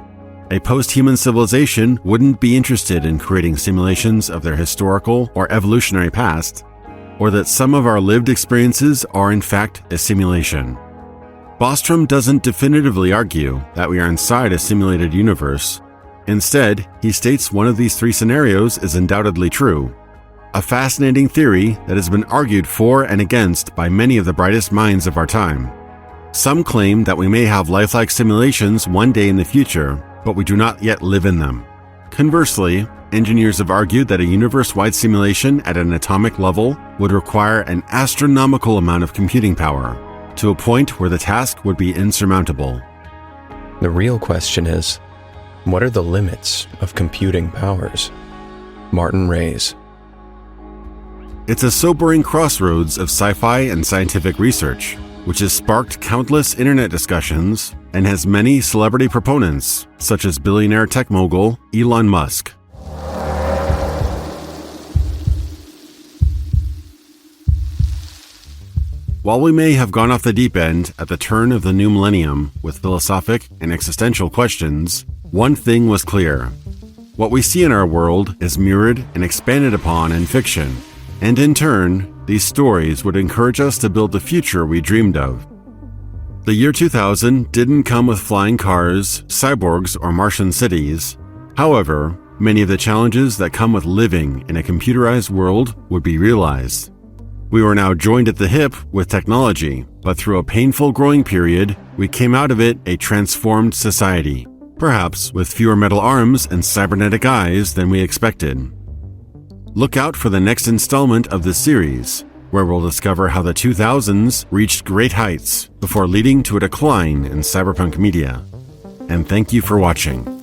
A post-human civilization wouldn't be interested in creating simulations of their historical or evolutionary past, or that some of our lived experiences are in fact a simulation. Bostrom doesn't definitively argue that we are inside a simulated universe. Instead, he states one of these three scenarios is undoubtedly true, a fascinating theory that has been argued for and against by many of the brightest minds of our time. Some claim that we may have lifelike simulations one day in the future, but we do not yet live in them. Conversely, engineers have argued that a universe-wide simulation at an atomic level would require an astronomical amount of computing power, to a point where the task would be insurmountable. The real question is, what are the limits of computing powers? Martin Reyes. It's a sobering crossroads of sci-fi and scientific research, which has sparked countless internet discussions and has many celebrity proponents, such as billionaire tech mogul Elon Musk. While we may have gone off the deep end at the turn of the new millennium with philosophic and existential questions, one thing was clear. What we see in our world is mirrored and expanded upon in fiction, and in turn, these stories would encourage us to build the future we dreamed of. The year 2000 didn't come with flying cars, cyborgs, or Martian cities. However, many of the challenges that come with living in a computerized world would be realized. We were now joined at the hip with technology, but through a painful growing period, we came out of it a transformed society, perhaps with fewer metal arms and cybernetic eyes than we expected. Look out for the next installment of this series, where we'll discover how the 2000s reached great heights before leading to a decline in cyberpunk media. And thank you for watching.